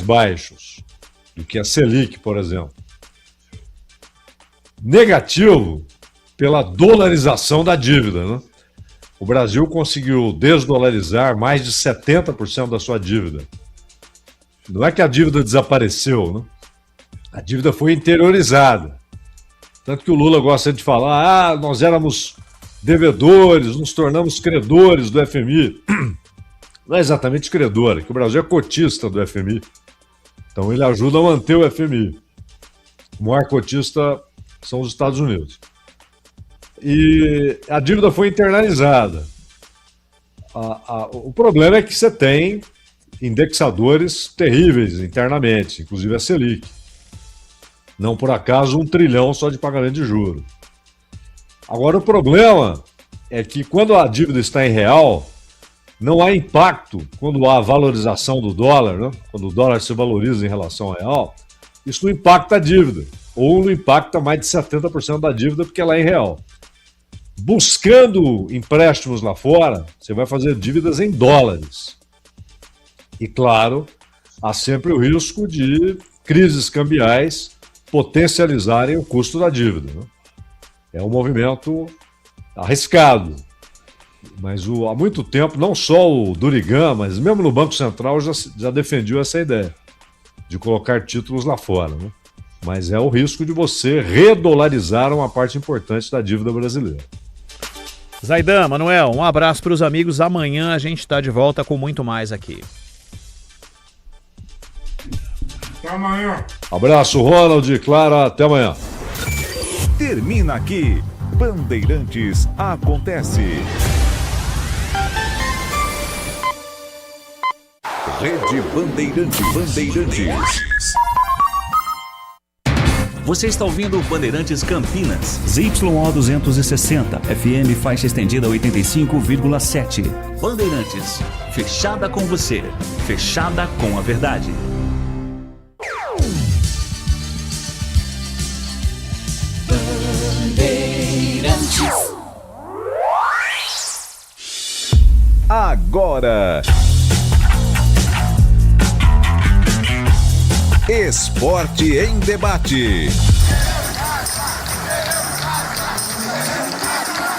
baixos do que a Selic, por exemplo. Negativo pela dolarização da dívida, né? O Brasil conseguiu desdolarizar mais de 70% da sua dívida. Não é que a dívida desapareceu, né? A dívida foi interiorizada. Tanto que o Lula gosta de falar, nós éramos devedores, nos tornamos credores do FMI. Não é exatamente credor, é que o Brasil é cotista do FMI. Então ele ajuda a manter o FMI. O maior cotista são os Estados Unidos. E a dívida foi internalizada. O problema é que você tem indexadores terríveis internamente, inclusive a Selic. Não por acaso 1 trilhão só de pagamento de juros. Agora o problema é que quando a dívida está em real, não há impacto quando há valorização do dólar, né? Quando o dólar se valoriza em relação ao real, isso não impacta a dívida, ou não impacta mais de 70% da dívida porque ela é em real. Buscando empréstimos lá fora, você vai fazer dívidas em dólares. E claro, há sempre o risco de crises cambiais potencializarem o custo da dívida, né? É um movimento arriscado. Mas há muito tempo, não só o Durigan, mas mesmo no Banco Central já defendiu essa ideia de colocar títulos lá fora, né? Mas é o risco de você redolarizar uma parte importante da dívida brasileira. Zaidan, Manuel, um abraço para os amigos. Amanhã a gente está de volta com muito mais aqui. Até amanhã. Abraço, Ronald e Clara. Até amanhã. Termina aqui. Bandeirantes Acontece. Rede Bandeirantes. Você está ouvindo Bandeirantes Campinas. ZYO 260, FM faixa estendida 85,7. Bandeirantes, fechada com você, fechada com a verdade. Bandeirantes. Agora, Esporte em Debate.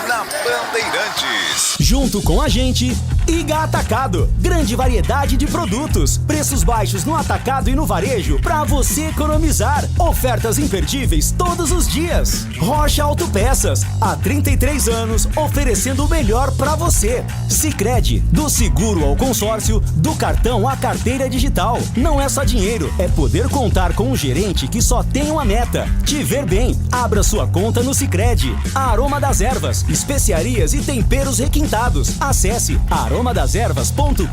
Na Bandeirantes. Junto com a gente, Iga Atacado. Grande variedade de produtos. Preços baixos no atacado e no varejo para você economizar. Ofertas imperdíveis todos os dias. Rocha Autopeças. Há 33 anos oferecendo o melhor para você. Sicredi. Do seguro ao consórcio, do cartão à carteira digital. Não é só dinheiro, é poder contar com um gerente que só tem uma meta: te ver bem. Abra sua conta no Sicredi. Aroma das Ervas. Especiarias e temperos requintados. Acesse aromadeservas.com.br.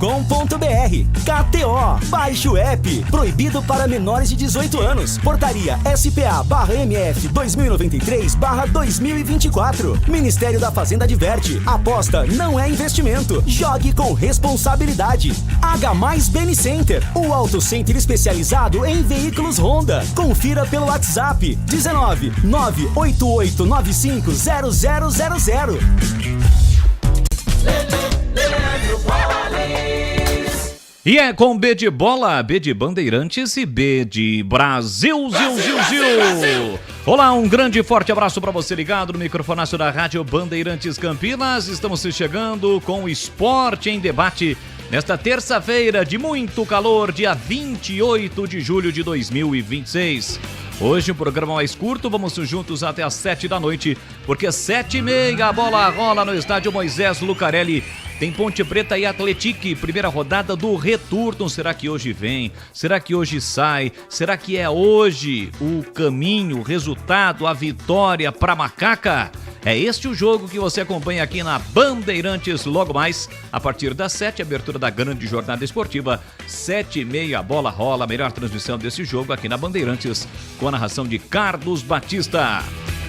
KTO. Baixe o app. Proibido para menores de 18 anos. Portaria SPA/MF 2093/2024. Ministério da Fazenda adverte: aposta não é investimento. Jogue com responsabilidade. H+ Beni Center. O auto center especializado em veículos Honda. Confira pelo WhatsApp 19 988950000. E é com B de bola, B de Bandeirantes e B de Brasil, Zil. Olá, um grande e forte abraço para você ligado no microfonaço da Rádio Bandeirantes Campinas. Estamos chegando com o Esporte em Debate nesta terça-feira de muito calor, dia 28 de julho de 2026. Hoje o programa mais curto, vamos juntos até às 7 da noite, porque às 7h30 a bola rola no estádio Moisés Lucarelli. Tem Ponte Preta e Atlético, primeira rodada do retorno. Será que hoje vem? Será que hoje sai? Será que é hoje o caminho, o resultado, a vitória para Macaca? É este o jogo que você acompanha aqui na Bandeirantes logo mais, a partir das 7, abertura da grande jornada esportiva. 7h30 a bola rola, a melhor transmissão desse jogo aqui na Bandeirantes, com a narração de Carlos Batista.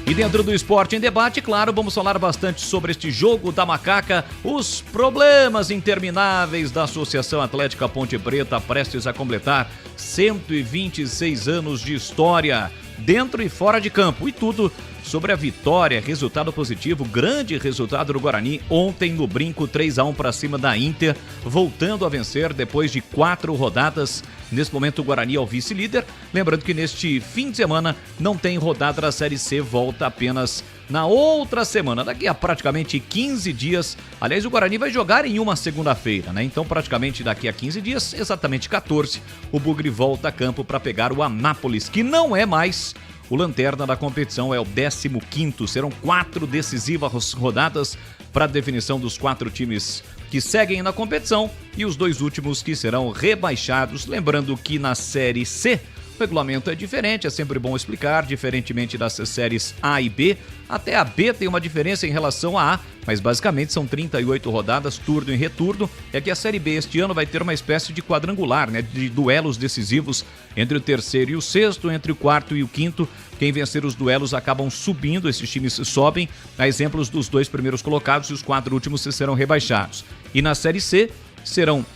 E dentro do Esporte em Debate, claro, vamos falar bastante sobre este jogo da Macaca, os problemas intermináveis da Associação Atlética Ponte Preta, prestes a completar 126 anos de história. dentro e fora de campo. E tudo sobre a vitória, resultado positivo, grande resultado do Guarani ontem no Brinco, 3-1 para cima da Inter, voltando a vencer depois de 4 rodadas. Nesse momento o Guarani é o vice-líder. Lembrando que neste fim de semana não tem rodada da Série C, volta apenas na outra semana, daqui a praticamente 15 dias. Aliás, o Guarani vai jogar em uma segunda-feira, né? Então praticamente daqui a 15 dias, exatamente 14, o Bugre volta a campo para pegar o Anápolis, que não é mais o lanterna da competição, é o 15º. Serão 4 decisivas rodadas para a definição dos 4 times que seguem na competição e os 2 últimos que serão rebaixados. Lembrando que na Série C o regulamento é diferente, é sempre bom explicar, diferentemente das séries A e B. Até a B tem uma diferença em relação à A, mas basicamente são 38 rodadas, turno e retorno. É que a Série B este ano vai ter uma espécie de quadrangular, né, de duelos decisivos entre o terceiro e o sexto, entre o quarto e o quinto. Quem vencer os duelos acabam subindo, esses times sobem, a exemplos dos 2 primeiros colocados, e os 4 últimos serão rebaixados. E na Série C serão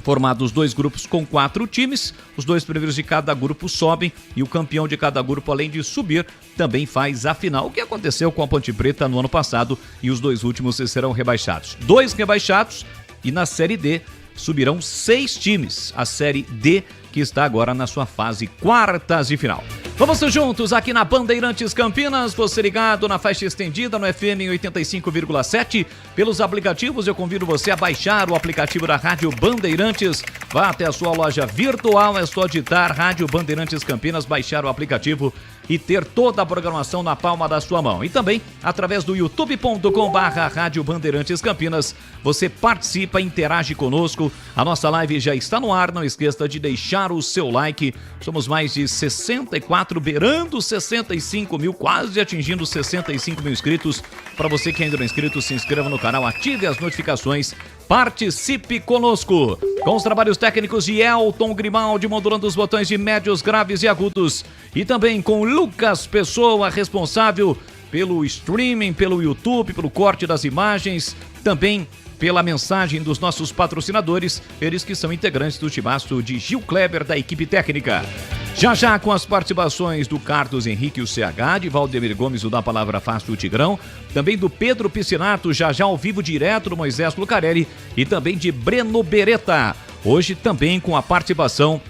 formados 2 grupos com 4 times, os 2 primeiros de cada grupo sobem e o campeão de cada grupo, além de subir, também faz a final, o que aconteceu com a Ponte Preta no ano passado, e os 2 últimos serão rebaixados. 2 rebaixados, e na Série D subirão 6 times, a Série D que está agora na sua fase quartas de final. Vamos juntos aqui na Bandeirantes Campinas, você ligado na faixa estendida no FM 85,7. Pelos aplicativos, eu convido você a baixar o aplicativo da Rádio Bandeirantes. Vá até a sua loja virtual, é só digitar Rádio Bandeirantes Campinas, baixar o aplicativo e ter toda a programação na palma da sua mão. E também através do youtube.com/Rádio Bandeirantes Campinas, você participa, interage conosco. A nossa live já está no ar, não esqueça de deixar o seu like. Somos mais de 64, beirando 65 mil, quase atingindo 65 mil inscritos. Para você que ainda não é inscrito, se inscreva no canal, ative as notificações, participe conosco. Com os trabalhos técnicos de Elton Grimaldi, modulando os botões de médios, graves e agudos. E também com Lucas Pessoa, responsável pelo streaming, pelo YouTube, pelo corte das imagens, também pela mensagem dos nossos patrocinadores, eles que são integrantes do timaço de Gil Kleber, da equipe técnica. Já com as participações do Carlos Henrique, o CH, de Valdemir Gomes, o da Palavra Fácil, o Tigrão, também do Pedro Piscinato, já ao vivo direto do Moisés Lucarelli, e também de Breno Beretta. Hoje também com a participação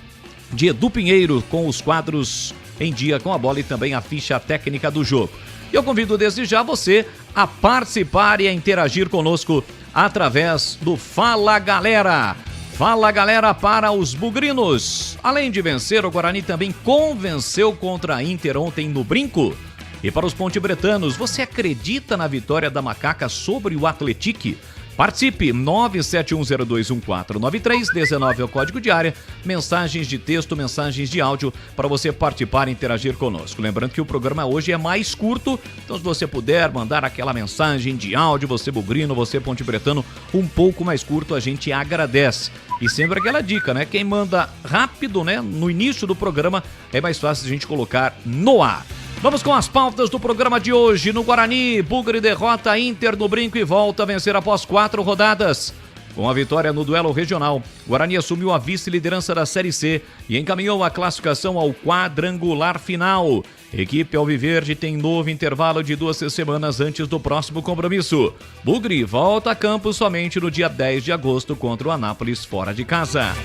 de Edu Pinheiro, com os quadros Em Dia com a Bola e também a ficha técnica do jogo. E eu convido desde já você a participar e a interagir conosco através do Fala Galera. Fala Galera para os bugrinos. Além de vencer, o Guarani também convenceu contra a Inter ontem no Brinco. E para os pontebretanos, você acredita na vitória da Macaca sobre o Atlético? Participe, 971021493, 19 é o código de área, mensagens de texto, mensagens de áudio para você participar e interagir conosco. Lembrando que o programa hoje é mais curto, então se você puder mandar aquela mensagem de áudio, você bugrino, você pontebretano, um pouco mais curto, a gente agradece. E sempre aquela dica, né? Quem manda rápido, né, no início do programa, é mais fácil a gente colocar no ar. Vamos com as pautas do programa de hoje. No Guarani, Bugre derrota Inter no Brinco e volta a vencer após 4 rodadas. Com a vitória no duelo regional, Guarani assumiu a vice-liderança da Série C e encaminhou a classificação ao quadrangular final. Equipe Alviverde tem novo intervalo de 2 semanas antes do próximo compromisso. Bugre volta a campo somente no dia 10 de agosto contra o Anápolis fora de casa.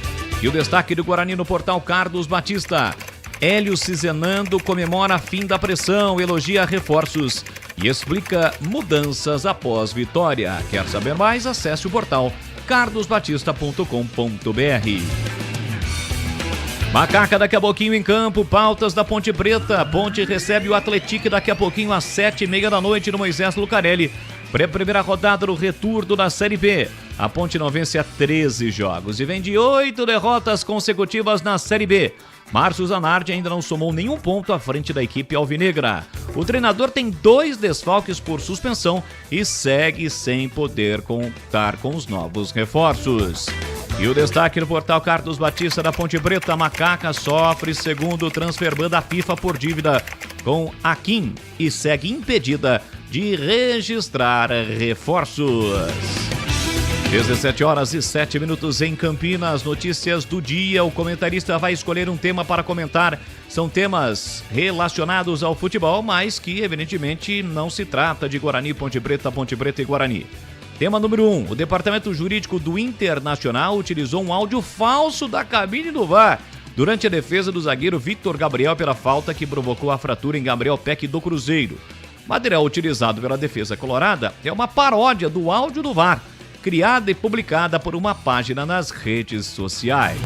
E o destaque do Guarani no portal Carlos Batista. Hélio Cizenando comemora fim da pressão, elogia reforços e explica mudanças após vitória. Quer saber mais? Acesse o portal carlosbatista.com.br. Macaca daqui a pouquinho em campo, pautas da Ponte Preta. Ponte recebe o Atlético daqui a pouquinho às 7h30 da noite no Moisés Lucarelli. Pré-primeira rodada do retorno da Série B. A Ponte não vence há 13 jogos e vem de 8 derrotas consecutivas na Série B. Márcio Zanardi ainda não somou nenhum ponto à frente da equipe alvinegra. O treinador tem 2 desfalques por suspensão e segue sem poder contar com os novos reforços. E o destaque no portal Carlos Batista da Ponte Preta. Macaca sofre segundo transfer ban da FIFA por dívida com a Kim e segue impedida de registrar reforços. 17h07 em Campinas, notícias do dia. O comentarista vai escolher um tema para comentar. São temas relacionados ao futebol, mas que evidentemente não se trata de Guarani, Ponte Preta e Guarani. Tema número 1. O departamento jurídico do Internacional utilizou um áudio falso da cabine do VAR durante a defesa do zagueiro Victor Gabriel pela falta que provocou a fratura em Gabriel Peck do Cruzeiro. O material utilizado pela defesa colorada é uma paródia do áudio do VAR, criada e publicada por uma página nas redes sociais.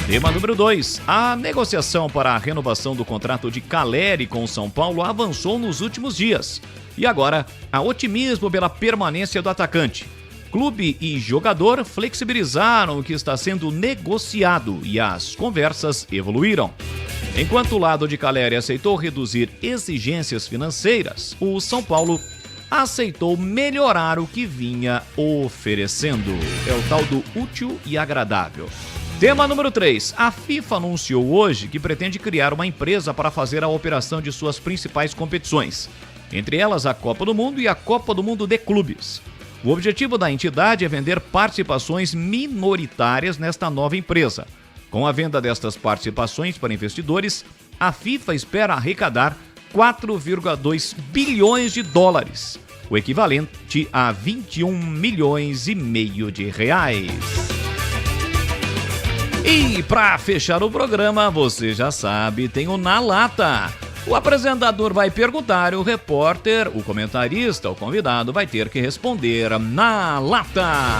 Tema número 2. A negociação para a renovação do contrato de Caleri com o São Paulo avançou nos últimos dias. E agora, há otimismo pela permanência do atacante. Clube e jogador flexibilizaram o que está sendo negociado e as conversas evoluíram. Enquanto o lado de Caleri aceitou reduzir exigências financeiras, o São Paulo aceitou melhorar o que vinha oferecendo. É o tal do útil e agradável. Tema número 3. A FIFA anunciou hoje que pretende criar uma empresa para fazer a operação de suas principais competições, entre elas a Copa do Mundo e a Copa do Mundo de Clubes. O objetivo da entidade é vender participações minoritárias nesta nova empresa. Com a venda destas participações para investidores, a FIFA espera arrecadar 4,2 bilhões de dólares, o equivalente a 21 milhões e meio de reais. E para fechar o programa, você já sabe, tem o Na Lata. O apresentador vai perguntar e o repórter, o comentarista, o convidado vai ter que responder na lata.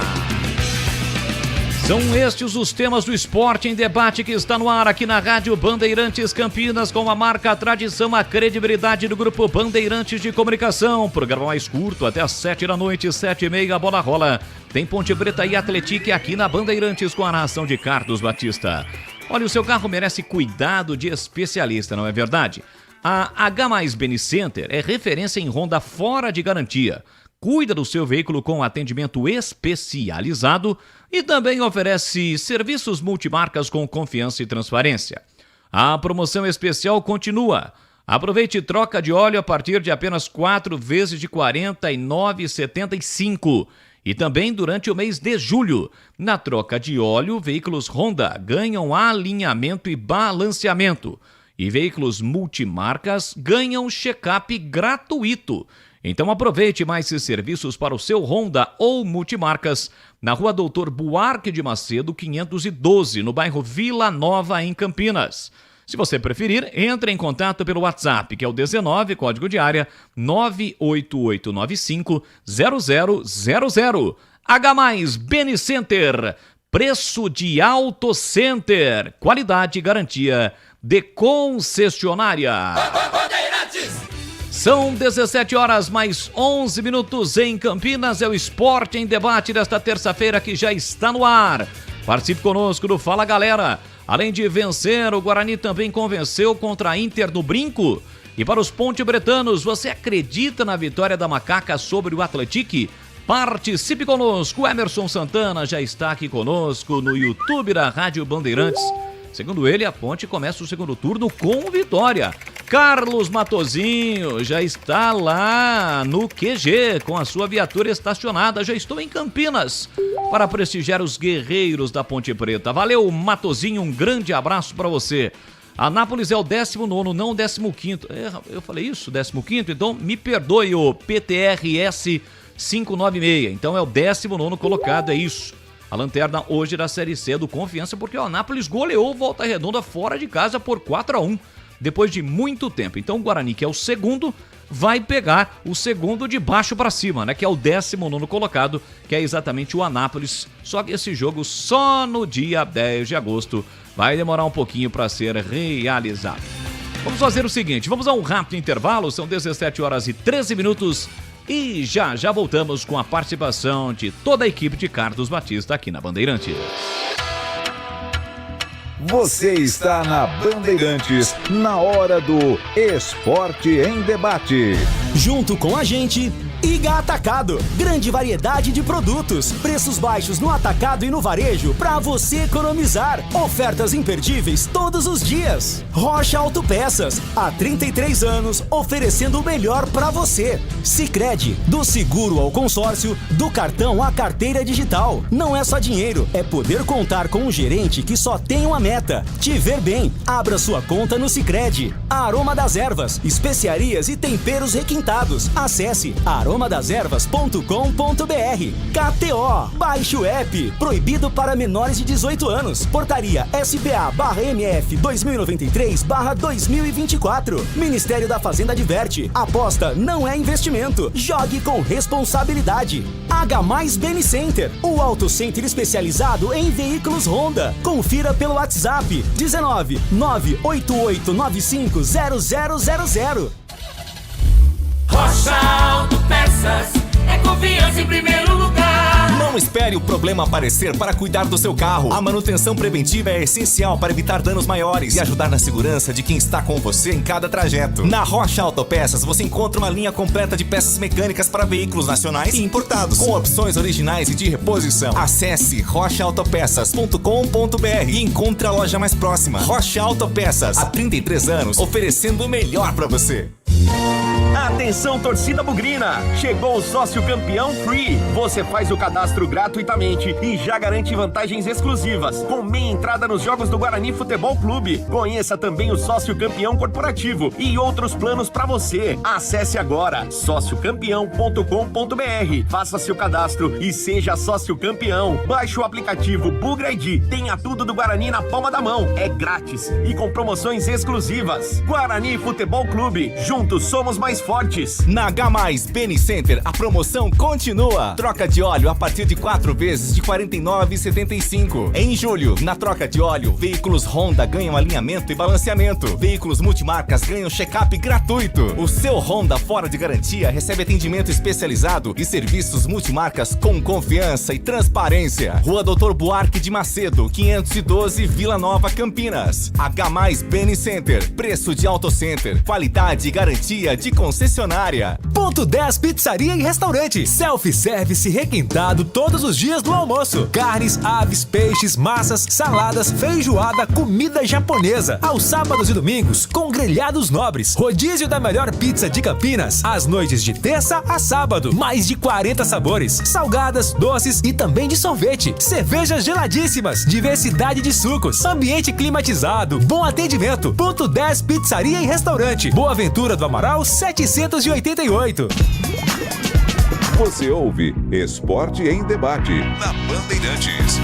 São estes os temas do esporte em debate que está no ar aqui na Rádio Bandeirantes Campinas, com a marca, a tradição, a credibilidade do Grupo Bandeirantes de Comunicação. Programa mais curto, até às 7 da noite, 7h30, a bola rola. Tem Ponte Preta e Atlético aqui na Bandeirantes com a narração de Carlos Batista. Olha, o seu carro merece cuidado de especialista, não é verdade? A H+ Beni Center é referência em Honda fora de garantia. Cuida do seu veículo com atendimento especializado e também oferece serviços multimarcas com confiança e transparência. A promoção especial continua. Aproveite troca de óleo a partir de apenas 4 vezes de R$ 49,75. E também durante o mês de julho. Na troca de óleo, veículos Honda ganham alinhamento e balanceamento. E veículos multimarcas ganham check-up gratuito. Então aproveite mais esses serviços para o seu Honda ou multimarcas na Rua Doutor Buarque de Macedo, 512, no bairro Vila Nova, em Campinas. Se você preferir, entre em contato pelo WhatsApp, que é o 19, código de área 988950000. H+ Beni Center, preço de Auto Center, qualidade e garantia de concessionária. São 17h mais 11 minutos em Campinas. É o Esporte em Debate desta terça-feira que já está no ar. Participe conosco do Fala Galera. Além de vencer, o Guarani também convenceu contra a Inter no Brinco. E para os ponte-bretanos, você acredita na vitória da Macaca sobre o Atlético? Participe conosco. O Emerson Santana já está aqui conosco no YouTube da Rádio Bandeirantes. Segundo ele, a Ponte começa o segundo turno com vitória. Carlos Matozinho já está lá no QG com a sua viatura estacionada. Já estou em Campinas para prestigiar os guerreiros da Ponte Preta. Valeu, Matozinho, um grande abraço para você. Anápolis é o 19º, não o 15º. Eu falei isso, 15º? Então me perdoe, o PTRS 596. Então é o 19º colocado, é isso. A lanterna hoje da Série C do Confiança, porque o Anápolis goleou o Volta Redonda fora de casa por 4-1, depois de muito tempo. Então o Guarani, que é o segundo, vai pegar o segundo de baixo para cima, né? Que é o 19º colocado, que é exatamente o Anápolis. Só que esse jogo só no dia 10 de agosto vai demorar um pouquinho para ser realizado. Vamos fazer o seguinte, vamos a um rápido intervalo, são 17h13 e já voltamos com a participação de toda a equipe de Carlos Batista aqui na Bandeirantes. Você está na Bandeirantes, na hora do Esporte em Debate. Junto com a gente, Iga Atacado. Grande variedade de produtos. Preços baixos no atacado e no varejo para você economizar. Ofertas imperdíveis todos os dias. Rocha Autopeças. Há 33 anos oferecendo o melhor para você. Sicredi. Do seguro ao consórcio, do cartão à carteira digital. Não é só dinheiro, é poder contar com um gerente que só tem uma meta: te ver bem. Abra sua conta no Sicredi. Aroma das Ervas. Especiarias e temperos requintados. Acesse aromadeservas.com.br. KTO. Baixe o app. Proibido para menores de 18 anos. Portaria SBA/MF 2093/2024. Ministério da Fazenda adverte: aposta não é investimento. Jogue com responsabilidade. H+ Beni Center. O auto center especializado em veículos Honda. Confira pelo WhatsApp 19 98895 0000. Rocha Autopeças é confiança em primeiro lugar. Não espere o problema aparecer para cuidar do seu carro. A manutenção preventiva é essencial para evitar danos maiores e ajudar na segurança de quem está com você em cada trajeto. Na Rocha Autopeças você encontra uma linha completa de peças mecânicas para veículos nacionais e importados, com opções originais e de reposição. Acesse rochaautopeças.com.br e encontre a loja mais próxima. Rocha Autopeças, há 33 anos, oferecendo o melhor para você. Atenção, torcida bugrina! Chegou o Sócio Campeão Free. Você faz o cadastro gratuitamente e já garante vantagens exclusivas, com meia entrada nos jogos do Guarani Futebol Clube. Conheça também o Sócio Campeão Corporativo e outros planos para você. Acesse agora sociocampeão.com.br. Faça seu cadastro e seja sócio campeão. Baixe o aplicativo Bugra ID. Tenha tudo do Guarani na palma da mão. É grátis e com promoções exclusivas. Guarani Futebol Clube. Juntos somos mais fortes. Na H+ Beni Center, a promoção continua. Troca de óleo a partir de 4 vezes de R$ 49,75. Em julho, na troca de óleo, veículos Honda ganham alinhamento e balanceamento. Veículos multimarcas ganham check-up gratuito. O seu Honda fora de garantia recebe atendimento especializado e serviços multimarcas com confiança e transparência. Rua Doutor Buarque de Macedo, 512, Vila Nova, Campinas. H+ Beni Center. Preço de Auto Center. Qualidade e garantia de concessionária. Ponto 10 Pizzaria e Restaurante. Self-service requintado todos os dias do almoço. Carnes, aves, peixes, massas, saladas, feijoada, comida japonesa. Aos sábados e domingos, com grelhados nobres. Rodízio da melhor pizza de Campinas. Às noites de terça a sábado. Mais de 40 sabores. Salgadas, doces e também de sorvete. Cervejas geladíssimas. Diversidade de sucos. Ambiente climatizado. Bom atendimento. Ponto 10 Pizzaria e Restaurante. Boa Ventura do Amaral 788. Você ouve Esporte em Debate na Bandeirantes.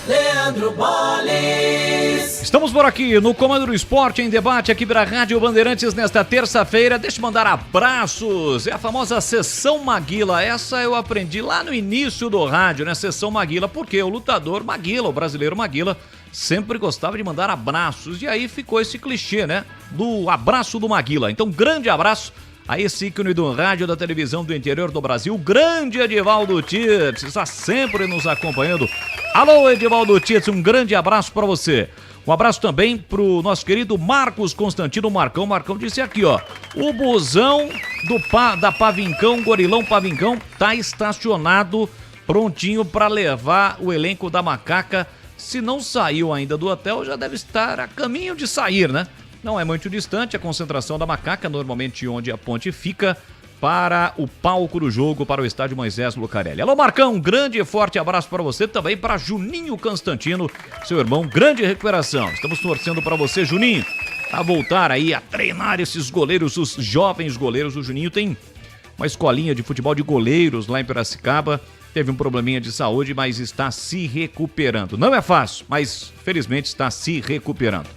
Leandro Bolles. Estamos por aqui no Comando do Esporte em Debate aqui pela Rádio Bandeirantes nesta terça-feira. Deixa eu mandar abraços. É a famosa Sessão Maguila. Essa eu aprendi lá no início do rádio, né? Sessão Maguila, porque o lutador Maguila, o brasileiro Maguila, sempre gostava de mandar abraços. E aí ficou esse clichê, né? Do abraço do Maguila. Então, grande abraço a esse ícone do rádio, da televisão do interior do Brasil, grande Edivaldo Tietz, está sempre nos acompanhando. Alô, Edivaldo Tietz, um grande abraço para você. Um abraço também pro nosso querido Marcos Constantino Marcão. Marcão disse aqui, ó, o busão da Pavincão, Gorilão Pavincão, tá estacionado, prontinho para levar o elenco da Macaca. Se não saiu ainda do hotel, já deve estar a caminho de sair, né? Não é muito distante a concentração da Macaca, normalmente onde a ponte fica, para o palco do jogo, para o estádio Moisés Lucarelli. Alô, Marcão, um grande e forte abraço para você, também para Juninho Constantino, seu irmão, grande recuperação. Estamos torcendo para você, Juninho, a voltar aí a treinar esses goleiros, os jovens goleiros. O Juninho tem uma escolinha de futebol de goleiros lá em Piracicaba, teve um probleminha de saúde, mas está se recuperando. Não é fácil, mas felizmente está se recuperando.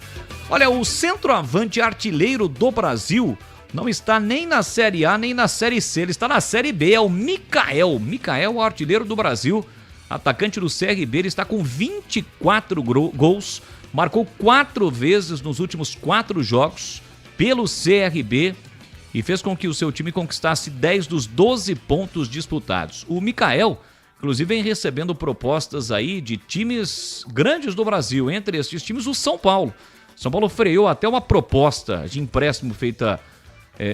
Olha, o centroavante artilheiro do Brasil não está nem na Série A, nem na Série C, ele está na Série B, é o Mikael. Mikael, o artilheiro do Brasil, atacante do CRB, ele está com 24 gols, marcou 4 vezes nos últimos 4 jogos pelo CRB e fez com que o seu time conquistasse 10 dos 12 pontos disputados. O Mikael, inclusive, vem recebendo propostas aí de times grandes do Brasil, entre esses times o São Paulo. São Paulo freou até uma proposta de empréstimo feita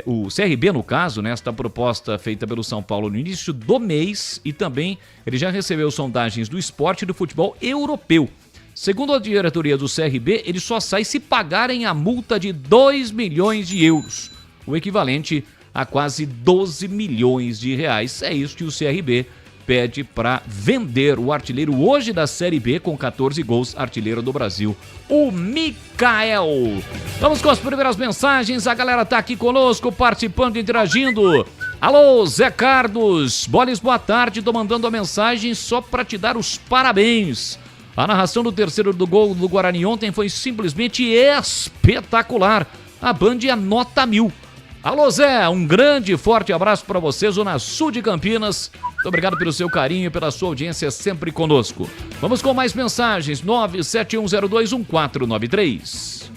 o CRB, no caso, nesta proposta feita pelo São Paulo no início do mês, e também ele já recebeu sondagens do esporte e do futebol europeu. Segundo a diretoria do CRB, ele só sai se pagarem a multa de 2 milhões de euros, o equivalente a quase 12 milhões de reais. É isso que o CRB pede para vender o artilheiro hoje da Série B com 14 gols, artilheiro do Brasil, o Mikael. Vamos com as primeiras mensagens, a galera tá aqui conosco, participando, interagindo. Alô, Zé Carlos, Boles, boa tarde, tô mandando a mensagem só para te dar os parabéns. A narração do terceiro do gol do Guarani ontem foi simplesmente espetacular. A Band é nota 1000. Alô, Zé, um grande e forte abraço para você, Zona Sul de Campinas. Muito obrigado pelo seu carinho e pela sua audiência sempre conosco. Vamos com mais mensagens, 971021493.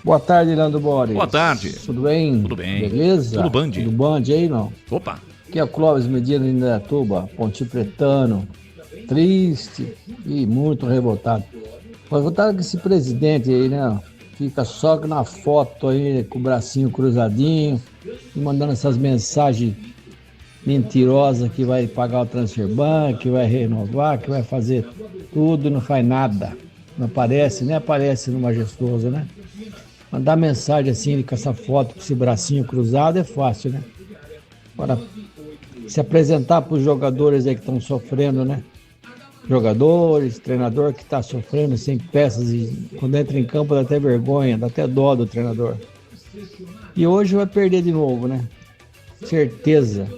Boa tarde, Leandro Boris. Boa tarde. Tudo bem? Tudo bem. Beleza? Tudo Band. Tudo Band aí, não? Opa. Aqui é o Clóvis Medina de Indaiatuba, Ponte Pretano. Triste e muito revoltado. Revoltado com esse presidente aí, né? Fica só na foto aí, com o bracinho cruzadinho, e mandando essas mensagens mentirosas que vai pagar o transfer ban, que vai renovar, que vai fazer tudo e não faz nada. Não aparece, nem aparece no Majestoso, né? Mandar mensagem assim, com essa foto, com esse bracinho cruzado, é fácil, né? Agora, se apresentar para os jogadores aí que estão sofrendo, né? Jogadores, treinador que está sofrendo sem peças e quando entra em campo dá até vergonha, dá até dó do treinador. E hoje vai perder de novo, né? Certeza.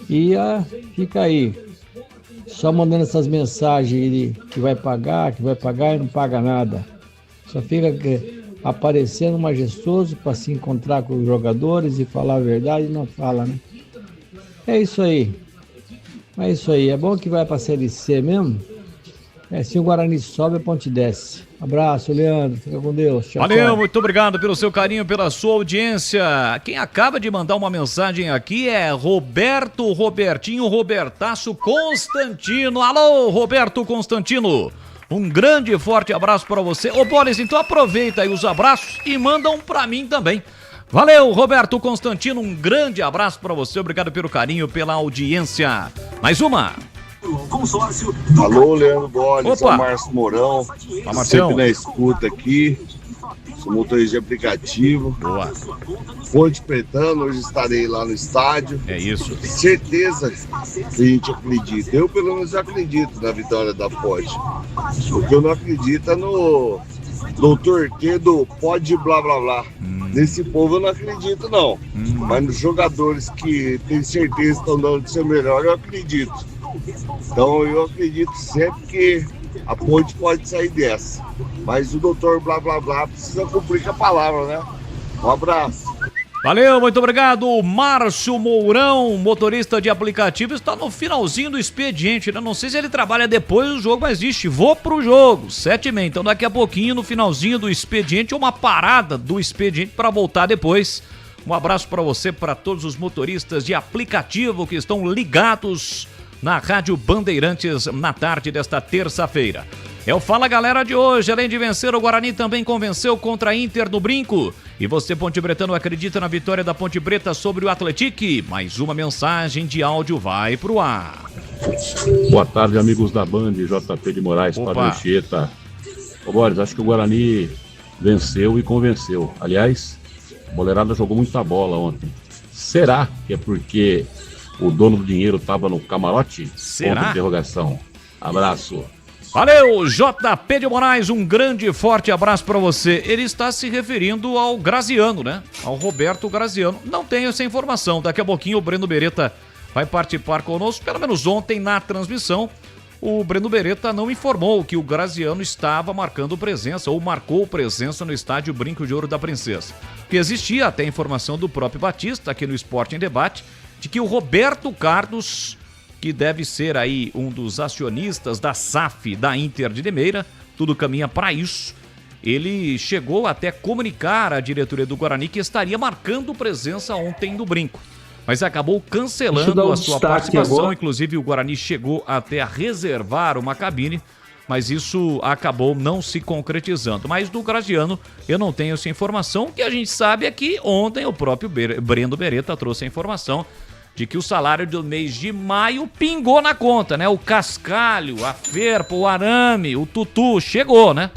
E fica aí, só mandando essas mensagens de que vai pagar e não paga nada. Só fica aparecendo majestoso para se encontrar com os jogadores e falar a verdade e não fala, né? É isso aí. É isso aí, é bom que vai para a Série C mesmo. Se o Guarani sobe, a Ponte desce. Abraço, Leandro, fica com Deus. Tchau, valeu, tchau. muito obrigado pelo seu carinho, pela sua audiência. Quem acaba de mandar uma mensagem aqui é Robertaço Constantino. Alô, Roberto Constantino. Um grande e forte abraço para você. Ô, Boris, então aproveita aí os abraços e manda um para mim também. Valeu, Roberto Constantino, um grande abraço para você, obrigado pelo carinho, pela audiência. Mais uma. Alô, Leandro Bolis, Opa. sou Márcio Mourão, sempre na escuta aqui, sou motorista de aplicativo. Boa. Ponte Pretano, hoje estarei lá no estádio. É isso. Certeza que a gente acredita, eu pelo menos acredito na vitória da Ponte. O que eu não acredito é no torteio pode blá blá blá. Nesse povo eu não acredito não, mas nos jogadores que tenho certeza estão dando o seu melhor, eu acredito. Então eu acredito sempre que a Ponte pode sair dessa, mas o doutor blá blá blá precisa cumprir com a palavra, né? Um abraço. Valeu, muito obrigado. Márcio Mourão, motorista de aplicativo, está no finalzinho do expediente, né? Não sei se ele trabalha depois do jogo, mas vixe, vou pro jogo, 7h30. Então daqui a pouquinho, no finalzinho do expediente, uma parada do expediente para voltar depois. Um abraço para você, para todos os motoristas de aplicativo que estão ligados na Rádio Bandeirantes na tarde desta terça-feira. É o Fala Galera de hoje. Além de vencer, o Guarani também convenceu contra a Inter no Brinco. E você, Ponte Pretano, acredita na vitória da Ponte Preta sobre o Atlético? Mais uma mensagem de áudio vai pro ar. Boa tarde, amigos da Band, JP de Moraes, para Anchieta. Ô Boris, acho que o Guarani venceu e convenceu. Aliás, a boleirada jogou muita bola ontem. Será que é porque o dono do dinheiro estava no camarote? Será? Ponto de interrogação. Abraço. Valeu, JP de Moraes, um grande e forte abraço para você. Ele está se referindo ao Graziano, né? Ao Roberto Graziano. Não tenho essa informação. Daqui a pouquinho o Breno Beretta vai participar conosco. Pelo menos ontem na transmissão, o Breno Beretta não informou que o Graziano estava marcando presença ou marcou presença no estádio Brinco de Ouro da Princesa. Porque existia até informação do próprio Batista aqui no Esporte em Debate de que o Roberto Carlos, que deve ser aí um dos acionistas da SAF da Inter de Limeira, tudo caminha para isso. Ele chegou até comunicar à diretoria do Guarani que estaria marcando presença ontem no Brinco, mas acabou cancelando a sua participação. Agora. Inclusive o Guarani chegou até a reservar uma cabine mas isso acabou não se concretizando. Mas do Graziano eu não tenho essa informação. O que a gente sabe é que ontem o próprio Breno Beretta trouxe a informação de que o salário do mês de maio pingou na conta, né? O cascalho, a ferpa, o arame, o tutu, chegou, né?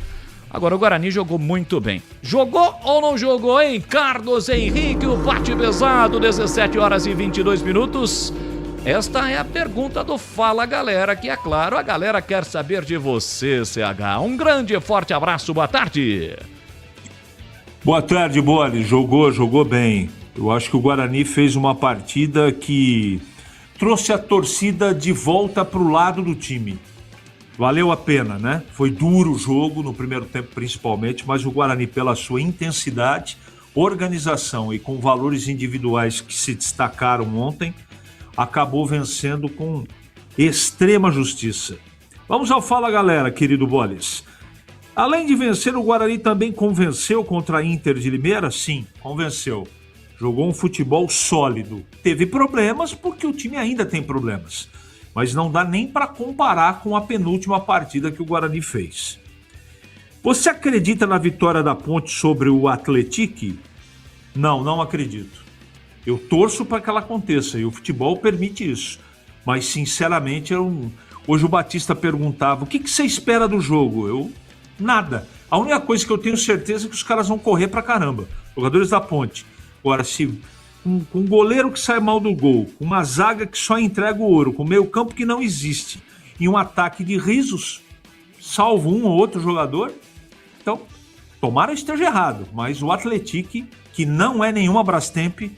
Agora o Guarani jogou muito bem. Jogou ou não jogou, hein? Carlos Henrique, o bate pesado, 17 horas e 22 minutos. Esta é a pergunta do Fala Galera, que é claro, a galera quer saber de você, CH. Um grande e forte abraço, boa tarde. Boa tarde, Boris. Jogou bem. Eu acho que o Guarani fez uma partida que trouxe a torcida de volta para o lado do time. Valeu a pena, né? Foi duro o jogo, no primeiro tempo principalmente, mas o Guarani, pela sua intensidade, organização e com valores individuais que se destacaram ontem, acabou vencendo com extrema justiça. Vamos ao Fala Galera, querido Bolis. Além de vencer, o Guarani também convenceu contra a Inter de Limeira? Sim, convenceu. Jogou um futebol sólido. Teve problemas porque o time ainda tem problemas. Mas não dá nem para comparar com a penúltima partida que o Guarani fez. Você acredita na vitória da Ponte sobre o Atlético? Não acredito. Eu torço para que ela aconteça e o futebol permite isso. Mas, sinceramente, hoje o Batista perguntava, o que você espera do jogo? Nada. A única coisa que eu tenho certeza é que os caras vão correr pra caramba. Jogadores da Ponte. Agora, se com um goleiro que sai mal do gol, com uma zaga que só entrega o ouro, com meio campo que não existe, e um ataque de risos, salvo um ou outro jogador, então, tomara esteja errado, mas o Atlético, que não é nenhuma Brastemp,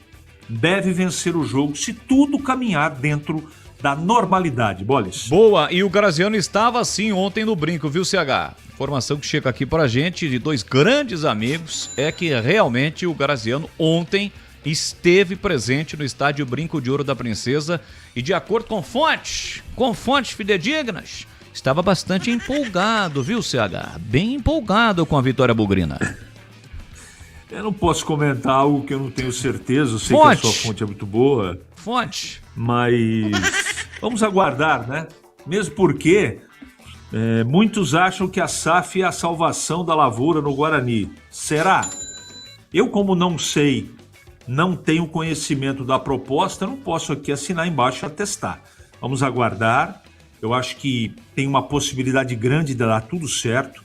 deve vencer o jogo se tudo caminhar dentro da normalidade, Bolis. Boa, e o Graziano estava sim ontem no Brinco, viu, CH? Informação que chega aqui pra gente de dois grandes amigos é que realmente o Graziano ontem esteve presente no estádio Brinco de Ouro da Princesa e, de acordo com fontes fidedignas, estava bastante empolgado, viu, CH? Bem empolgado com a vitória bugrina. Eu não posso comentar algo que eu não tenho certeza, eu sei que a sua fonte é muito boa. Fonte. Mas vamos aguardar, né? Mesmo porque muitos acham que a SAF é a salvação da lavoura no Guarani. Será? Eu, como não sei, não tenho conhecimento da proposta, não posso aqui assinar embaixo e atestar. Vamos aguardar. Eu acho que tem uma possibilidade grande de dar tudo certo.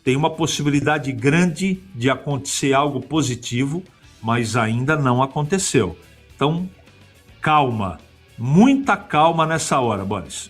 Tem uma possibilidade grande de acontecer algo positivo, mas ainda não aconteceu. Então, calma. Muita calma nessa hora, Boris.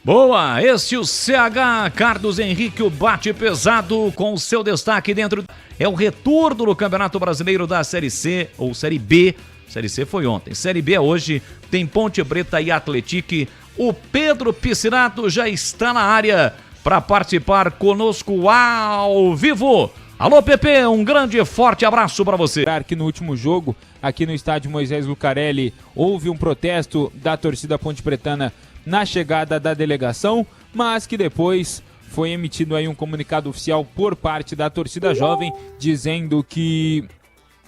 Boa, esse é o CH Carlos Henrique, o bate pesado com o seu destaque dentro. É o retorno do Campeonato Brasileiro da Série C ou Série B. Série C foi ontem. Série B hoje tem Ponte Preta e Atlético. O Pedro Piscinato já está na área para participar conosco ao vivo. Alô, Pepe, um grande e forte abraço para você. Que no último jogo, aqui no estádio Moisés Lucarelli, houve um protesto da torcida ponte pretana na chegada da delegação, mas que depois foi emitido aí um comunicado oficial por parte da torcida jovem, dizendo que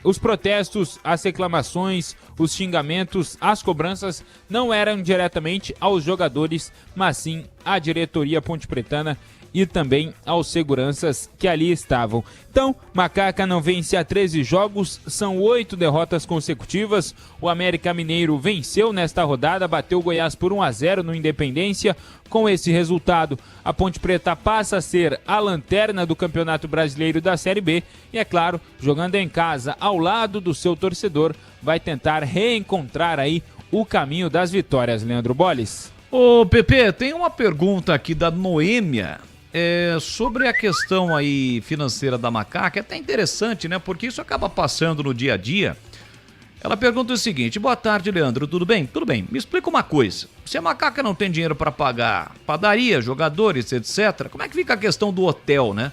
os protestos, as reclamações, os xingamentos, as cobranças não eram diretamente aos jogadores, mas sim à diretoria ponte-pretana e também aos seguranças que ali estavam. Então, Macaca não vence há 13 jogos, são 8 derrotas consecutivas. O América Mineiro venceu nesta rodada, bateu o Goiás por 1-0 no Independência. Com esse resultado, a Ponte Preta passa a ser a lanterna do Campeonato Brasileiro da Série B e, é claro, jogando em casa ao lado do seu torcedor, vai tentar reencontrar aí o caminho das vitórias, Leandro Bolis. Ô, Pepe, tem uma pergunta aqui da Noêmia. Sobre a questão aí financeira da Macaca, é até interessante, né? Porque isso acaba passando no dia a dia. Ela pergunta o seguinte: boa tarde, Leandro, tudo bem? Tudo bem. Me explica uma coisa. Se a Macaca não tem dinheiro para pagar padaria, jogadores, etc., como é que fica a questão do hotel, né?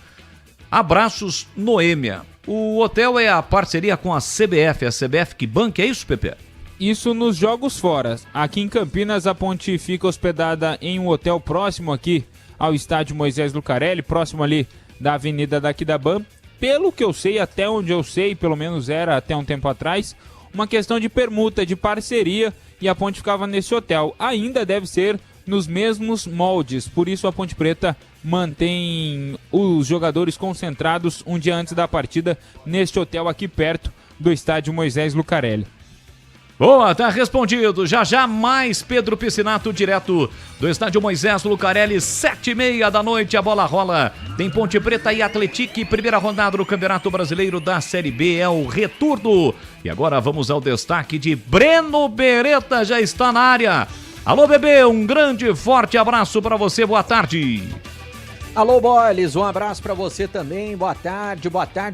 Abraços, Noêmia. O hotel é a parceria com a CBF que banca, é isso, Pepe? Isso nos jogos fora. Aqui em Campinas, a Ponte fica hospedada em um hotel próximo aqui ao estádio Moisés Lucarelli, próximo ali da Avenida da Aquidabam. Pelo que eu sei, até onde eu sei, pelo menos era até um tempo atrás, uma questão de permuta, de parceria, e a Ponte ficava nesse hotel. Ainda deve ser nos mesmos moldes. Por isso a Ponte Preta mantém os jogadores concentrados um dia antes da partida neste hotel aqui perto do estádio Moisés Lucarelli. Boa, tá respondido. Já mais Pedro Piscinato, direto do estádio Moisés Lucarelli, 7h30 da noite, a bola rola. Tem Ponte Preta e Atlético, primeira rodada do Campeonato Brasileiro da Série B, é o retorno. E agora vamos ao destaque de Breno Beretta, já está na área. Alô, bebê, um grande, forte abraço para você, boa tarde. Alô, Boles, um abraço para você também, boa tarde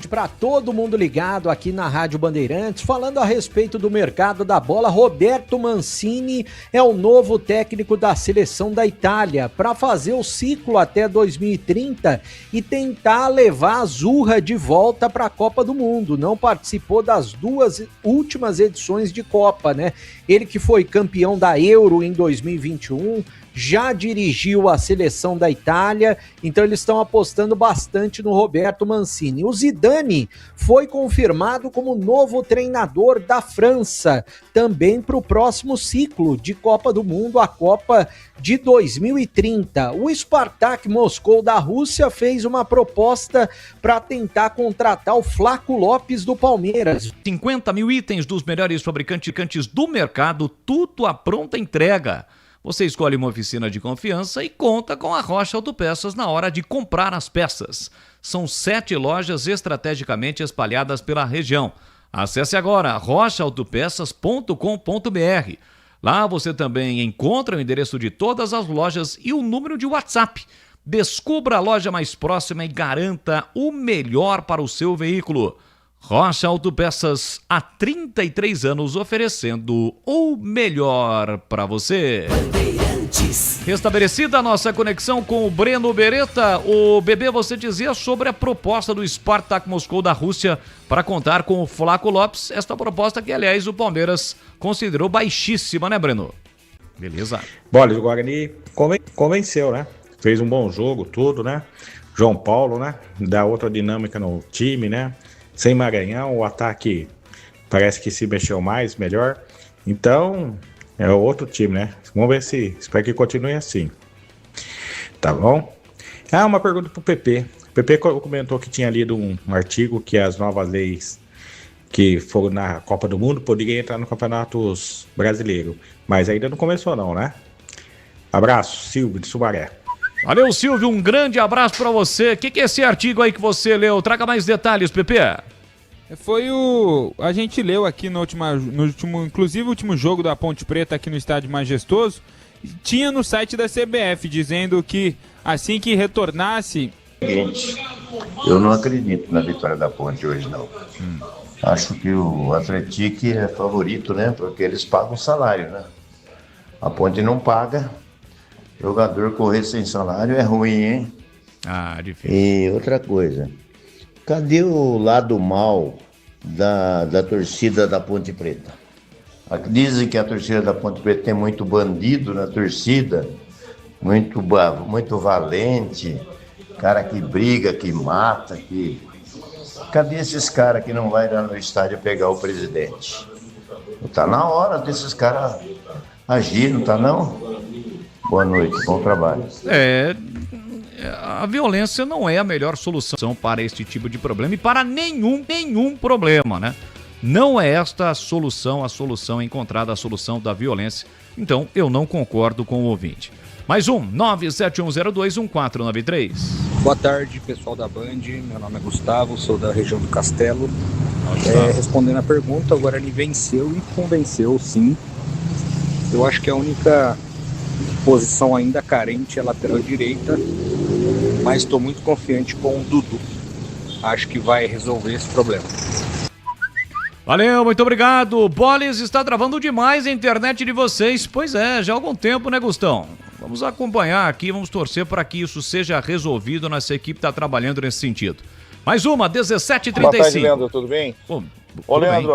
para todo mundo ligado aqui na Rádio Bandeirantes, falando a respeito do mercado da bola. Roberto Mancini é o novo técnico da seleção da Itália, para fazer o ciclo até 2030 e tentar levar a Azzurra de volta para a Copa do Mundo. Não participou das 2 últimas edições de Copa, né? Ele que foi campeão da Euro em 2021, já dirigiu a seleção da Itália, então eles estão apostando bastante no Roberto Mancini. O Zidane foi confirmado como novo treinador da França, também para o próximo ciclo de Copa do Mundo, a Copa de 2030. O Spartak Moscou da Rússia fez uma proposta para tentar contratar o Flaco Lopes do Palmeiras. 50 mil itens dos melhores fabricantes do mercado, tudo à pronta entrega. Você escolhe uma oficina de confiança e conta com a Rocha Autopeças na hora de comprar as peças. São 7 lojas estrategicamente espalhadas pela região. Acesse agora rochaautopeças.com.br. Lá você também encontra o endereço de todas as lojas e o número de WhatsApp. Descubra a loja mais próxima e garanta o melhor para o seu veículo. Rocha Autopeças, há 33 anos oferecendo o melhor para você. Restabelecida a nossa conexão com o Breno Beretta, o bebê, você dizia sobre a proposta do Spartak Moscou da Rússia para contar com o Flaco Lopes, esta proposta que, aliás, o Palmeiras considerou baixíssima, né, Breno? Beleza. Bola, o Guarani convenceu, né? Fez um bom jogo, tudo, né? João Paulo, né? Dá outra dinâmica no time, né? Sem Maranhão, o ataque parece que se mexeu mais, melhor. Então, é outro time, né? Vamos ver se... Espero que continue assim. Tá bom? Uma pergunta pro PP. O PP comentou que tinha lido um artigo que as novas leis que foram na Copa do Mundo poderiam entrar no Campeonato Brasileiro. Mas ainda não começou não, né? Abraço, Silvio de Sumaré. Valeu, Silvio, um grande abraço pra você. O que é esse artigo aí que você leu? Traga mais detalhes, Pepe. Foi a gente leu aqui inclusive o último jogo da Ponte Preta aqui no Estádio Majestoso, tinha no site da CBF dizendo que assim que retornasse... Gente, eu não acredito na vitória da Ponte hoje, não. Acho que o Atlético é favorito, né? Porque eles pagam salário, né? A Ponte não paga. Jogador correr sem salário é ruim, hein? Difícil. E outra coisa, cadê o lado mal da torcida da Ponte Preta? Dizem que a torcida da Ponte Preta tem muito bandido na torcida, muito valente, cara que briga, que mata, que... Cadê esses caras que não vai lá no estádio pegar o presidente? Tá na hora desses caras agir, não tá não? Boa noite, bom trabalho. A violência não é a melhor solução para este tipo de problema e para nenhum problema, né? Não é esta a solução encontrada, a solução da violência. Então, eu não concordo com o ouvinte. Mais 971021493. Boa tarde, pessoal da Band. Meu nome é Gustavo, sou da região do Castelo. Respondendo a pergunta, o Guarani venceu e convenceu, sim. Eu acho que a única posição ainda carente é a lateral direita, mas estou muito confiante com o Dudu. Acho que vai resolver esse problema. Valeu, muito obrigado. Boles, está travando demais a internet de vocês. Pois é, já há algum tempo, né, Gustão? Vamos acompanhar aqui, vamos torcer para que isso seja resolvido. Nossa equipe está trabalhando nesse sentido. Mais uma, 17h35. Boa tarde, Leandro, tudo bem? Ô, Leandro,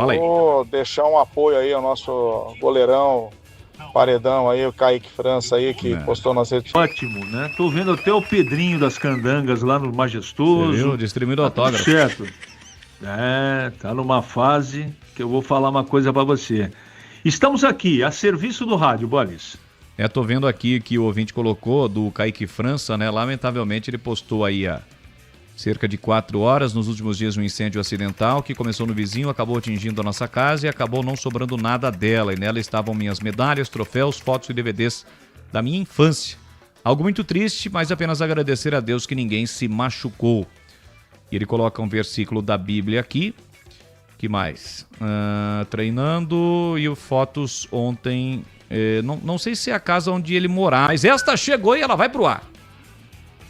bem. Vou deixar um apoio aí ao nosso goleirão, paredão aí, o Kaique França aí, que postou nas redes sociais. Ótimo, né? Tô vendo até o Pedrinho das Candangas lá no Majestoso. Você viu? Distribuindo autógrafo. Certo. Tá numa fase que eu vou falar uma coisa pra você. Estamos aqui, a serviço do rádio, Bolis. Tô vendo aqui que o ouvinte colocou do Kaique França, né? Lamentavelmente ele postou aí há cerca de 4 horas, nos últimos dias, um incêndio acidental que começou no vizinho, acabou atingindo a nossa casa e acabou não sobrando nada dela. E nela estavam minhas medalhas, troféus, fotos e DVDs da minha infância. Algo muito triste, mas apenas agradecer a Deus que ninguém se machucou. E ele coloca um versículo da Bíblia aqui. Que mais? Treinando e fotos ontem. Não sei se é a casa onde ele morar, mas esta chegou e ela vai pro ar.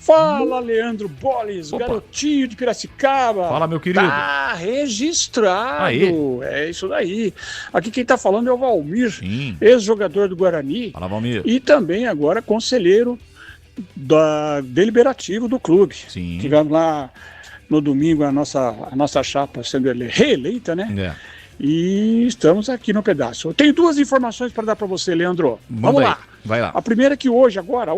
Fala, Leandro Boles, garotinho de Piracicaba. Fala, meu querido. Tá registrado. Aê. É isso daí. Aqui quem tá falando é o Valmir, ex-jogador do Guarani. Fala, Valmir. E também agora conselheiro deliberativo do clube. Sim. Tivemos lá no domingo a nossa chapa sendo reeleita, né? E estamos aqui no pedaço. Eu tenho 2 informações para dar para você, Leandro. Vamos lá. Vai lá. A primeira é que hoje, agora,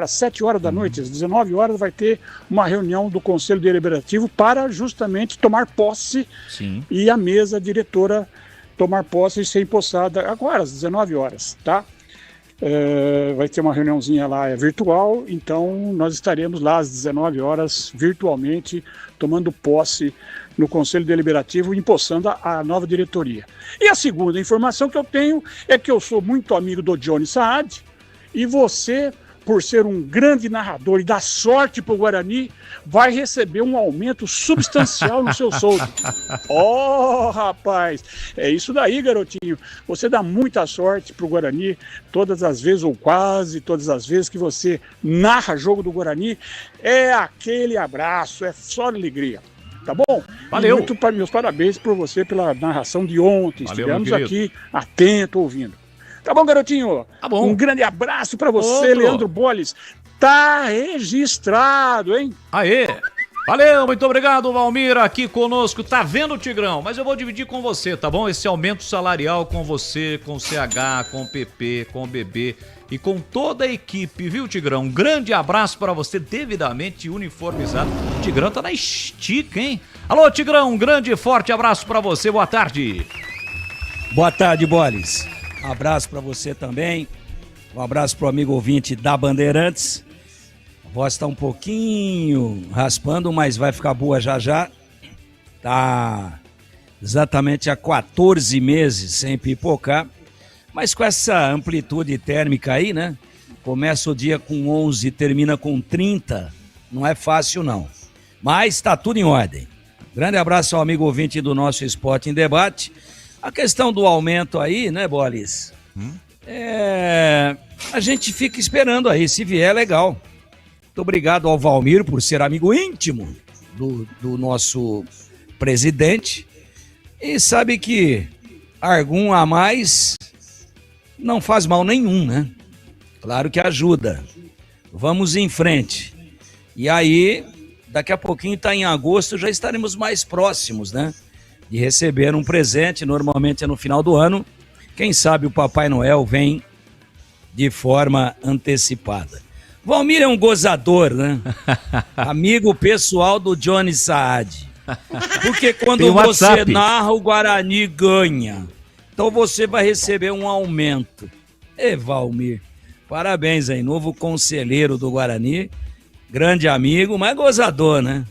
às 7 horas da noite, às 19 horas, vai ter uma reunião do Conselho Deliberativo para justamente tomar posse. Sim. E a mesa diretora tomar posse e ser empossada agora, às 19 horas, tá? Vai ter uma reuniãozinha lá virtual, então nós estaremos lá às 19 horas, virtualmente, tomando posse no Conselho Deliberativo, empossando a nova diretoria. E a segunda informação que eu tenho é que eu sou muito amigo do Johnny Saad, e você, por ser um grande narrador e dar sorte pro Guarani, vai receber um aumento substancial no seu soldo. Rapaz, é isso daí, garotinho. Você dá muita sorte pro Guarani todas as vezes, ou quase todas as vezes que você narra jogo do Guarani. É aquele abraço, é só alegria. Tá bom? Valeu. E muito meus parabéns por você pela narração de ontem. Valeu, estivemos meu aqui atento, ouvindo. Tá bom, garotinho? Tá bom. Um grande abraço pra você, Leandro Boles. Tá registrado, hein? Aê! Valeu, muito obrigado, Valmir, aqui conosco. Tá vendo, Tigrão? Mas eu vou dividir com você, tá bom? Esse aumento salarial com você, com o CH, com o PP, com o BB e com toda a equipe, viu, Tigrão? Um grande abraço pra você, devidamente uniformizado. O Tigrão tá na estica, hein? Alô, Tigrão, um grande e forte abraço pra você. Boa tarde. Boa tarde, Boles. Um abraço pra você também. Um abraço pro amigo ouvinte da Bandeirantes. A voz tá um pouquinho raspando, mas vai ficar boa já já. Tá exatamente há 14 meses sem pipocar. Mas com essa amplitude térmica aí, né? Começa o dia com 11 e termina com 30. Não é fácil, não. Mas tá tudo em ordem. Grande abraço ao amigo ouvinte do nosso Esporte em Debate. A questão do aumento aí, né, Bolis? A gente fica esperando aí. Se vier, legal. Muito obrigado ao Valmir por ser amigo íntimo do nosso presidente. E sabe que algum a mais não faz mal nenhum, né? Claro que ajuda. Vamos em frente. E aí, daqui a pouquinho, tá em agosto, já estaremos mais próximos, né? De receber um presente, normalmente é no final do ano. Quem sabe o Papai Noel vem de forma antecipada. Valmir é um gozador, né? Amigo pessoal do Johnny Saad. Porque quando você narra, o Guarani ganha. Então você vai receber um aumento. Valmir, parabéns aí, novo conselheiro do Guarani. Grande amigo, mas gozador, né?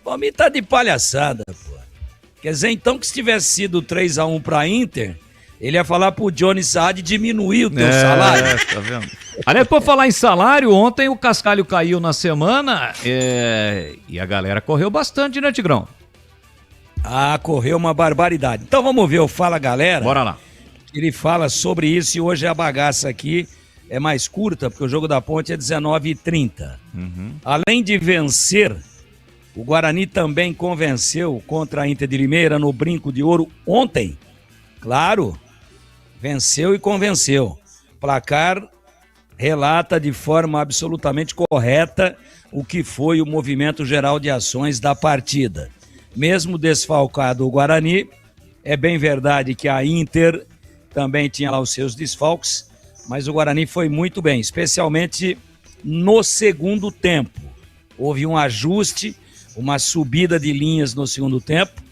Valmir tá de palhaçada, pô. Quer dizer, então, que se tivesse sido 3-1 pra Inter, ele ia falar pro Johnny Saad diminuir o teu salário. Tá vendo? Aliás, por falar em salário, ontem o cascalho caiu na semana e a galera correu bastante, né, Tigrão? Correu uma barbaridade. Então vamos ver o Fala Galera. Bora lá. Ele fala sobre isso e hoje a bagaça aqui é mais curta, porque o jogo da Ponte é 19h30. Além de vencer, o Guarani também convenceu contra a Inter de Limeira no Brinco de Ouro ontem. Claro, venceu e convenceu. Placar relata de forma absolutamente correta o que foi o movimento geral de ações da partida. Mesmo desfalcado o Guarani, é bem verdade que a Inter também tinha lá os seus desfalques, mas o Guarani foi muito bem, especialmente no segundo tempo. Houve um ajuste, uma subida de linhas no segundo tempo.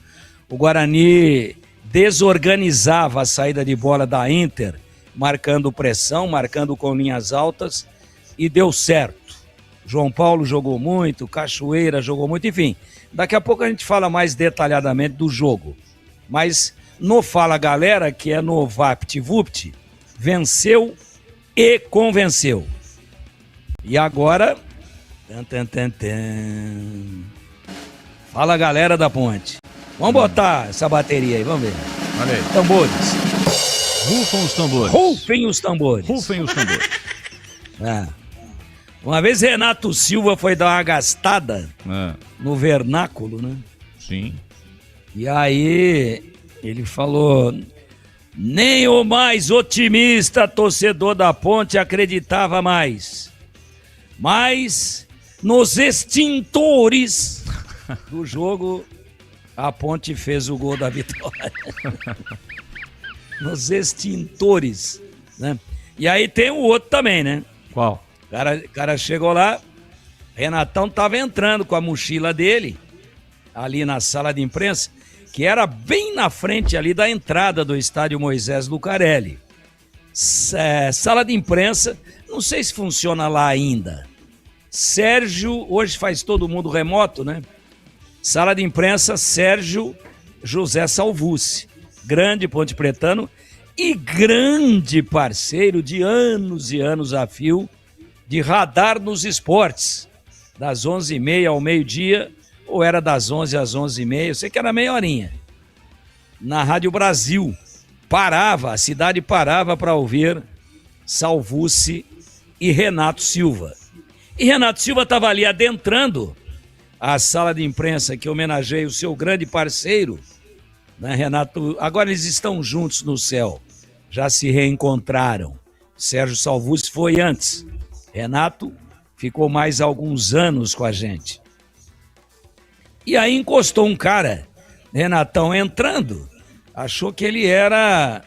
O Guarani desorganizava a saída de bola da Inter marcando pressão, marcando com linhas altas, e deu certo. João Paulo jogou muito, Cachoeira jogou muito, enfim. Daqui a pouco a gente fala mais detalhadamente do jogo. Mas no Fala Galera, que é no VaptVupt, venceu e convenceu. E agora... Fala Galera da Ponte. Vamos botar essa bateria aí, vamos ver. Olha aí. Tambores. Rufam os tambores. Rufem os tambores. Rufem os tambores. Uma vez Renato Silva foi dar uma gastada no vernáculo, né? Sim. E aí ele falou: nem o mais otimista torcedor da Ponte acreditava mais. Mas nos extintores do jogo, a Ponte fez o gol da vitória. Nos extintores, né? E aí tem o outro também, né? Qual? O cara chegou lá, Renatão tava entrando com a mochila dele, ali na sala de imprensa, que era bem na frente ali da entrada do estádio Moisés Lucarelli. Sala de imprensa, não sei se funciona lá ainda. Sérgio, hoje faz todo mundo remoto, né? Sala de imprensa, Sérgio José Salvucci, grande pontepretano e grande parceiro de anos e anos a fio de Radar nos Esportes, das 11h30 ao meio-dia, ou era das 11 às 11h30, eu sei que era meia horinha, na Rádio Brasil. A cidade parava para ouvir Salvucci e Renato Silva. E Renato Silva estava ali adentrando a sala de imprensa que homenageia o seu grande parceiro, né, Renato? Agora eles estão juntos no céu, já se reencontraram. Sérgio Salvucci foi antes. Renato ficou mais alguns anos com a gente. E aí encostou um cara, Renatão entrando, achou que ele era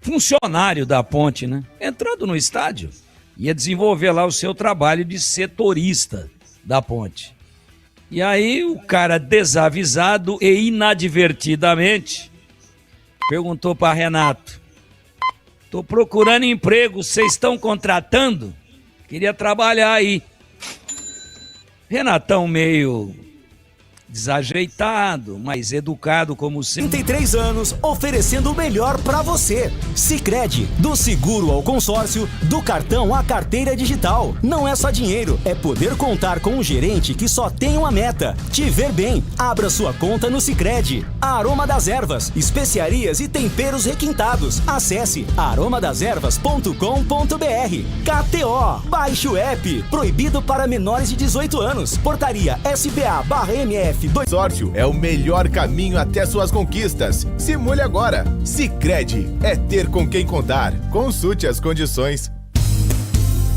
funcionário da Ponte, né? Entrando no estádio, ia desenvolver lá o seu trabalho de setorista da Ponte. E aí o cara, desavisado e inadvertidamente, perguntou para Renato: tô procurando emprego, vocês estão contratando? Queria trabalhar aí. Renatão meio desajeitado, mas educado como sempre. 33 anos, oferecendo o melhor pra você. Sicredi, do seguro ao consórcio, do cartão à carteira digital. Não é só dinheiro, é poder contar com um gerente que só tem uma meta: te ver bem. Abra sua conta no Sicredi. Aroma das Ervas, especiarias e temperos requintados. Acesse aromadeservas.com.br. KTO, baixe o app. Proibido para menores de 18 anos. Portaria SPA/MF. Consórcio é o melhor caminho até suas conquistas. Simule agora. Sicredi é ter com quem contar. Consulte as condições.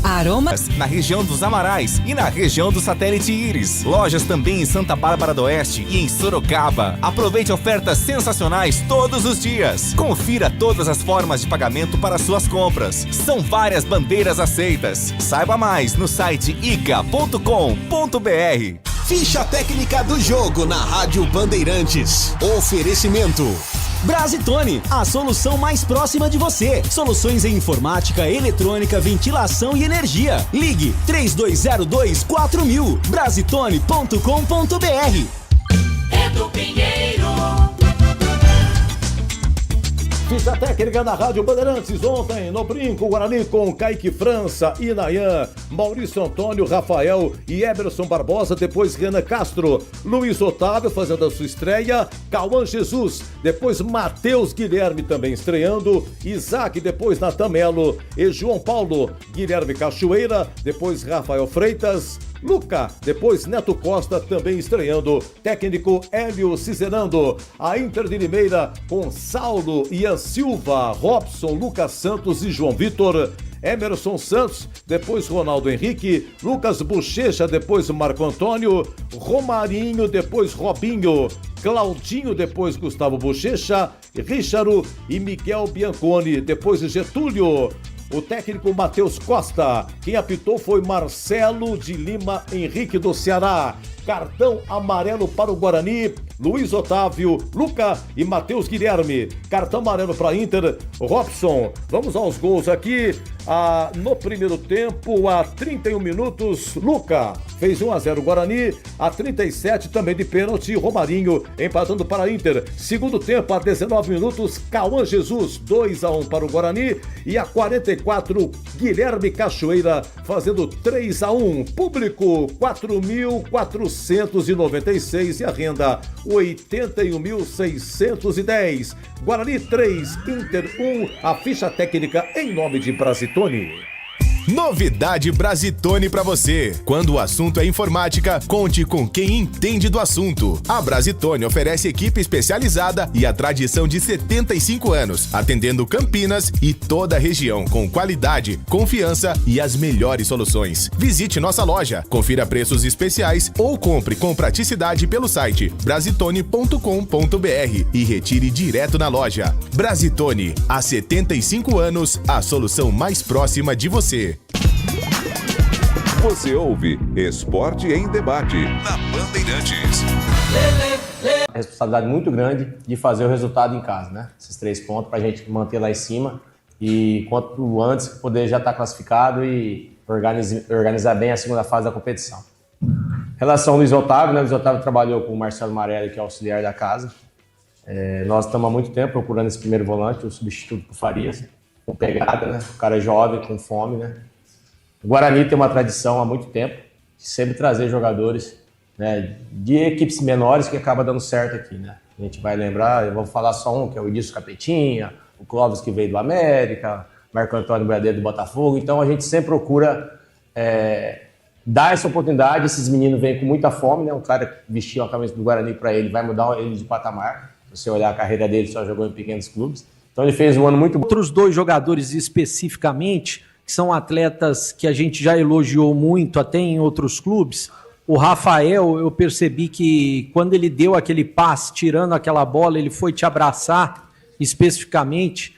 Aromas na região dos Amarais e na região do Satélite Íris. Lojas também em Santa Bárbara do Oeste e em Sorocaba. Aproveite ofertas sensacionais todos os dias. Confira todas as formas de pagamento para suas compras. São várias bandeiras aceitas. Saiba mais no site ica.com.br. Ficha técnica do jogo na Rádio Bandeirantes. Oferecimento Brasitone, a solução mais próxima de você. Soluções em informática, eletrônica, ventilação e energia. Ligue 3202-4000. Brasitone.com.br. Edu Pinheiro. Ficha técnica na Rádio Bandeirantes ontem, no Brinco, Guarani com Kaique França, Inayan, Maurício Antônio, Rafael e Emerson Barbosa, depois Renan Castro, Luiz Otávio fazendo a sua estreia, Cauã Jesus, depois Matheus Guilherme também estreando, Isaac, depois Natan Melo e João Paulo, Guilherme Cachoeira, depois Rafael Freitas, Luca, depois Neto Costa também estreando, técnico Hélio Cizenando, a Inter de Limeira com Saulo, Ian Silva, Robson, Lucas Santos e João Vitor, Emerson Santos, depois Ronaldo Henrique, Lucas Bochecha, depois Marco Antônio, Romarinho, depois Robinho, Claudinho, depois Gustavo Bochecha, Richaro e Miguel Bianconi, depois Getúlio. O técnico Matheus Costa. Quem apitou foi Marcelo de Lima Henrique do Ceará. Cartão amarelo para o Guarani. Luiz Otávio, Luca e Matheus Guilherme. Cartão amarelo para Inter, Robson. Vamos aos gols aqui. No primeiro tempo, a 31 minutos, Luca fez 1-0 Guarani. A 37 também de pênalti, Romarinho empatando para a Inter. Segundo tempo, a 19 minutos, Cauã Jesus 2-1 para o Guarani. E a 44, Guilherme Cachoeira fazendo 3-1. Público 4.496 e a renda 81.610. Guarani 3, Inter 1. A ficha técnica em nome de Brasitone. Novidade Brasitone pra você. Quando o assunto é informática, conte com quem entende do assunto. A Brasitone oferece equipe especializada e a tradição de 75 anos, atendendo Campinas e toda a região com qualidade, confiança e as melhores soluções. Visite nossa loja, confira preços especiais ou compre com praticidade pelo site brasitone.com.br e retire direto na loja. Brasitone, há 75 anos, a solução mais próxima de você. Você ouve Esporte em Debate na Bandeirantes. Responsabilidade muito grande de fazer o resultado em casa, né? Esses 3 pontos pra gente manter lá em cima e quanto antes poder já estar classificado e organizar bem a segunda fase da competição. Em relação ao Luiz Otávio, né? O Luiz Otávio trabalhou com o Marcelo Marelli, que é auxiliar da casa. Nós estamos há muito tempo procurando esse primeiro volante, o substituto pro Farias, com pegada, né? O cara é jovem, com fome, né? O Guarani tem uma tradição há muito tempo de sempre trazer jogadores, né, de equipes menores que acaba dando certo aqui, né? A gente vai lembrar, eu vou falar só um, que é o Edilson Capetinha, o Clóvis que veio do América, Marco Antônio Bradeiro do Botafogo. Então a gente sempre procura dar essa oportunidade. Esses meninos vêm com muita fome, né? Um cara que vestiu a camisa do Guarani para ele vai mudar ele de patamar. Se você olhar a carreira dele, só jogou em pequenos clubes. Então ele fez um ano muito bom. Outros 2 jogadores especificamente, que são atletas que a gente já elogiou muito até em outros clubes. O Rafael, eu percebi que quando ele deu aquele passe, tirando aquela bola, ele foi te abraçar especificamente.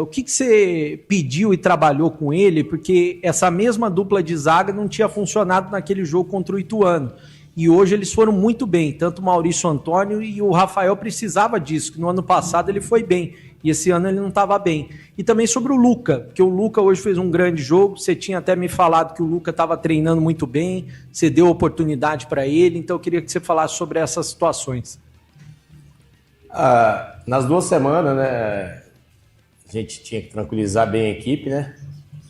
O que você pediu e trabalhou com ele? Porque essa mesma dupla de zaga não tinha funcionado naquele jogo contra o Ituano. E hoje eles foram muito bem, tanto o Maurício Antônio e o Rafael precisava disso, que no ano passado ele foi bem, e esse ano ele não estava bem. E também sobre o Luca, porque o Luca hoje fez um grande jogo, você tinha até me falado que o Luca estava treinando muito bem, você deu oportunidade para ele, então eu queria que você falasse sobre essas situações. Nas 2 semanas, né, a gente tinha que tranquilizar bem a equipe, né,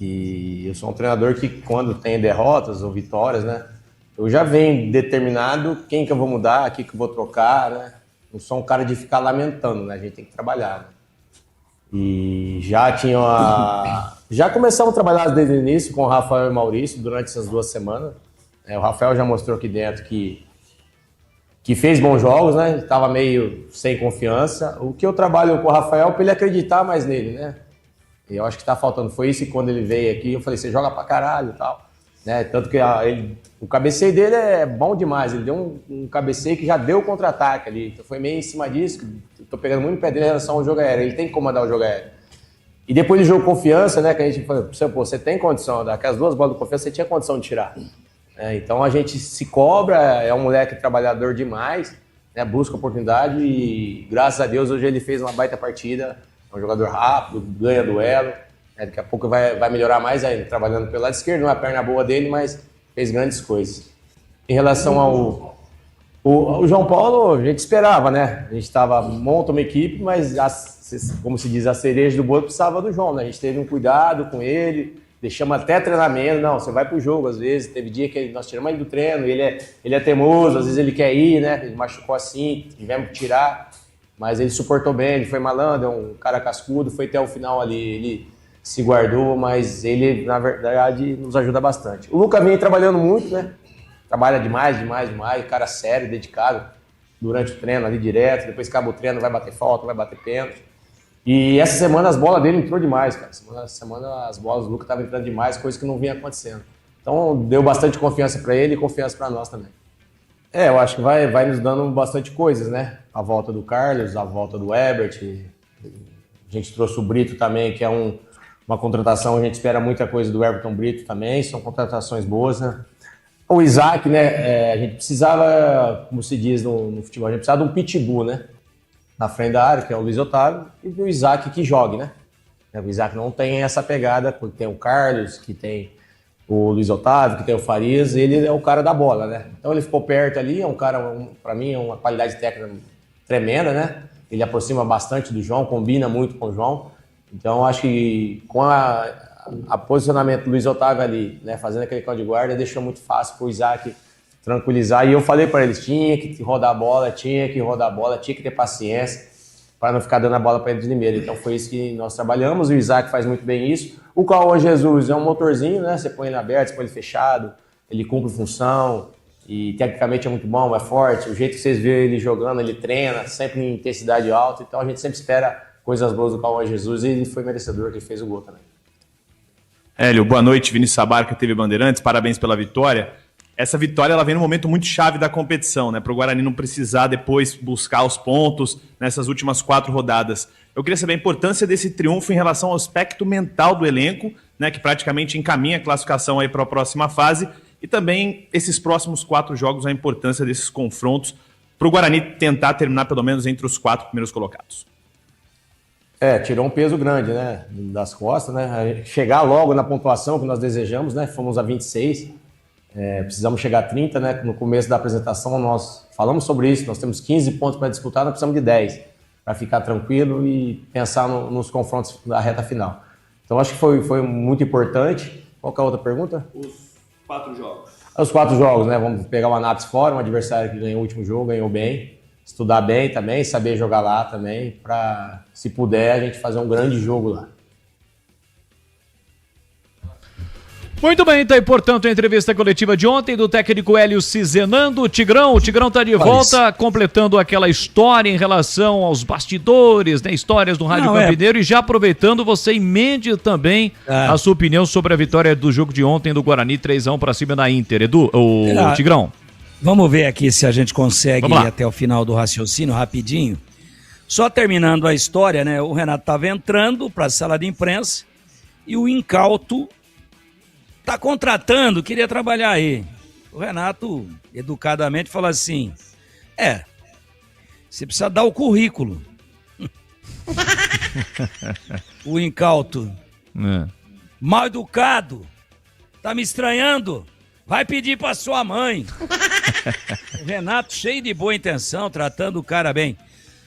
e eu sou um treinador que quando tem derrotas ou vitórias, né, eu já venho determinado quem que eu vou mudar, quem que eu vou trocar, né? Não sou um cara de ficar lamentando, né? A gente tem que trabalhar. Né? E já começamos a trabalhar desde o início com o Rafael e o Maurício durante essas 2 semanas. O Rafael já mostrou aqui dentro que fez bons jogos, né? Estava meio sem confiança. O que eu trabalho com o Rafael para ele acreditar mais nele, né? E eu acho que está faltando. Foi isso que quando ele veio aqui, eu falei, você joga pra caralho e tal. Né? Tanto que o cabeceio dele é bom demais, ele deu um cabeceio que já deu o contra-ataque ali, então foi meio em cima disso, estou pegando muito pé dele em relação ao jogo aéreo, ele tem que comandar o jogo aéreo. E depois do jogo confiança, né, que a gente falou, você tem condição, daquelas 2 bolas de confiança você tinha condição de tirar. Então a gente se cobra, é um moleque trabalhador demais, né, busca oportunidade e graças a Deus hoje ele fez uma baita partida, é um jogador rápido, ganha duelo. Daqui a pouco vai melhorar mais ainda, trabalhando pelo lado esquerdo, não é a perna boa dele, mas fez grandes coisas. Em relação ao João Paulo, a gente esperava, né? A gente monta uma equipe, mas, como se diz, a cereja do bolo precisava do João, né? A gente teve um cuidado com ele, deixamos até treinamento, não, você vai pro jogo às vezes, teve dia que nós tiramos ele do treino, ele é teimoso, às vezes ele quer ir, né? Ele machucou assim, tivemos que tirar, mas ele suportou bem, ele foi malandro, é um cara cascudo, foi até o final ali, ele se guardou, mas ele, na verdade, nos ajuda bastante. O Luca vem trabalhando muito, né? Trabalha demais, cara sério, dedicado, durante o treino ali direto, depois acaba o treino, vai bater falta, vai bater pênalti. E essa semana as bolas dele entrou demais, cara. Essa semana as bolas do Luca estavam entrando demais, coisa que não vinha acontecendo. Então deu bastante confiança para ele e confiança para nós também. Eu acho que vai nos dando bastante coisas, né? A volta do Carlos, a volta do Herbert. A gente trouxe o Brito também, que é uma contratação, a gente espera muita coisa do Everton Brito também, são contratações boas, né? O Isaac, né, a gente precisava, como se diz no futebol, a gente precisava de um pitbull, né? Na frente da área, que é o Luiz Otávio, e o Isaac que jogue, né? O Isaac não tem essa pegada, porque tem o Carlos, que tem o Luiz Otávio, que tem o Farias, ele é o cara da bola, né? Então ele ficou perto ali, é um cara, pra mim, uma qualidade técnica tremenda, né? Ele aproxima bastante do João, combina muito com o João. Então acho que com a posicionamento do Luiz Otávio ali, né, fazendo aquele cão de guarda, deixou muito fácil pro Isaac tranquilizar. E eu falei para eles, tinha que rodar a bola, tinha que ter paciência para não ficar dando a bola para ele de primeiro. Então foi isso que nós trabalhamos. O Isaac faz muito bem isso. O Cauã Jesus é um motorzinho, né? Você põe ele aberto, você põe ele fechado, ele cumpre função e tecnicamente é muito bom, é forte. O jeito que vocês veem ele jogando, ele treina, sempre em intensidade alta. Então a gente sempre espera coisas boas do Cauã Jesus e ele foi merecedor, que fez o gol também. Hélio, boa noite. Vinícius Sabarca, TV Bandeirantes, parabéns pela vitória. Essa vitória ela vem num momento muito chave da competição, né? Para o Guarani não precisar depois buscar os pontos nessas últimas 4 rodadas. Eu queria saber a importância desse triunfo em relação ao aspecto mental do elenco, né? Que praticamente encaminha a classificação aí para a próxima fase, e também esses próximos 4 jogos, a importância desses confrontos para o Guarani tentar terminar pelo menos entre os 4 primeiros colocados. Tirou um peso grande, né, das costas, né? Chegar logo na pontuação que nós desejamos, né? Fomos a 26. Precisamos chegar a 30, né? No começo da apresentação nós falamos sobre isso, nós temos 15 pontos para disputar, nós precisamos de 10 para ficar tranquilo e pensar nos confrontos da reta final. Então acho que foi muito importante. Qual que é a outra pergunta? Os 4 jogos. Os 4 jogos, né? Vamos pegar o Anápolis fora, um adversário que ganhou o último jogo, ganhou bem, estudar bem também, saber jogar lá também, para, se puder, a gente fazer um grande jogo lá. Muito bem, tá aí, portanto, a entrevista coletiva de ontem do técnico Hélio Cizenando. O Tigrão tá de volta, completando aquela história em relação aos bastidores, né, histórias do Rádio Campineiro, e já aproveitando, você emende também a sua opinião sobre a vitória do jogo de ontem do Guarani, 3-1 pra cima da Inter. Tigrão. Vamos ver aqui se a gente consegue ir até o final do raciocínio, rapidinho. Só terminando a história, né, o Renato estava entrando para a sala de imprensa e o incauto tá contratando, queria trabalhar aí. O Renato, educadamente, falou assim, você precisa dar o currículo. O incauto, mal educado, tá me estranhando, vai pedir pra sua mãe. O Renato, cheio de boa intenção, tratando o cara bem.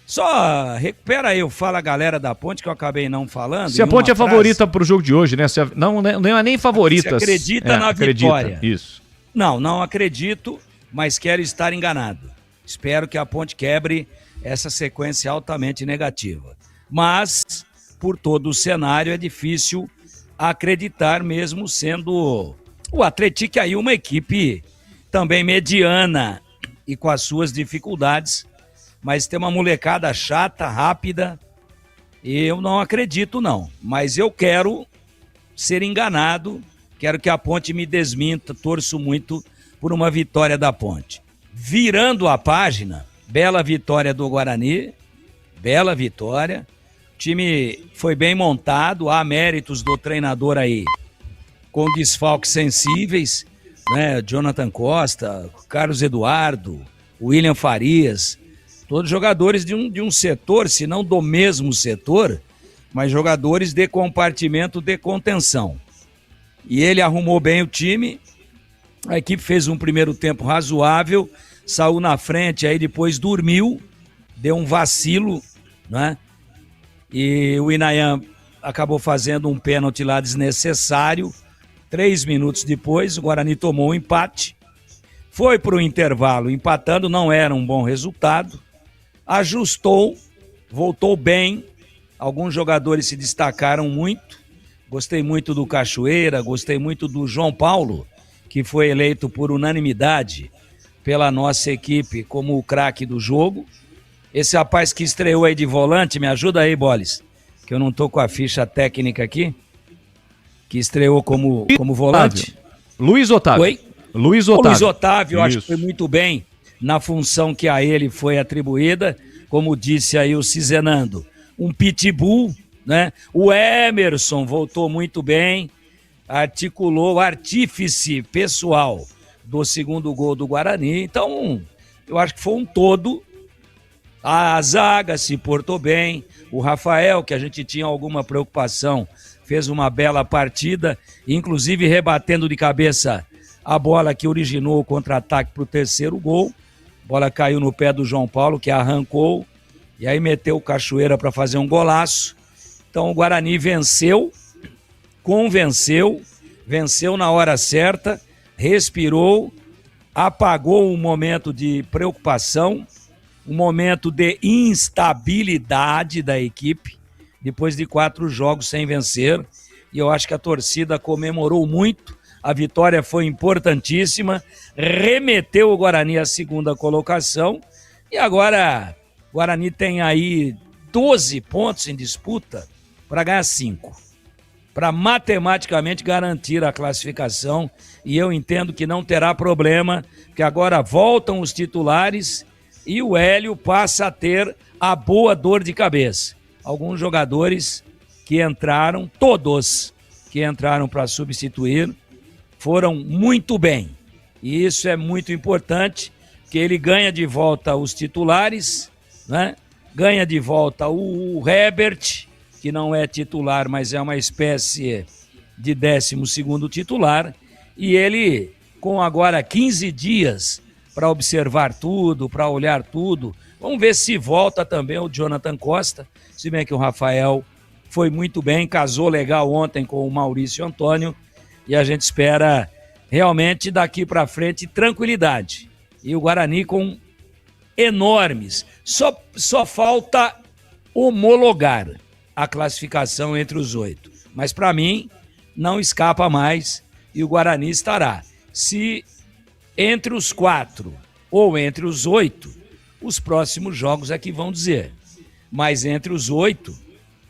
Só recupera aí o Fala Galera da Ponte, que eu acabei não falando. Se a Ponte é favorita pro jogo de hoje, né? Não é nem favorita. Você acredita na vitória. Isso. Não acredito, mas quero estar enganado. Espero que a Ponte quebre essa sequência altamente negativa. Mas, por todo o cenário, é difícil acreditar, mesmo sendo o Atlético aí uma equipe também mediana e com as suas dificuldades. Mas tem uma molecada chata, rápida, e eu não acredito não, mas eu quero ser enganado, quero que a Ponte me desminta, torço muito por uma vitória da Ponte. Virando a página, bela vitória do Guarani, bela vitória, o time foi bem montado, há méritos do treinador aí, com desfalques sensíveis, né? Jonathan Costa, Carlos Eduardo, William Farias, todos jogadores de um setor, se não do mesmo setor, mas jogadores de compartimento de contenção. E ele arrumou bem o time, a equipe fez um primeiro tempo razoável, saiu na frente, aí depois dormiu, deu um vacilo, né? E o Inayan acabou fazendo um pênalti lá desnecessário. 3 minutos depois, o Guarani tomou um empate, foi para o intervalo empatando, não era um bom resultado. Ajustou, voltou bem, alguns jogadores se destacaram muito, gostei muito do Cachoeira, gostei muito do João Paulo, que foi eleito por unanimidade pela nossa equipe como o craque do jogo. Esse rapaz que estreou aí de volante, me ajuda aí, Boles, que eu não tô com a ficha técnica aqui, que estreou como volante. Luiz Otávio. Oi? Luiz Otávio. O Luiz Otávio, eu acho que Isso. foi muito bem na função que a ele foi atribuída, como disse aí o Cizenando, um pitbull, né? O Emerson voltou muito bem, articulou o artífice pessoal do segundo gol do Guarani. Então, eu acho que foi um todo. A zaga se portou bem. O Rafael, que a gente tinha alguma preocupação, fez uma bela partida, inclusive rebatendo de cabeça a bola que originou o contra-ataque para o terceiro gol. A bola caiu no pé do João Paulo, que arrancou, e aí meteu o Cachoeira para fazer um golaço. Então o Guarani venceu, convenceu, venceu na hora certa, respirou, apagou um momento de preocupação, um momento de instabilidade da equipe, depois de 4 jogos sem vencer, e eu acho que a torcida comemorou muito, a vitória foi importantíssima, remeteu o Guarani à segunda colocação, e agora o Guarani tem aí 12 pontos em disputa para ganhar 5, para matematicamente garantir a classificação, e eu entendo que não terá problema, porque agora voltam os titulares e o Hélio passa a ter a boa dor de cabeça. Alguns jogadores que entraram, todos que entraram para substituir, foram muito bem. E isso é muito importante, que ele ganha de volta os titulares, né? Ganha de volta o Herbert, que não é titular, mas é uma espécie de 12º titular, e ele, com agora 15 dias para observar tudo, para olhar tudo, vamos ver se volta também o Jonathan Costa, se bem que o Rafael foi muito bem, casou legal ontem com o Maurício Antônio, e a gente espera realmente daqui para frente tranquilidade. E o Guarani com enormes, só falta homologar a classificação entre os 8, mas para mim não escapa mais, e o Guarani estará, se entre os 4 ou entre os 8, os próximos jogos é que vão dizer, mas entre os 8,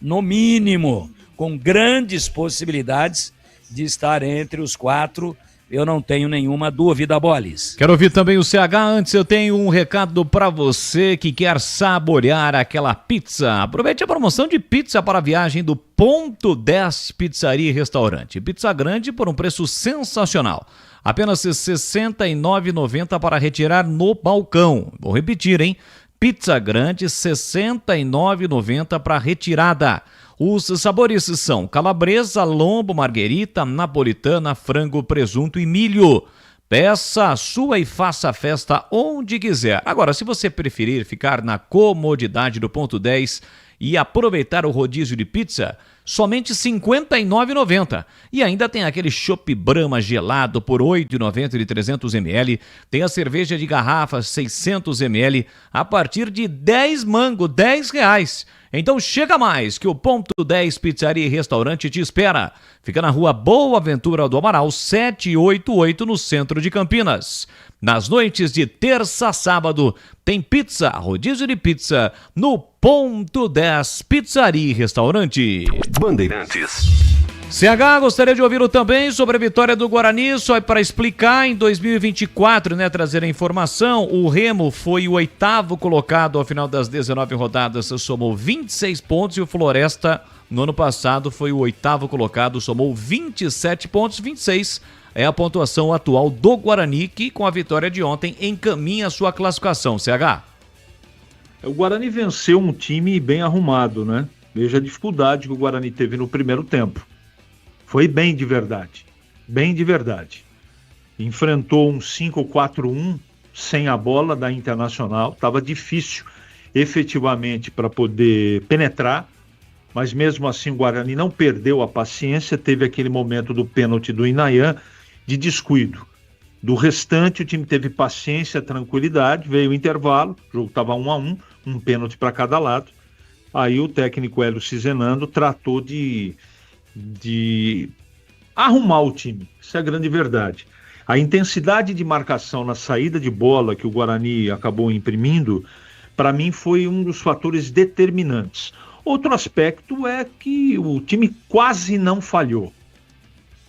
no mínimo, com grandes possibilidades de estar entre os 4, eu não tenho nenhuma dúvida, Bolis. Quero ouvir também o CH. Antes eu tenho um recado para você que quer saborear aquela pizza. Aproveite a promoção de pizza para a viagem do Ponto 10 Pizzaria e Restaurante. Pizza grande por um preço sensacional. Apenas R$ 69,90 para retirar no balcão. Vou repetir, hein? Pizza grande, R$ 69,90 para retirada. Os sabores são calabresa, lombo, marguerita, napolitana, frango, presunto e milho. Peça a sua e faça a festa onde quiser. Agora, se você preferir ficar na comodidade do Ponto 10 e aproveitar o rodízio de pizza, somente R$ 59,90. E ainda tem aquele chopp Brahma gelado por R$ 8,90 de 300 ml. Tem a cerveja de garrafa 600 ml a partir de 10 mango, R$10. Então chega mais, que o Ponto 10 Pizzaria e Restaurante te espera. Fica na rua Boa Ventura do Amaral, 788, no centro de Campinas. Nas noites de terça a sábado, tem pizza, rodízio de pizza, no Ponto 10 Pizzaria e Restaurante. Bandeirantes. CH, gostaria de ouvi-lo também sobre a vitória do Guarani, só para explicar, em 2024, trazer a informação, o Remo foi o 8º colocado ao final das 19 rodadas, somou 26 pontos, e o Floresta, no ano passado, foi o 8º colocado, somou 27 pontos, 26 é a pontuação atual do Guarani, que com a vitória de ontem encaminha a sua classificação, CH. O Guarani venceu um time bem arrumado, né? Veja a dificuldade que o Guarani teve no primeiro tempo. Foi bem de verdade, bem de verdade. Enfrentou um 5-4-1 sem a bola da Internacional, estava difícil efetivamente para poder penetrar, mas mesmo assim o Guarani não perdeu a paciência, teve aquele momento do pênalti do Inayan de descuido. Do restante o time teve paciência, tranquilidade, veio o intervalo, o jogo estava 1-1, um pênalti para cada lado, aí o técnico Hélio Cizenando tratou de arrumar o time, isso é a grande verdade. A intensidade de marcação na saída de bola que o Guarani acabou imprimindo, para mim foi um dos fatores determinantes. Outro aspecto é que o time quase não falhou.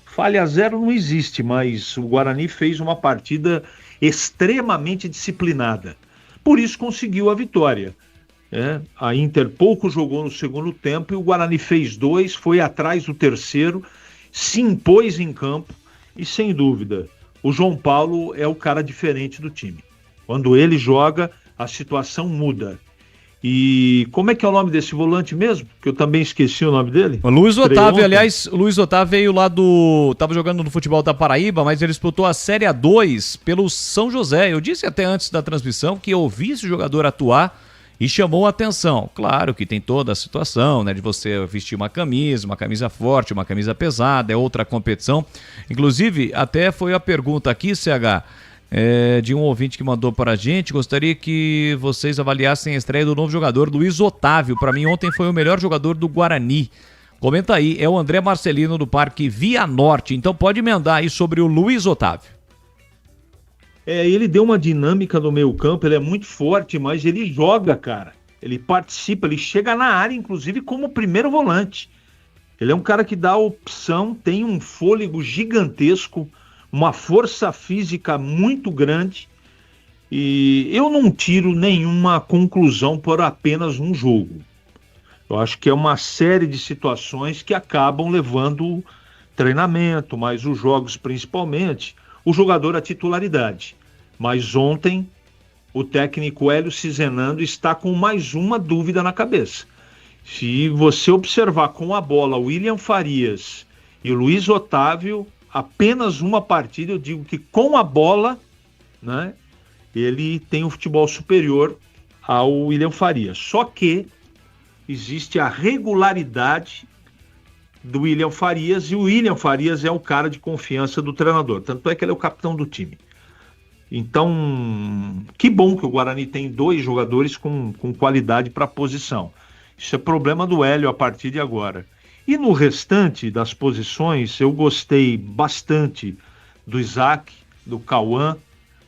Falha zero não existe, mas o Guarani fez uma partida extremamente disciplinada. Por isso conseguiu a vitória. A Inter pouco jogou no segundo tempo e o Guarani fez 2, foi atrás do terceiro, se impôs em campo e, sem dúvida, o João Paulo é o cara diferente do time. Quando ele joga, a situação muda. E como é que é o nome desse volante mesmo? Que eu também esqueci o nome dele. O Luiz Otávio, aliás, o Luiz Otávio veio lá tava jogando no futebol da Paraíba, mas ele disputou a Série A2 pelo São José. Eu disse até antes da transmissão que eu ouvi esse jogador atuar e chamou a atenção. Claro que tem toda a situação, né, de você vestir uma camisa forte, uma camisa pesada, é outra competição. Inclusive, até foi a pergunta aqui, CH, de um ouvinte que mandou para a gente. Gostaria que vocês avaliassem a estreia do novo jogador, Luiz Otávio. Para mim, ontem foi o melhor jogador do Guarani. Comenta aí, é o André Marcelino do Parque Via Norte. Então pode emendar aí sobre o Luiz Otávio. Ele deu uma dinâmica no meio campo, ele é muito forte, mas ele joga, cara. Ele participa, ele chega na área, inclusive como primeiro volante. Ele é um cara que dá opção, tem um fôlego gigantesco, uma força física muito grande, e eu não tiro nenhuma conclusão por apenas um jogo. Eu acho que é uma série de situações que acabam levando treinamento, mas os jogos principalmente, o jogador à titularidade. Mas ontem, o técnico Hélio Cizenando está com mais uma dúvida na cabeça. Se você observar com a bola o William Farias e o Luiz Otávio, apenas uma partida, eu digo que com a bola, né, ele tem um futebol superior ao William Farias. Só que existe a regularidade do William Farias, e o William Farias é o cara de confiança do treinador. Tanto é que ele é o capitão do time. Então, que bom que o Guarani tem 2 jogadores com qualidade para a posição. Isso é problema do Hélio a partir de agora. E no restante das posições, eu gostei bastante do Isaac, do Cauã,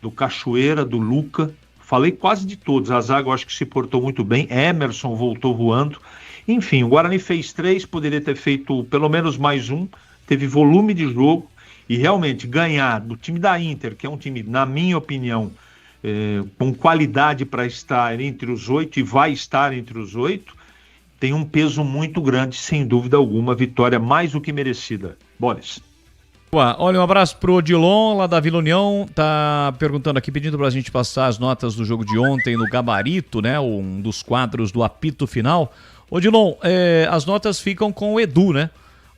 do Cachoeira, do Luca. Falei quase de todos. A zaga eu acho que se portou muito bem. Emerson voltou voando. Enfim, o Guarani fez 3, poderia ter feito pelo menos mais um. Teve volume de jogo e realmente ganhar do time da Inter, que é um time, na minha opinião, com qualidade para estar entre os 8 e vai estar entre os 8, tem um peso muito grande, sem dúvida alguma, vitória mais do que merecida. Boris. Olha, um abraço pro Odilon, lá da Vila União, tá perguntando aqui, pedindo pra gente passar as notas do jogo de ontem no gabarito, né, um dos quadros do apito final. Odilon, as notas ficam com o Edu, né?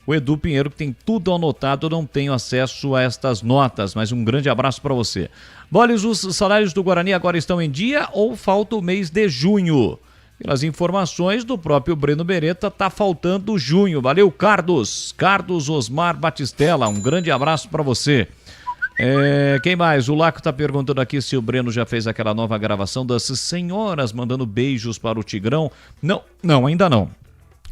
O Edu Pinheiro, que tem tudo anotado, eu não tenho acesso a estas notas, mas um grande abraço para você. Bolis, os salários do Guarani agora estão em dia ou falta o mês de junho? Pelas informações do próprio Breno Beretta, tá faltando junho. Valeu, Carlos Osmar Batistella, um grande abraço para você. Quem mais? O Laco tá perguntando aqui se o Breno já fez aquela nova gravação das senhoras mandando beijos para o Tigrão. Não, ainda não.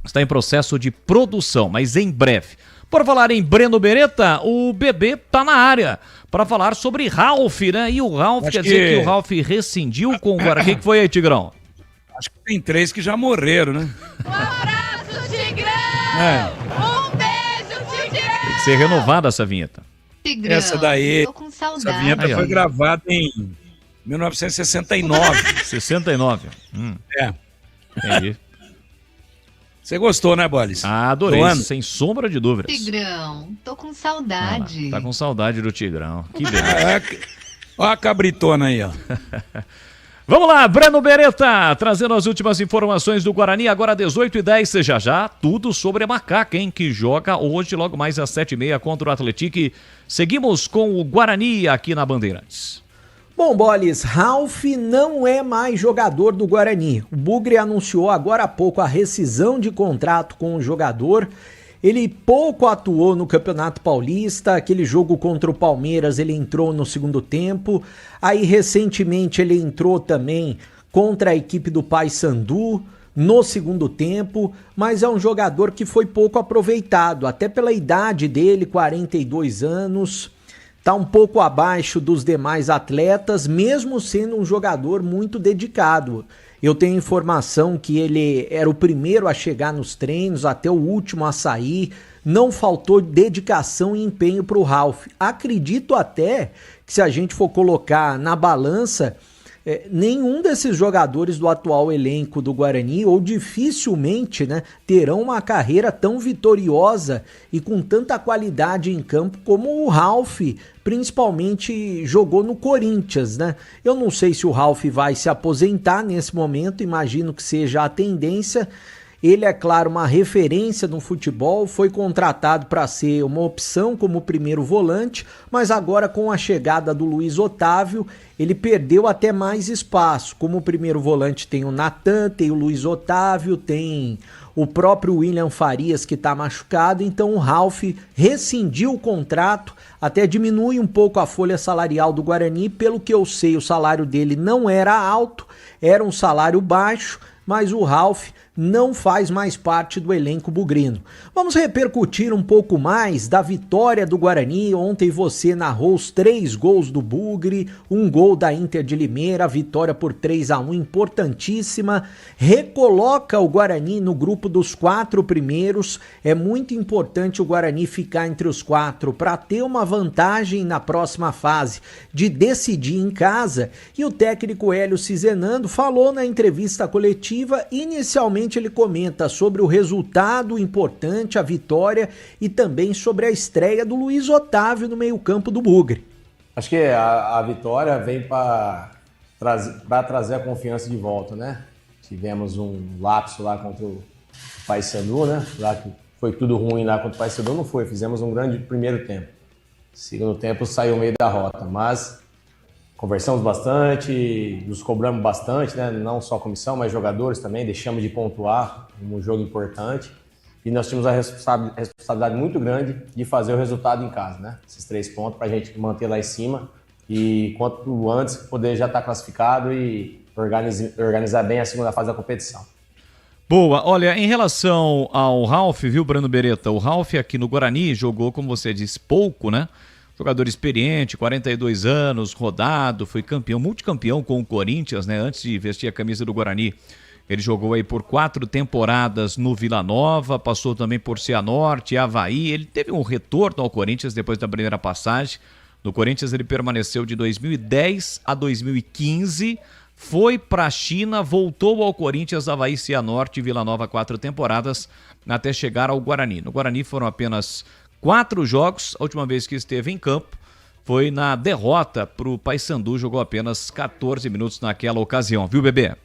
Está em processo de produção, mas em breve. Por falar em Breno Beretta, o bebê tá na área para falar sobre Ralf, né? E o Ralf, quer dizer que o Ralf rescindiu com o Guarani. O que foi aí, Tigrão? Acho que tem 3 que já morreram, né? Um abraço, Tigrão! Um beijo, Tigrão! Tem que ser renovada essa vinheta. Tigrão, essa daí, tô com saudade. essa vinheta foi gravada em 1969. 69? Entendi. Você gostou, né, Bolis? Adorei, sem sombra de dúvidas. Tigrão, tô com saudade. Tá com saudade do Tigrão. Que beleza. Olha a cabritona aí, ó. Vamos lá, Breno Beretta, trazendo as últimas informações do Guarani, agora 18h10, já, tudo sobre a Macaca, hein, que joga hoje, logo mais às 7h30 contra o Atlético. Seguimos com o Guarani aqui na Bandeirantes. Bom, Bolis, Ralf não é mais jogador do Guarani. O Bugre anunciou agora há pouco a rescisão de contrato com o jogador. Ele pouco atuou no Campeonato Paulista, aquele jogo contra o Palmeiras ele entrou no segundo tempo, aí recentemente ele entrou também contra a equipe do Paysandu no segundo tempo, mas é um jogador que foi pouco aproveitado, até pela idade dele, 42 anos, tá um pouco abaixo dos demais atletas, mesmo sendo um jogador muito dedicado. Eu tenho informação que ele era o primeiro a chegar nos treinos, até o último a sair. Não faltou dedicação e empenho para o Ralf. Acredito até que se a gente for colocar na balança, nenhum desses jogadores do atual elenco do Guarani, ou dificilmente, né, terão uma carreira tão vitoriosa e com tanta qualidade em campo como o Ralf, principalmente jogou no Corinthians, né? Eu não sei se o Ralf vai se aposentar nesse momento, imagino que seja a tendência. Ele é, claro, uma referência no futebol, foi contratado para ser uma opção como primeiro volante, mas agora com a chegada do Luiz Otávio, ele perdeu até mais espaço. Como primeiro volante tem o Natan, tem o Luiz Otávio, tem o próprio William Farias que está machucado, então o Ralf rescindiu o contrato, até diminui um pouco a folha salarial do Guarani. Pelo que eu sei, o salário dele não era alto, era um salário baixo, mas o Ralf não faz mais parte do elenco bugrino. Vamos repercutir um pouco mais da vitória do Guarani. Ontem você narrou os 3 gols do Bugre, um gol da Inter de Limeira, vitória por 3-1, importantíssima, recoloca o Guarani no grupo dos 4 primeiros. É muito importante o Guarani ficar entre os 4 para ter uma vantagem na próxima fase de decidir em casa. E o técnico Hélio Cizenando falou na entrevista coletiva, inicialmente ele comenta sobre o resultado importante, a vitória, e também sobre a estreia do Luiz Otávio no meio-campo do Bugre. Acho que a vitória vem para trazer a confiança de volta, né? Tivemos um lapso lá contra o Paysandu, né? Lá que foi tudo ruim lá contra o Paysandu, não foi. Fizemos um grande primeiro tempo. Segundo tempo saiu meio da rota, mas conversamos bastante, nos cobramos bastante, né? Não só a comissão, mas jogadores também, deixamos de pontuar um jogo importante. E nós tínhamos a responsabilidade muito grande de fazer o resultado em casa, né? Esses 3 pontos para a gente manter lá em cima e quanto antes poder já estar classificado e organizar bem a segunda fase da competição. Boa, olha, em relação ao Ralf, viu, Brano Beretta? O Ralf aqui no Guarani jogou, como você disse, pouco, né? Jogador experiente, 42 anos, rodado, foi campeão, multicampeão com o Corinthians, né? Antes de vestir a camisa do Guarani, ele jogou aí por 4 temporadas no Vila Nova, passou também por Cianorte, Avaí. Ele teve um retorno ao Corinthians depois da primeira passagem. No Corinthians ele permaneceu de 2010 a 2015, foi para a China, voltou ao Corinthians, Avaí, Cianorte e Vila Nova, 4 temporadas, até chegar ao Guarani. No Guarani foram apenas 4 jogos, a última vez que esteve em campo foi na derrota para o Paysandu, jogou apenas 14 minutos naquela ocasião, viu, Bebê?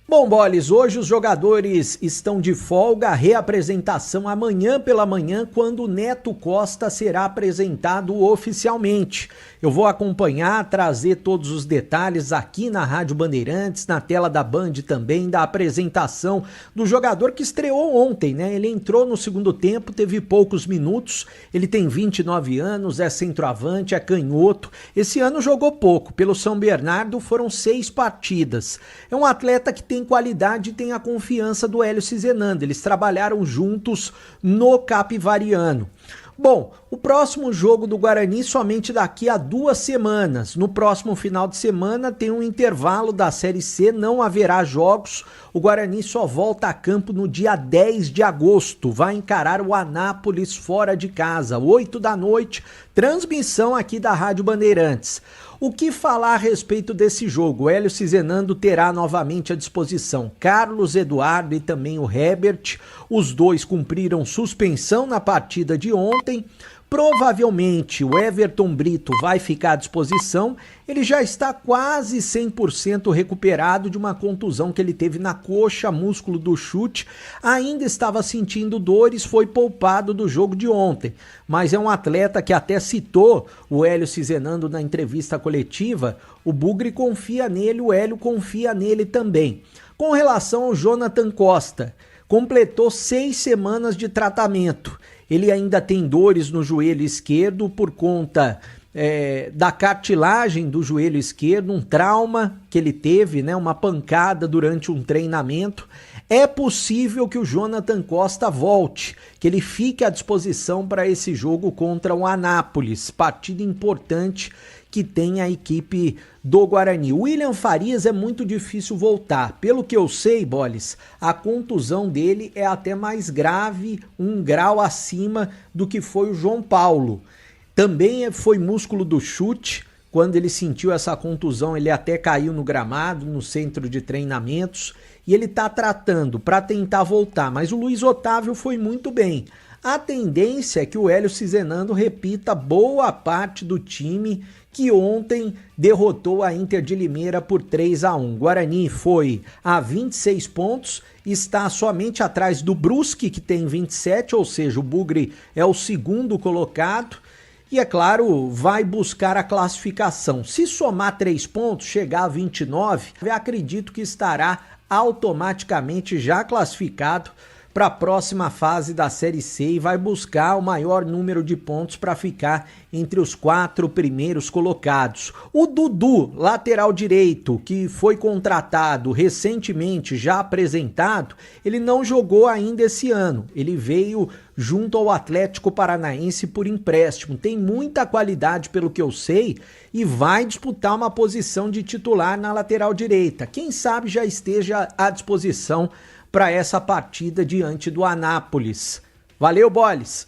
Bom, Boles, hoje os jogadores estão de folga, reapresentação amanhã pela manhã, quando o Neto Costa será apresentado oficialmente. Eu vou acompanhar, trazer todos os detalhes aqui na Rádio Bandeirantes, na tela da Band também, da apresentação do jogador que estreou ontem, né? Ele entrou no segundo tempo, teve poucos minutos, ele tem 29 anos, é centroavante, é canhoto. Esse ano jogou pouco, pelo São Bernardo foram 6 partidas. É um atleta que tem qualidade e tem a confiança do Hélio Cizenando. Eles trabalharam juntos no Capivariano. Bom, o próximo jogo do Guarani somente daqui a 2 semanas. No próximo final de semana tem um intervalo da Série C, não haverá jogos. O Guarani só volta a campo no dia 10 de agosto. Vai encarar o Anápolis fora de casa, 8 da noite. Transmissão aqui da Rádio Bandeirantes. O que falar a respeito desse jogo? O Hélio Cizenando terá novamente à disposição Carlos Eduardo e também o Herbert. Os dois cumpriram suspensão na partida de ontem. Provavelmente o Everton Brito vai ficar à disposição. Ele já está quase 100% recuperado de uma contusão que ele teve na coxa, músculo do chute. Ainda estava sentindo dores, foi poupado do jogo de ontem. Mas é um atleta que até citou o Hélio Cizenando na entrevista coletiva. O Bugre confia nele, o Hélio confia nele também. Com relação ao Jonathan Costa, completou 6 semanas de tratamento. Ele ainda tem dores no joelho esquerdo por conta da cartilagem do joelho esquerdo, um trauma que ele teve, né, uma pancada durante um treinamento. É possível que o Jonathan Costa volte, que ele fique à disposição para esse jogo contra o Anápolis, partida importante que tem a equipe do Guarani. O William Farias é muito difícil voltar. Pelo que eu sei, Boles, a contusão dele é até mais grave, 1 grau acima do que foi o João Paulo. Também foi músculo do chute, Quando ele sentiu essa contusão, ele até caiu no gramado, no centro de treinamentos, e ele tá tratando para tentar voltar, mas o Luiz Otávio foi muito bem. A tendência é que o Hélio Cizenando repita boa parte do time que ontem derrotou a Inter de Limeira por 3-1. Guarani foi a 26 pontos, está somente atrás do Brusque, que tem 27, ou seja, o Bugre é o segundo colocado. E, é claro, vai buscar a classificação. Se somar 3 pontos, chegar a 29, eu acredito que estará automaticamente já classificado para a próxima fase da Série C e vai buscar o maior número de pontos para ficar entre os 4 primeiros colocados. O Dudu, lateral direito, que foi contratado recentemente, já apresentado, ele não jogou ainda esse ano. Ele veio junto ao Atlético Paranaense por empréstimo. Tem muita qualidade, pelo que eu sei, e vai disputar uma posição de titular na lateral direita. Quem sabe já esteja à disposição para essa partida diante do Anápolis. Valeu, Boles!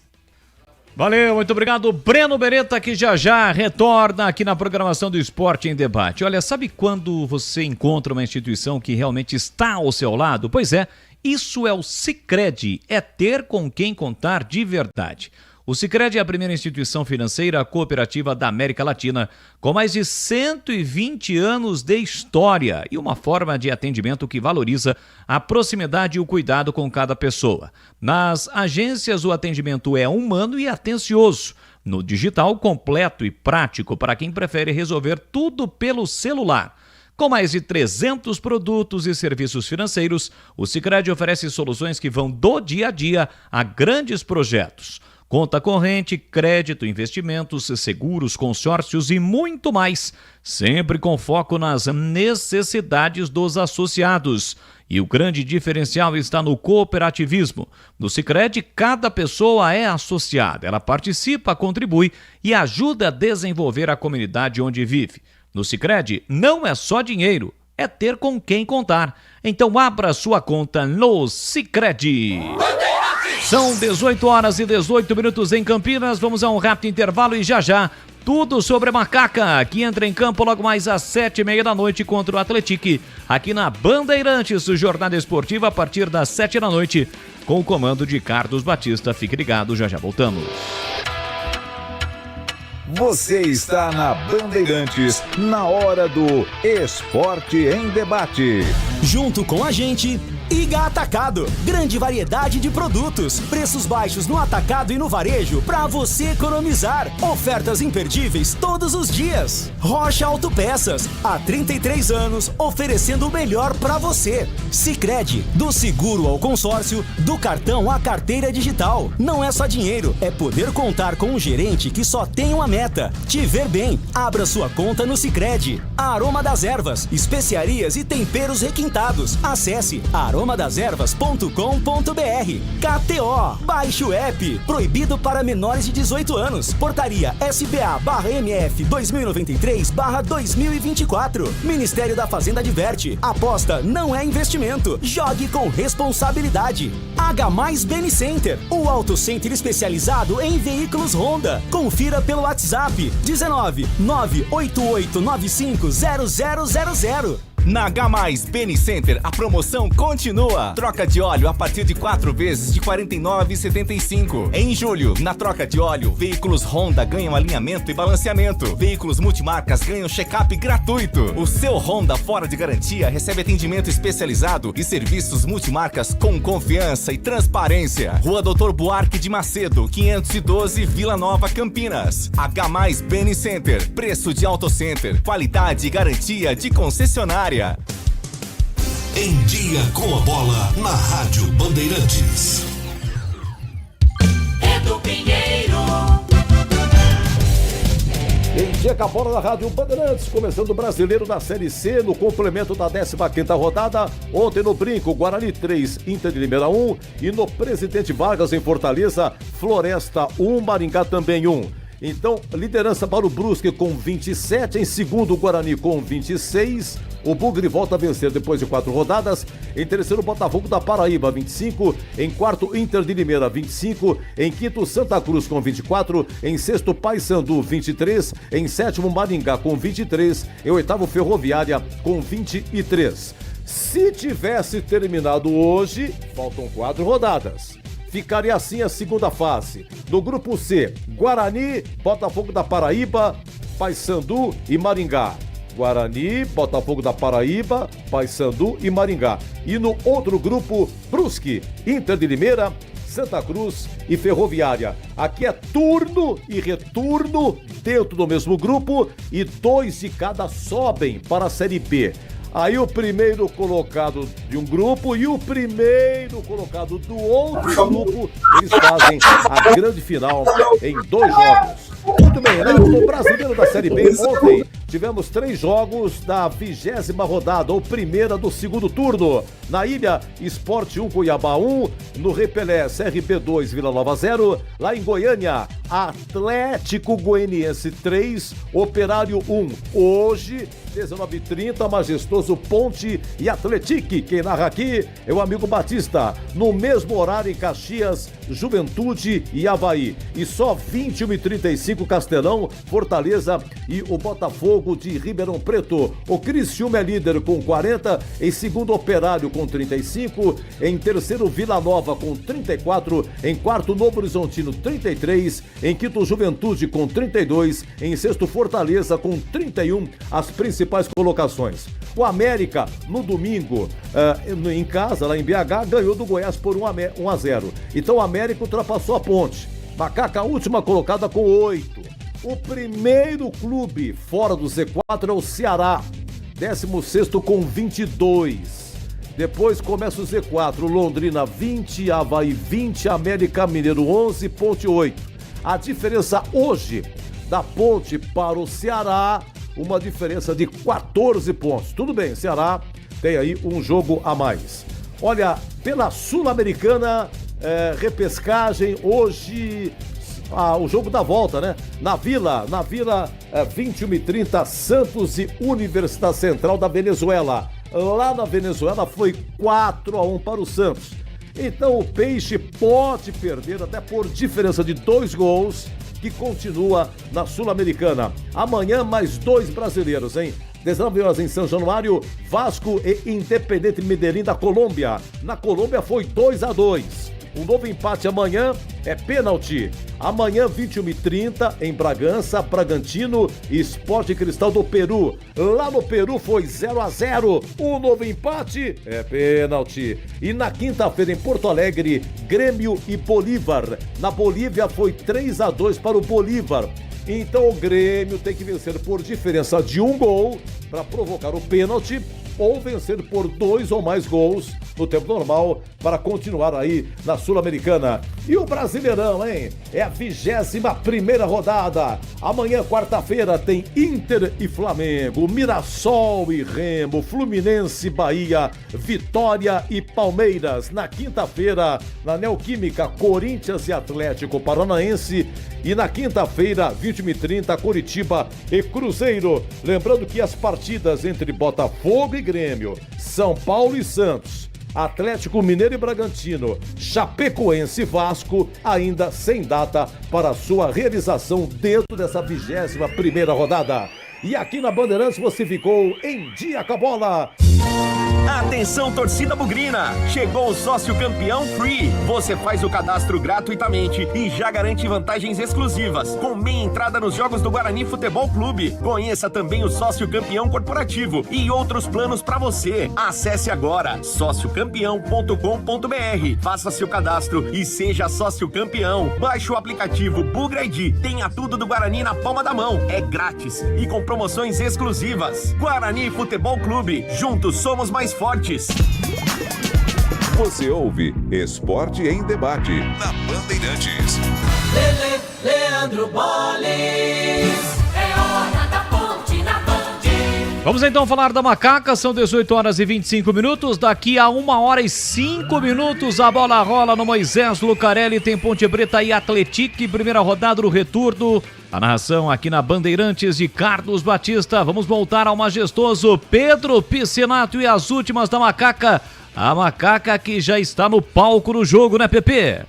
Valeu, muito obrigado. Breno Beretta, que já retorna aqui na programação do Esporte em Debate. Olha, sabe quando você encontra uma instituição que realmente está ao seu lado? Pois é, isso é o Sicredi, é ter com quem contar de verdade. O Sicredi é a primeira instituição financeira cooperativa da América Latina, com mais de 120 anos de história e uma forma de atendimento que valoriza a proximidade e o cuidado com cada pessoa. Nas agências, o atendimento é humano e atencioso. No digital, completo e prático para quem prefere resolver tudo pelo celular. Com mais de 300 produtos e serviços financeiros, o Sicredi oferece soluções que vão do dia a dia a grandes projetos. Conta corrente, crédito, investimentos, seguros, consórcios e muito mais, sempre com foco nas necessidades dos associados. E o grande diferencial está no cooperativismo. No Sicredi, cada pessoa é associada, ela participa, contribui e ajuda a desenvolver a comunidade onde vive. No Sicredi, não é só dinheiro, é ter com quem contar. Então abra sua conta no Sicredi. São 18 horas e 18 minutos em Campinas. Vamos a um rápido intervalo e já tudo sobre a Macaca, que entra em campo logo mais às 7h30 da noite contra o Atlético, aqui na Bandeirantes, jornada esportiva a partir das 7 da noite, com o comando de Carlos Batista. Fique ligado, já voltamos. Você está na Bandeirantes, na hora do Esporte em Debate. Junto com a gente, Iga Atacado. Grande variedade de produtos, preços baixos no atacado e no varejo para você economizar. Ofertas imperdíveis todos os dias. Rocha Autopeças, há 33 anos, oferecendo o melhor para você. Sicredi, do seguro ao consórcio, do cartão à carteira digital. Não é só dinheiro, é poder contar com um gerente que só tem uma meta: te ver bem. Abra sua conta no Sicredi. Aroma das Ervas, especiarias e temperos requintados. Acesse aromadaservas.com.br. KTO, baixe o app. Proibido para menores de 18 anos. Portaria SBA/MF 2093/2024. Ministério da Fazenda adverte: aposta não é investimento. Jogue com responsabilidade. H+ Beni Center, o auto center especializado em veículos Honda. Confira pelo WhatsApp 19 98895 0000. Na H+ Beni Center, a promoção continua. Troca de óleo a partir de 4 vezes de R$ 49,75. Em julho, na troca de óleo, veículos Honda ganham alinhamento e balanceamento. Veículos multimarcas ganham check-up gratuito. O seu Honda fora de garantia recebe atendimento especializado e serviços multimarcas com confiança e transparência. Rua Doutor Buarque de Macedo, 512, Vila Nova, Campinas. H+ Beni Center, preço de auto center, qualidade e garantia de concessionária. Em Dia com a Bola, na Rádio Bandeirantes. Edu Pinheiro. Em Dia com a Bola, na Rádio Bandeirantes, começando o Brasileiro da Série C, no complemento da 15ª rodada. Ontem no Brinco, Guarani 3, Inter de Limeira 1. E no Presidente Vargas, em Fortaleza, Floresta 1, Maringá também 1. Então, liderança para o Brusque com 27, em segundo o Guarani com 26, o Bugre volta a vencer depois de 4 rodadas, em terceiro Botafogo da Paraíba 25, em quarto Inter de Limeira 25, em quinto Santa Cruz com 24, em sexto Paysandu 23, em sétimo Maringá com 23, em oitavo Ferroviária com 23. Se tivesse terminado hoje, faltam 4 rodadas. Ficaria assim a segunda fase. Do grupo C, Guarani, Botafogo da Paraíba, Paysandu e Maringá. Guarani, Botafogo da Paraíba, Paysandu e Maringá. E no outro grupo, Brusque, Inter de Limeira, Santa Cruz e Ferroviária. Aqui é turno e retorno dentro do mesmo grupo e 2 de cada sobem para a Série B. Aí o primeiro colocado de um grupo e o primeiro colocado do outro grupo, eles fazem a grande final em 2 jogos. Muito bem, né? No Brasileiro da Série B, ontem tivemos 3 jogos da 20ª rodada, ou primeira do segundo turno. Na Ilha, Sport 1, Cuiabá 1, no Repelé, CRB 2, Vila Nova 0. Lá em Goiânia, Atlético Goianiense 3, Operário 1. Hoje, 19h30, majestoso Ponte e Atletique. Quem narra aqui é o amigo Batista. No mesmo horário em Caxias, Juventude e Avaí. E só 21h35, Castelão, Fortaleza e o Botafogo de Ribeirão Preto. O Criciúma é líder com 40, em segundo Operário com 35, em terceiro Vila Nova com 34, em quarto Novo Horizontino 33, em quinto Juventude com 32, em sexto Fortaleza com 31, as principais colocações. O América, no domingo, em casa, lá em BH, ganhou do Goiás por 1-0. Então o América ultrapassou a Ponte. Macaca, última colocada com 8. O primeiro clube fora do Z4 é o Ceará, 16º com 22. Depois começa o Z4, Londrina 20, Avaí 20, América Mineiro 11, Ponte 8. A diferença hoje da Ponte para o Ceará, uma diferença de 14 pontos. Tudo bem, Ceará tem aí um jogo a mais. Olha, pela Sul-Americana, repescagem, hoje o jogo da volta, né? Na Vila, 21h30, Santos e Universidade Central da Venezuela. Lá na Venezuela foi 4-1 para o Santos. Então o Peixe pode perder até por diferença de 2 gols, que continua na Sul-Americana. Amanhã mais 2 brasileiros, hein? 19 horas em São Januário, Vasco e Independente Medellín da Colômbia. Na Colômbia foi 2-2. Um novo empate amanhã é pênalti. Amanhã, 21h30, em Bragança, Bragantino e Sport Cristal do Peru. Lá no Peru foi 0-0. Um novo empate é pênalti. E na quinta-feira, em Porto Alegre, Grêmio e Bolívar. Na Bolívia foi 3-2 para o Bolívar. Então o Grêmio tem que vencer por diferença de 1 gol para provocar o pênalti, ou vencer por 2 ou mais gols no tempo normal para continuar aí na Sul-Americana. E o Brasileirão, hein? É a 21ª rodada. Amanhã, quarta-feira, tem Inter e Flamengo, Mirassol e Remo, Fluminense, Bahia, Vitória e Palmeiras. Na quinta-feira, na Neoquímica, Corinthians e Atlético Paranaense. E na quinta-feira, 21h30, Curitiba e Cruzeiro. Lembrando que as partidas entre Botafogo e Grêmio, São Paulo e Santos, Atlético Mineiro e Bragantino, Chapecoense e Vasco, ainda sem data para sua realização dentro dessa 21ª rodada. E aqui na Bandeirantes você ficou em dia com a bola. Atenção, torcida bugrina! Chegou o Sócio Campeão Free. Você faz o cadastro gratuitamente e já garante vantagens exclusivas, com meia entrada nos jogos do Guarani Futebol Clube. Conheça também o Sócio Campeão Corporativo e outros planos para você. Acesse agora sociocampeão.com.br. Faça seu cadastro e seja sócio campeão. Baixe o aplicativo Bugra ID. Tenha tudo do Guarani na palma da mão. É grátis e com promoções exclusivas. Guarani Futebol Clube. Juntos somos mais fortes. Você ouve Esporte em Debate na Bandeirantes. Leandro Boles, é hora da ponte na Band. Vamos então falar da Macaca, são 18 horas e 25 minutos, daqui a 1 hora e 5 minutos a bola rola no Moisés Lucarelli, tem Ponte Preta e Atlético, primeira rodada do retorno, a narração aqui na Bandeirantes de Carlos Batista. Vamos voltar ao majestoso Pedro Piscinato e as últimas da Macaca, a Macaca que já está no palco do jogo, né, Pepe?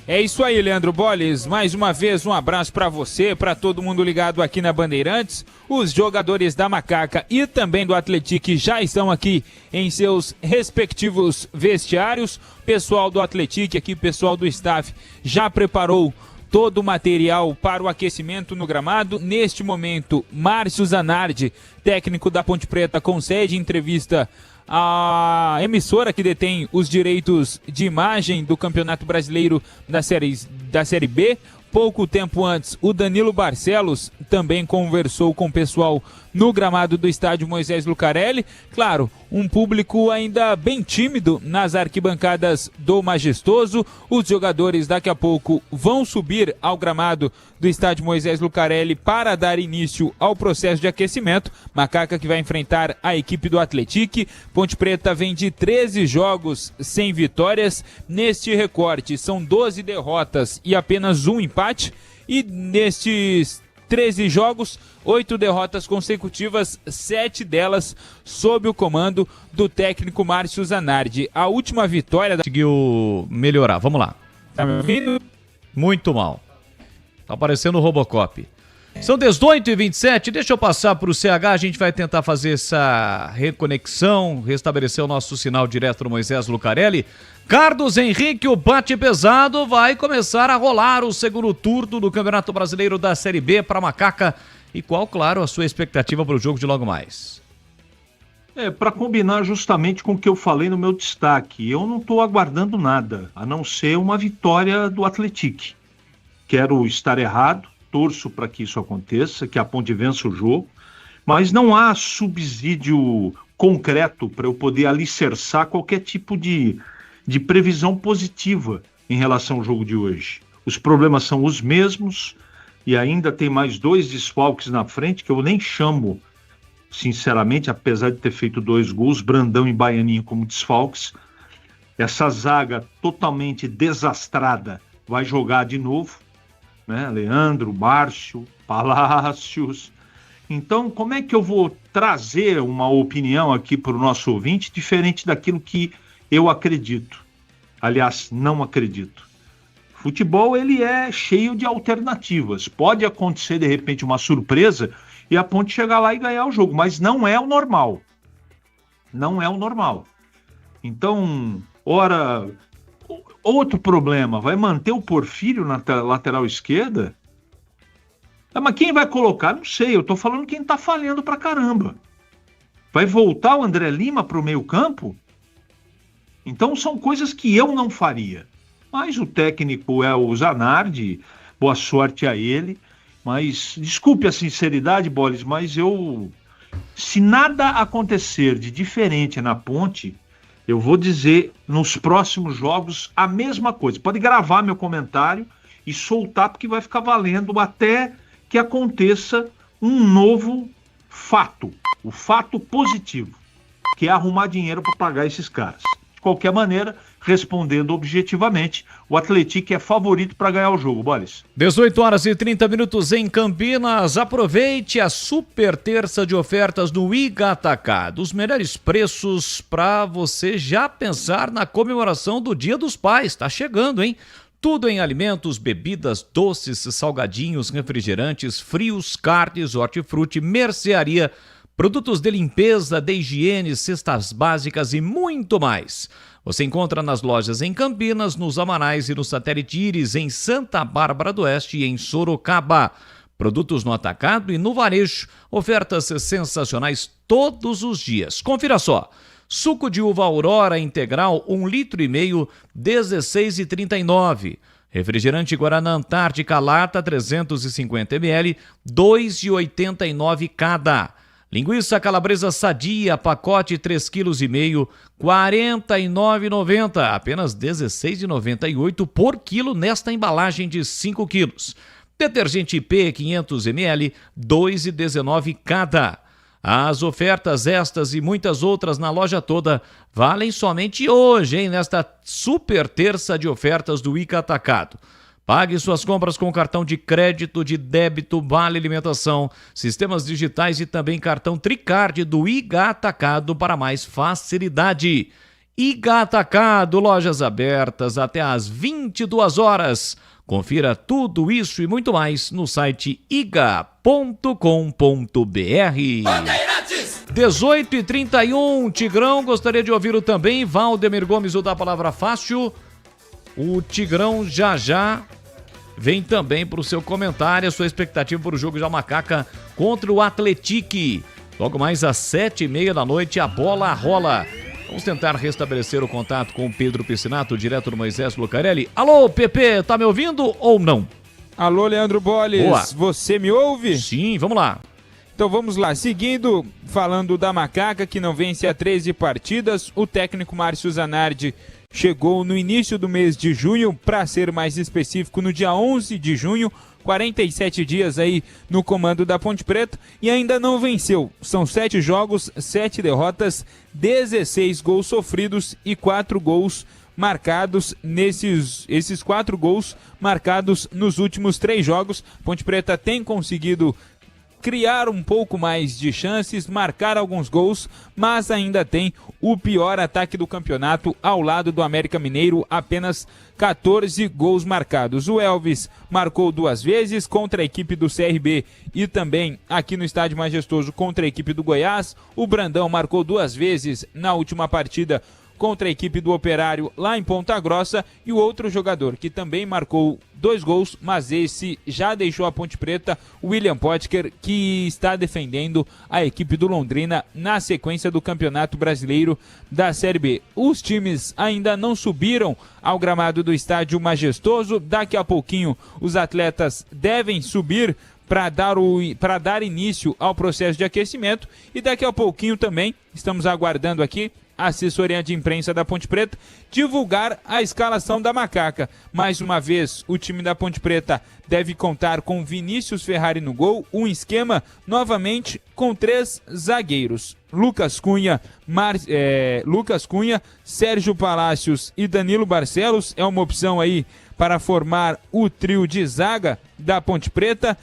É isso aí, Leandro Bolles. Mais uma vez, um abraço para você, para todo mundo ligado aqui na Bandeirantes. Os jogadores da Macaca e também do Atlético já estão aqui em seus respectivos vestiários. Pessoal do Atlético aqui, pessoal do staff, já preparou todo o material para o aquecimento no gramado. Neste momento, Márcio Zanardi, técnico da Ponte Preta, concede entrevista à emissora que detém os direitos de imagem do Campeonato Brasileiro da Série B. Pouco tempo antes, o Danilo Barcelos também conversou com o pessoal no gramado do estádio Moisés Lucarelli. Claro, um público ainda bem tímido nas arquibancadas do Majestoso. Os jogadores daqui a pouco vão subir ao gramado do estádio Moisés Lucarelli para dar início ao processo de aquecimento. Macaca que vai enfrentar a equipe do Atlético. Ponte Preta vem de 13 jogos sem vitórias. Neste recorte são 12 derrotas e apenas um empate. E nestes 13 jogos, 8 derrotas consecutivas, 7 delas sob o comando do técnico Márcio Zanardi. A última vitória... Conseguiu melhorar, vamos lá. Tá me ouvindo? Muito mal. Tá parecendo o Robocop. São 18h27, deixa eu passar para o CH, a gente vai tentar fazer essa reconexão, restabelecer o nosso sinal direto no Moisés Lucarelli. Carlos Henrique, o bate pesado, vai começar a rolar o segundo turno do Campeonato Brasileiro da Série B para Macaca. E qual, claro, a sua expectativa para o jogo de logo mais? Para combinar justamente com o que eu falei no meu destaque, eu não estou aguardando nada, a não ser uma vitória do Atlético. Quero estar errado, torço para que isso aconteça, que a Ponte vença o jogo, mas não há subsídio concreto para eu poder alicerçar qualquer tipo de previsão positiva em relação ao jogo de hoje. Os problemas são os mesmos e ainda tem mais 2 desfalques na frente que eu nem chamo, sinceramente, apesar de ter feito 2 gols, Brandão e Baianinho como desfalques. Essa zaga totalmente desastrada vai jogar de novo, né? Leandro, Márcio, Palácios. Então, como é que eu vou trazer uma opinião aqui para o nosso ouvinte diferente daquilo que eu acredito? Aliás, não acredito. Futebol, ele é cheio de alternativas. Pode acontecer, de repente, uma surpresa e a Ponte chegar lá e ganhar o jogo, mas não é o normal. Não é o normal. Então, ora... Outro problema, vai manter o Porfírio na lateral esquerda? Mas quem vai colocar? Não sei, eu tô falando quem tá falhando pra caramba. Vai voltar o André Lima pro meio campo? Então são coisas que eu não faria. Mas o técnico é o Zanardi, boa sorte a ele. Mas, desculpe a sinceridade, Boles, mas se nada acontecer de diferente na Ponte... Eu vou dizer nos próximos jogos a mesma coisa. Pode gravar meu comentário e soltar, porque vai ficar valendo até que aconteça um novo fato. O fato positivo, que é arrumar dinheiro para pagar esses caras. De qualquer maneira, respondendo objetivamente, o Atlético é favorito para ganhar o jogo, Boris. 18 horas e 30 minutos em Campinas. Aproveite a super terça de ofertas do Iga Atacado. Os melhores preços para você já pensar na comemoração do Dia dos Pais. Tá chegando, hein? Tudo em alimentos, bebidas, doces, salgadinhos, refrigerantes, frios, carnes, hortifruti, mercearia, produtos de limpeza, de higiene, cestas básicas e muito mais. Você encontra nas lojas em Campinas, nos Amanais e no Satélite Íris, em Santa Bárbara do Oeste e em Sorocaba. Produtos no atacado e no varejo. Ofertas sensacionais todos os dias. Confira só. Suco de uva Aurora integral, 1,5 litro, R$16,39. Refrigerante Guaraná Antártica lata, 350 ml, R$2,89 cada. Linguiça calabresa sadia, pacote 3,5 kg, R$49,90. Apenas R$16,98 por quilo nesta embalagem de 5 quilos. Detergente IP 500 ml, R$2,19 cada. As ofertas estas e muitas outras na loja toda valem somente hoje, hein? Nesta super terça de ofertas do Ica Atacado. Pague suas compras com cartão de crédito, de débito, vale alimentação, sistemas digitais e também cartão Tricard do Iga Atacado para mais facilidade. Iga Atacado, lojas abertas até às 22 horas. Confira tudo isso e muito mais no site iga.com.br. 18h31, Tigrão, gostaria de ouvi-lo também. Valdemir Gomes, o da Palavra Fácil. O Tigrão já vem também para o seu comentário, a sua expectativa para o jogo da Macaca contra o Atletique. Logo mais às 7h30 da noite, a bola rola. Vamos tentar restabelecer o contato com o Pedro Piscinato, direto do Moisés Lucarelli. Alô, Pepe, tá me ouvindo ou não? Alô, Leandro Bolles, Boa. Você me ouve? Sim, vamos lá. Então vamos lá, seguindo, falando da Macaca, que não vence há 13 partidas, o técnico Márcio Zanardi chegou no início do mês de junho, para ser mais específico, no dia 11 de junho, 47 dias aí no comando da Ponte Preta e ainda não venceu. São 7 jogos, 7 derrotas, 16 gols sofridos e 4 gols marcados esses 4 gols marcados nos últimos 3 jogos. Ponte Preta tem conseguido criar um pouco mais de chances, marcar alguns gols, mas ainda tem o pior ataque do campeonato ao lado do América Mineiro, apenas 14 gols marcados. O Elvis marcou 2 vezes contra a equipe do CRB e também aqui no Estádio Majestoso contra a equipe do Goiás. O Brandão marcou 2 vezes na última partida contra a equipe do Operário lá em Ponta Grossa, e o outro jogador que também marcou 2 gols, mas esse já deixou a Ponte Preta, o William Potker, que está defendendo a equipe do Londrina na sequência do Campeonato Brasileiro da Série B. Os times ainda não subiram ao gramado do Estádio Majestoso, daqui a pouquinho os atletas devem subir para dar início ao processo de aquecimento, e daqui a pouquinho também estamos aguardando aqui a assessoria de imprensa da Ponte Preta divulgar a escalação da Macaca. Mais uma vez, o time da Ponte Preta deve contar com Vinícius Ferrari no gol, um esquema novamente com 3 zagueiros. Lucas Cunha, Sérgio Palácios e Danilo Barcelos é uma opção aí para formar o trio de zaga da Ponte Preta.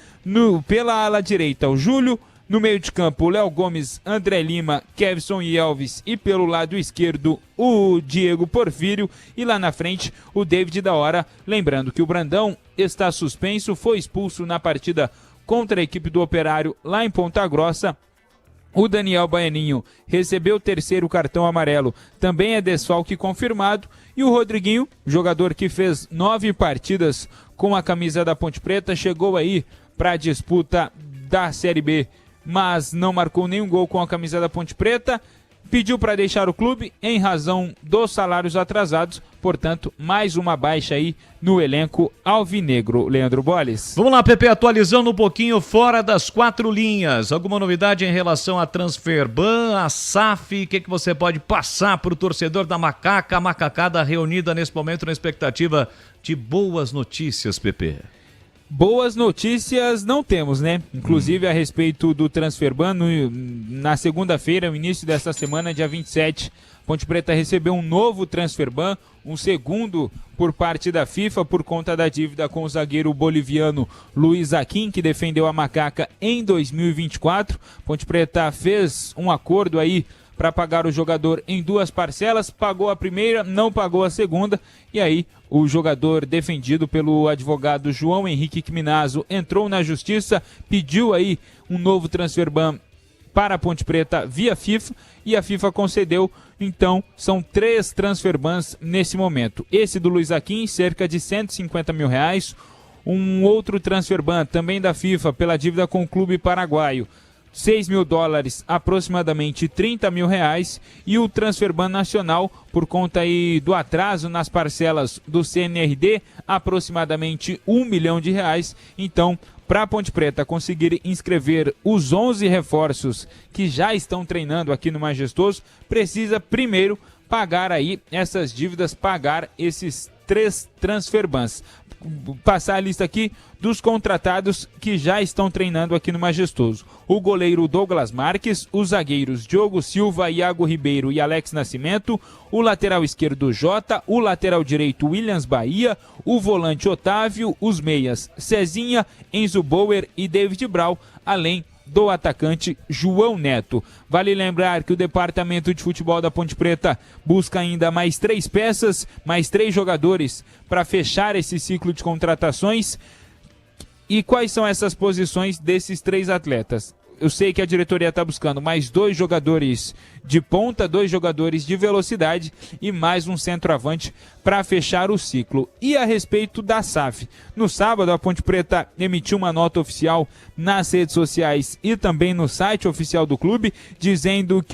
Pela ala direita, o Júlio. No meio de campo, o Léo Gomes, André Lima, Kevson e Elvis. E pelo lado esquerdo, o Diego Porfírio. E lá na frente, o David da Hora. Lembrando que o Brandão está suspenso, foi expulso na partida contra a equipe do Operário lá em Ponta Grossa. O Daniel Baianinho recebeu o 3º cartão amarelo, também é desfalque confirmado. E o Rodriguinho, jogador que fez 9 partidas com a camisa da Ponte Preta, chegou aí para a disputa da Série B, mas não marcou nenhum gol com a camisa da Ponte Preta, pediu para deixar o clube em razão dos salários atrasados, portanto, mais uma baixa aí no elenco alvinegro. Leandro Bolles. Vamos lá, Pepe, atualizando um pouquinho fora das 4 linhas. Alguma novidade em relação a Transferban, a SAF? O que você pode passar para o torcedor da Macaca, a macacada reunida nesse momento na expectativa de boas notícias, Pepe? Boas notícias não temos, né? Inclusive a respeito do Transferban, na segunda-feira, no início dessa semana, dia 27, Ponte Preta recebeu um novo Transferban, um segundo por parte da FIFA por conta da dívida com o zagueiro boliviano Luiz Aquim, que defendeu a Macaca em 2024. Ponte Preta fez um acordo aí para pagar o jogador em 2 parcelas, pagou a primeira, não pagou a segunda, e aí o jogador defendido pelo advogado João Henrique Quiminazo entrou na justiça, pediu aí um novo Transferban para a Ponte Preta via FIFA, e a FIFA concedeu. Então são 3 Transferbans nesse momento. Esse do Luiz Aquim, cerca de R$150 mil. Um outro Transferban também da FIFA pela dívida com o clube paraguaio, $6 mil, aproximadamente R$30 mil, e o Transferban nacional, por conta aí do atraso nas parcelas do CNRD, aproximadamente R$1 milhão. Então, para a Ponte Preta conseguir inscrever os 11 reforços que já estão treinando aqui no Majestoso, precisa primeiro pagar aí essas dívidas, pagar esses 3 Transferbans. Passar a lista aqui dos contratados que já estão treinando aqui no Majestoso. o goleiro Douglas Marques, os zagueiros Diogo Silva, Iago Ribeiro e Alex Nascimento, o lateral esquerdo Jota, o lateral direito Williams Bahia, o volante Otávio, os meias Cezinha, Enzo Bauer e David Brau, além do atacante João Neto. Vale lembrar que o departamento de futebol da Ponte Preta busca ainda mais 3 peças, mais 3 jogadores para fechar esse ciclo de contratações. E quais são essas posições desses 3 atletas? Eu sei que a diretoria está buscando mais 2 jogadores de ponta, 2 jogadores de velocidade e mais um centroavante para fechar o ciclo. E a respeito da SAF, no sábado a Ponte Preta emitiu uma nota oficial nas redes sociais e também no site oficial do clube, dizendo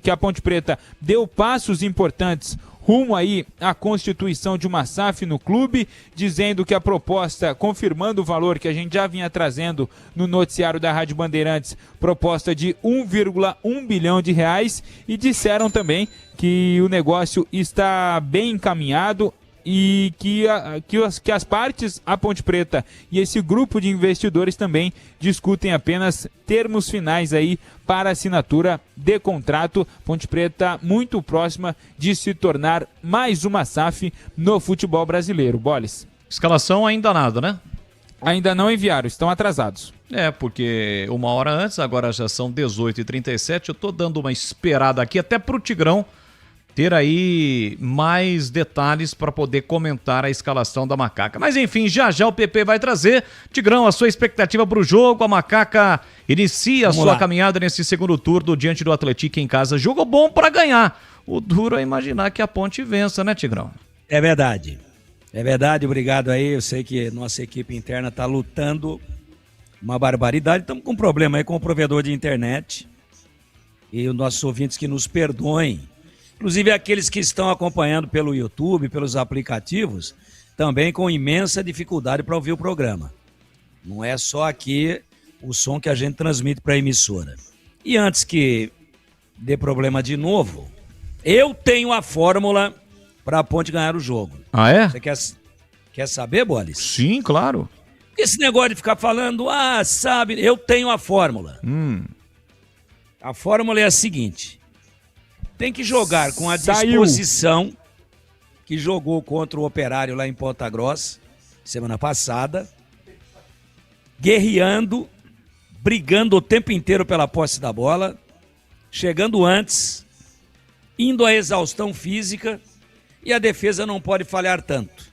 que a Ponte Preta deu passos importantes rumo aí à constituição de uma SAF no clube, dizendo que a proposta, confirmando o valor que a gente já vinha trazendo no noticiário da Rádio Bandeirantes, proposta de 1,1 bilhão de reais, e disseram também que o negócio está bem encaminhado e que as partes, a Ponte Preta e esse grupo de investidores também discutem apenas termos finais aí para assinatura de contrato. Ponte Preta muito próxima de se tornar mais uma SAF no futebol brasileiro. Boles. Escalação ainda nada, né? Ainda não enviaram, estão atrasados. Porque 1 hora antes, agora já são 18h37, eu tô dando uma esperada aqui até pro Tigrão ter aí mais detalhes para poder comentar a escalação da Macaca. Mas enfim, já o PP vai trazer. Tigrão, a sua expectativa para o jogo, a Macaca inicia a sua caminhada nesse segundo turno diante do Atlético em casa. Jogo bom para ganhar. O duro é imaginar que a Ponte vença, né, Tigrão? É verdade, obrigado aí. Eu sei que nossa equipe interna está lutando uma barbaridade. Estamos com um problema aí com o provedor de internet e os nossos ouvintes que nos perdoem. Inclusive aqueles que estão acompanhando pelo YouTube, pelos aplicativos, também com imensa dificuldade para ouvir o programa. Não é só aqui o som que a gente transmite para a emissora. E antes que dê problema de novo, eu tenho a fórmula para a Ponte ganhar o jogo. Ah, é? Você quer saber, Bolis? Sim, claro. Esse negócio de ficar falando, sabe, eu tenho a fórmula. A fórmula é a seguinte: tem que jogar com a disposição que jogou contra o Operário lá em Ponta Grossa, semana passada, guerreando, brigando o tempo inteiro pela posse da bola, chegando antes, indo à exaustão física, e a defesa não pode falhar tanto.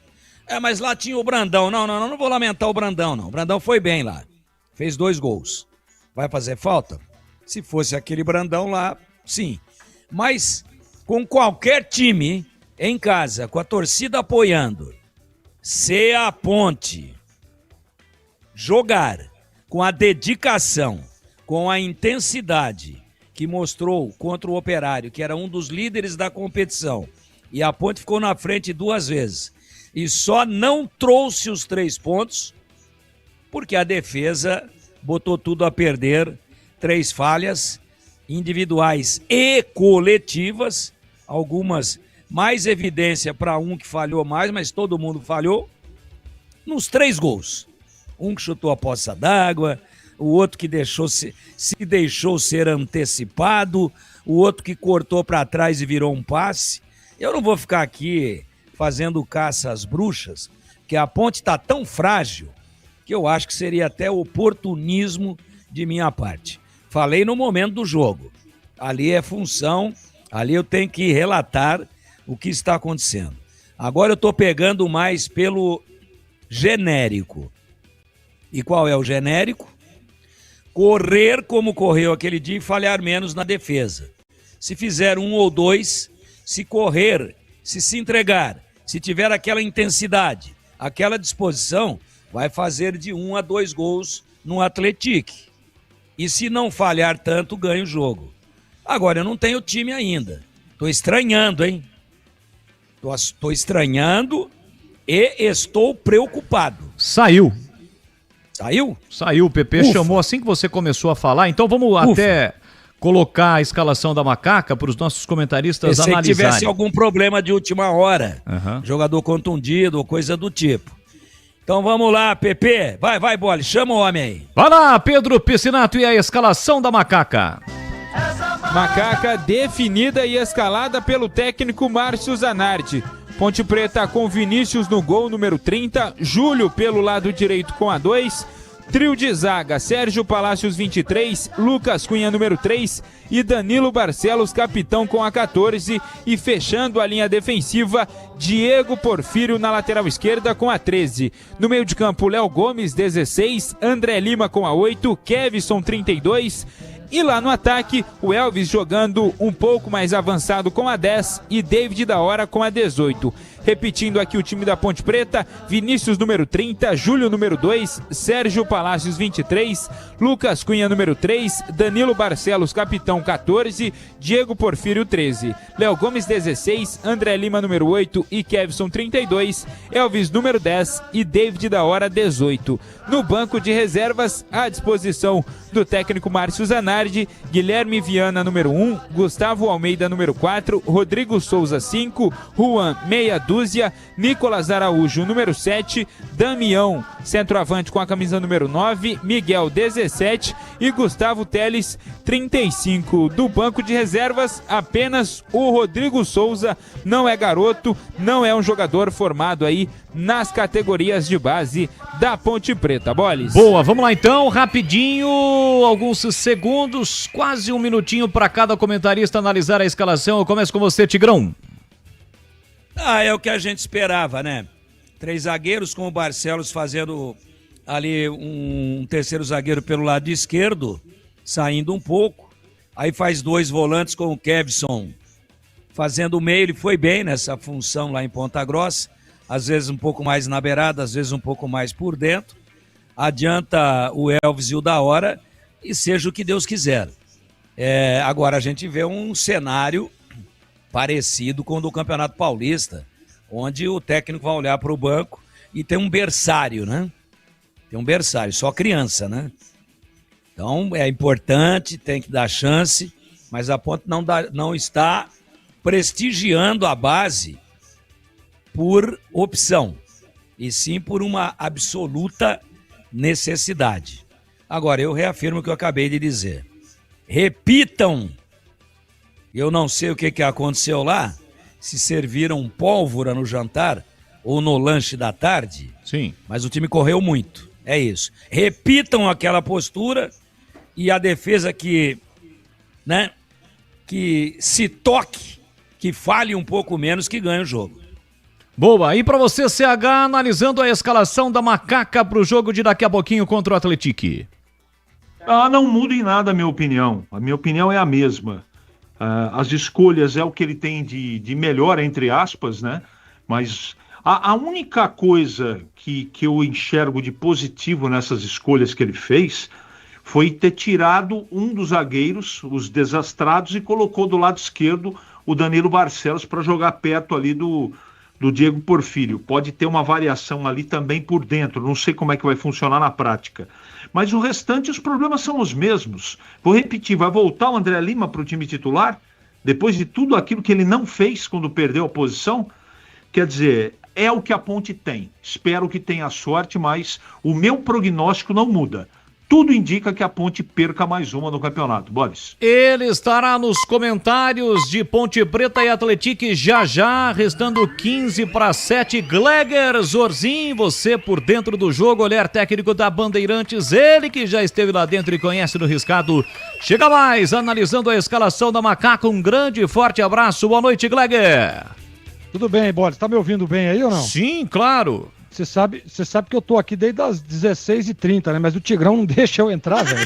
Mas lá tinha o Brandão. Não vou lamentar o Brandão, não. O Brandão foi bem lá, fez 2 gols. Vai fazer falta? Se fosse aquele Brandão lá, sim. Mas com qualquer time em casa, com a torcida apoiando, se a Ponte jogar com a dedicação, com a intensidade que mostrou contra o Operário, que era um dos líderes da competição, e a Ponte ficou na frente 2 vezes, e só não trouxe os 3 pontos, porque a defesa botou tudo a perder, 3 falhas individuais e coletivas, algumas mais evidência para um que falhou mais, mas todo mundo falhou, nos 3 gols. Um que chutou a poça d'água, o outro que se deixou ser antecipado, o outro que cortou para trás e virou um passe. Eu não vou ficar aqui fazendo caça às bruxas, porque a Ponte está tão frágil que eu acho que seria até oportunismo de minha parte. Falei no momento do jogo. Ali é função, ali eu tenho que relatar o que está acontecendo. Agora eu estou pegando mais pelo genérico. E qual é o genérico? Correr como correu aquele dia e falhar menos na defesa. Se fizer 1 ou 2, se correr, se entregar, se tiver aquela intensidade, aquela disposição, vai fazer de 1 a 2 gols no Atlético. E se não falhar tanto, ganha o jogo. Agora, eu não tenho time ainda. Tô estranhando, hein? Tô estranhando e estou preocupado. Saiu. Saiu? Saiu, o PP chamou assim que você começou a falar. Então vamos até colocar a escalação da Macaca para os nossos comentaristas analisarem. Se tivesse algum problema de última hora, jogador contundido ou coisa do tipo. Então vamos lá, Pepe. Vai, Bola, chama o homem aí. Vai lá, Pedro Piscinato, e a escalação da Macaca. Macaca definida e escalada pelo técnico Márcio Zanardi. Ponte Preta com Vinícius no gol, número 30, Júlio pelo lado direito com a 2, trio de zaga, Sérgio Palácios 23, Lucas Cunha número 3 e Danilo Barcelos, capitão com a 14, e fechando a linha defensiva, Diego Porfírio na lateral esquerda com a 13. No meio de campo, Léo Gomes 16, André Lima com a 8, Kevson 32, e lá no ataque, o Elvis jogando um pouco mais avançado com a 10 e David da Hora com a 18. Repetindo aqui o time da Ponte Preta: Vinícius número 30, Júlio número 2, Sérgio Palácios 23, Lucas Cunha número 3, Danilo Barcelos capitão 14, Diego Porfírio 13, Léo Gomes 16, André Lima número 8 e Kevson 32, Elvis número 10 e David da Hora 18. No banco de reservas, à disposição do técnico Márcio Zanardi, Guilherme Viana número 1, Gustavo Almeida número 4, Rodrigo Souza 5, Juan meia dúzia, Nicolas Araújo número 7, Damião centroavante com a camisa número 9, Miguel 17 e Gustavo Teles 35. Do banco de reservas, apenas o Rodrigo Souza, não é garoto, não é um jogador formado aí nas categorias de base da Ponte Preta. Boles. Boa, vamos lá então, rapidinho, alguns segundos, quase um minutinho para cada comentarista analisar a escalação. Eu começo com você, Tigrão. É o que a gente esperava, né? 3 zagueiros com o Barcelos fazendo ali um terceiro zagueiro pelo lado esquerdo, saindo um pouco. Aí faz 2 volantes com o Kevson fazendo o meio. Ele foi bem nessa função lá em Ponta Grossa. Às vezes um pouco mais na beirada, às vezes um pouco mais por dentro. Adianta o Elvis e o da Hora e seja o que Deus quiser. Agora a gente vê um cenário parecido com o do Campeonato Paulista, onde o técnico vai olhar para o banco e tem um berçário, né? Tem um berçário, só criança, né? Então é importante, tem que dar chance, mas a Ponte não está prestigiando a base por opção, e sim por uma absoluta necessidade. Agora, eu reafirmo o que eu acabei de dizer. Repitam. Eu não sei o que aconteceu lá, se serviram pólvora no jantar ou no lanche da tarde. Sim. Mas o time correu muito, é isso. Repitam aquela postura e a defesa que se toque, que fale um pouco menos, que ganha o jogo. Boa, e para você, CH, analisando a escalação da Macaca para o jogo de daqui a pouquinho contra o Atlético. Não muda em nada a minha opinião. A minha opinião é a mesma. As escolhas é o que ele tem de melhor, entre aspas, né? Mas a única coisa que eu enxergo de positivo nessas escolhas que ele fez foi ter tirado um dos zagueiros, os desastrados, e colocou do lado esquerdo o Danilo Barcelos para jogar perto ali do Diego Porfírio. Pode ter uma variação ali também por dentro, não sei como é que vai funcionar na prática. Mas o restante, os problemas são os mesmos. Vou repetir, vai voltar o André Lima para o time titular? Depois de tudo aquilo que ele não fez quando perdeu a posição? Quer dizer, é o que a Ponte tem. Espero que tenha sorte, mas o meu prognóstico não muda. Tudo indica que a Ponte perca mais uma no campeonato. Boris. Ele estará nos comentários de Ponte Preta e Atlético já, restando 15-7. Gleger Zorzin, você por dentro do jogo, olhar técnico da Bandeirantes, ele que já esteve lá dentro e conhece no riscado. Chega mais, analisando a escalação da Macaca, um grande e forte abraço. Boa noite, Gleger. Tudo bem, Boris? Tá me ouvindo bem aí ou não? Sim, claro. Você sabe que eu tô aqui desde as 16h30, né? Mas o Tigrão não deixa eu entrar, velho.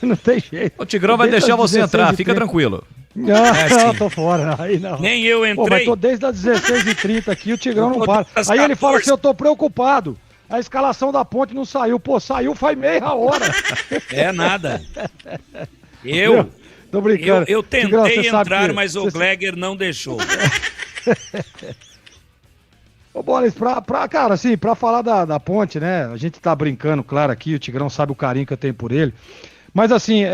Não tem jeito. O Tigrão vai deixar você entrar, fica tranquilo. Não, tô fora. Aí não. Nem eu entrei. Pô, mas tô desde as 16h30 aqui, o Tigrão não para. Aí ele fala assim, eu tô preocupado. A escalação da Ponte não saiu. Pô, saiu faz meia hora. É nada. Tô brincando. Eu tentei Tigrão, entrar, mas o Gleger não deixou. Ô, Boris, cara, assim, pra falar da Ponte, né, a gente tá brincando, claro, aqui, o Tigrão sabe o carinho que eu tenho por ele, mas assim,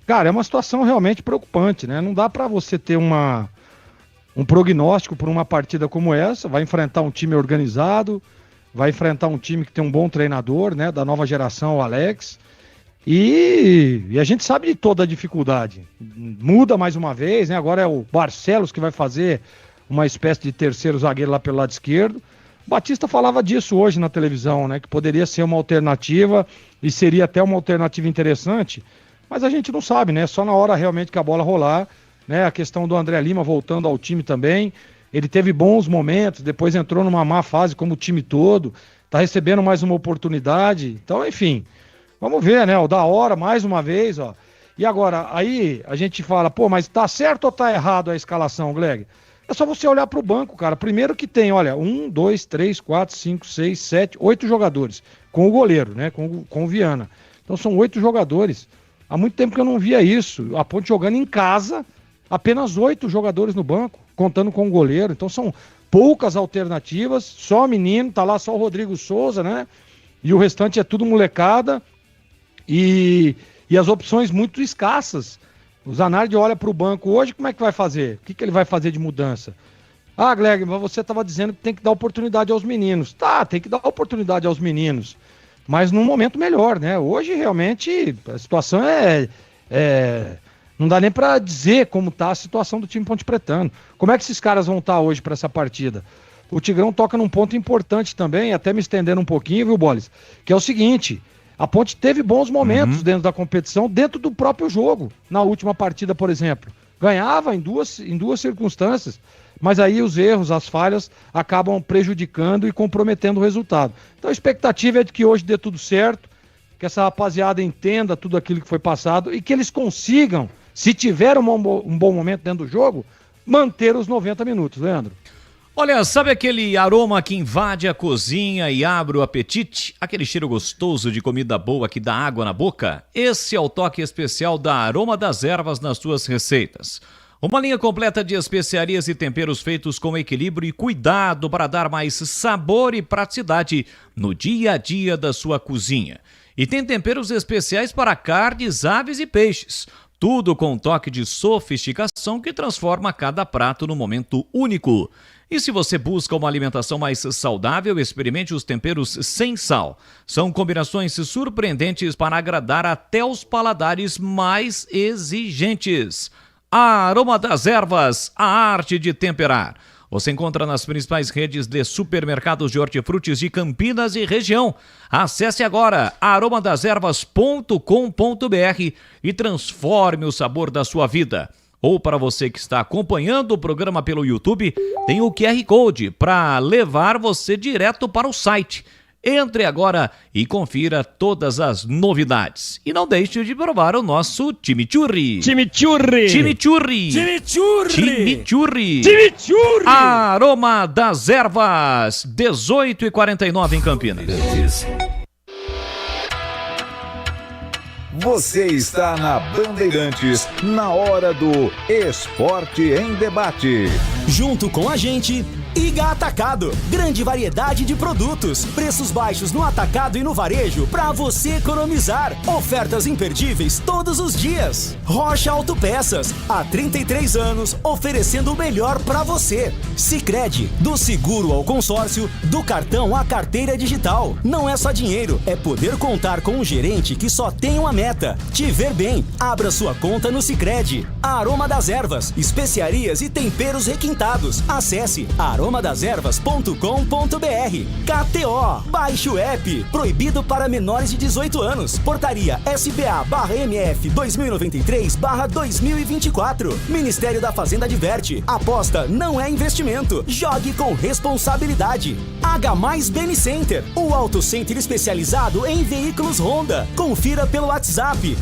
cara, é uma situação realmente preocupante, né, não dá pra você ter um prognóstico por uma partida como essa, vai enfrentar um time organizado, vai enfrentar um time que tem um bom treinador, né? Da nova geração, o Alex. E a gente sabe de toda a dificuldade. Muda mais uma vez, né? Agora é o Barcelos que vai fazer uma espécie de terceiro zagueiro lá pelo lado esquerdo. O Batista falava disso hoje na televisão, né? Que poderia ser uma alternativa e seria até uma alternativa interessante, mas a gente não sabe, né? Só na hora realmente que a bola rolar, né? A questão do André Lima voltando ao time também. Ele teve bons momentos, depois entrou numa má fase como o time todo, tá recebendo mais uma oportunidade. Então, enfim, vamos ver, né? O da hora, mais uma vez, ó. E agora, aí a gente fala, pô, mas tá certo ou tá errado a escalação, Gleg? É só você olhar pro banco, cara. Primeiro que tem, olha, 1, 2, 3, 4, 5, 6, 7, 8 jogadores. Com o goleiro, né? Com o Viana. Então são 8 jogadores. Há muito tempo que eu não via isso. A Ponte jogando em casa, apenas 8 jogadores no banco, contando com o goleiro. Então são poucas alternativas, só menino, tá lá só o Rodrigo Souza, né? E o restante é tudo molecada. E as opções muito escassas. O Zanardi olha para o banco hoje, como é que vai fazer? O que ele vai fazer de mudança? Ah, Gleg, mas você estava dizendo que tem que dar oportunidade aos meninos. Tá, tem que dar oportunidade aos meninos, mas num momento melhor, né? Hoje, realmente, a situação não dá nem para dizer como tá a situação do time pontepretano. Como é que esses caras vão estar hoje para essa partida? O Tigrão toca num ponto importante também, até me estendendo um pouquinho, viu, Boles? Que é o seguinte... A Ponte teve bons momentos dentro da competição, dentro do próprio jogo. Na última partida, por exemplo. Ganhava em duas circunstâncias, mas aí os erros, as falhas, acabam prejudicando e comprometendo o resultado. Então a expectativa é de que hoje dê tudo certo, que essa rapaziada entenda tudo aquilo que foi passado e que eles consigam, se tiver um bom momento dentro do jogo, manter os 90 minutos, Leandro. Olha, sabe aquele aroma que invade a cozinha e abre o apetite? Aquele cheiro gostoso de comida boa que dá água na boca? Esse é o toque especial da Aroma das Ervas nas suas receitas. Uma linha completa de especiarias e temperos feitos com equilíbrio e cuidado para dar mais sabor e praticidade no dia a dia da sua cozinha. E tem temperos especiais para carnes, aves e peixes. Tudo com um toque de sofisticação que transforma cada prato num momento único. E se você busca uma alimentação mais saudável, experimente os temperos sem sal. São combinações surpreendentes para agradar até os paladares mais exigentes. A Aroma das Ervas, a arte de temperar. Você encontra nas principais redes de supermercados de hortifrutis de Campinas e região. Acesse agora aromadeservas.com.br e transforme o sabor da sua vida. Ou para você que está acompanhando o programa pelo YouTube, tem o QR Code para levar você direto para o site. Entre agora e confira todas as novidades. E não deixe de provar o nosso chimichurri. Chimichurri! Chimichurri! Chimichurri! Chimichurri! Chimichurri! Aroma das Ervas, 18h49 em Campinas. Você está na Bandeirantes, na hora do Esporte em Debate. Junto com a gente, Iga Atacado. Grande variedade de produtos, preços baixos no atacado e no varejo para você economizar. Ofertas imperdíveis todos os dias. Rocha Autopeças, há 33 anos, oferecendo o melhor para você. Sicredi, do seguro ao consórcio, do cartão à carteira digital. Não é só dinheiro, é poder contar com um gerente que só tem uma meta. Te ver bem, abra sua conta no Sicredi. Aroma das Ervas, especiarias e temperos requintados. Acesse aromadeservas.com.br. KTO, baixe o app. Proibido para menores de 18 anos. Portaria SBA/MF 2093/2024. Ministério da Fazenda adverte. Aposta não é investimento. Jogue com responsabilidade. H+ Beni Center, o auto center especializado em veículos Honda. Confira pelo WhatsApp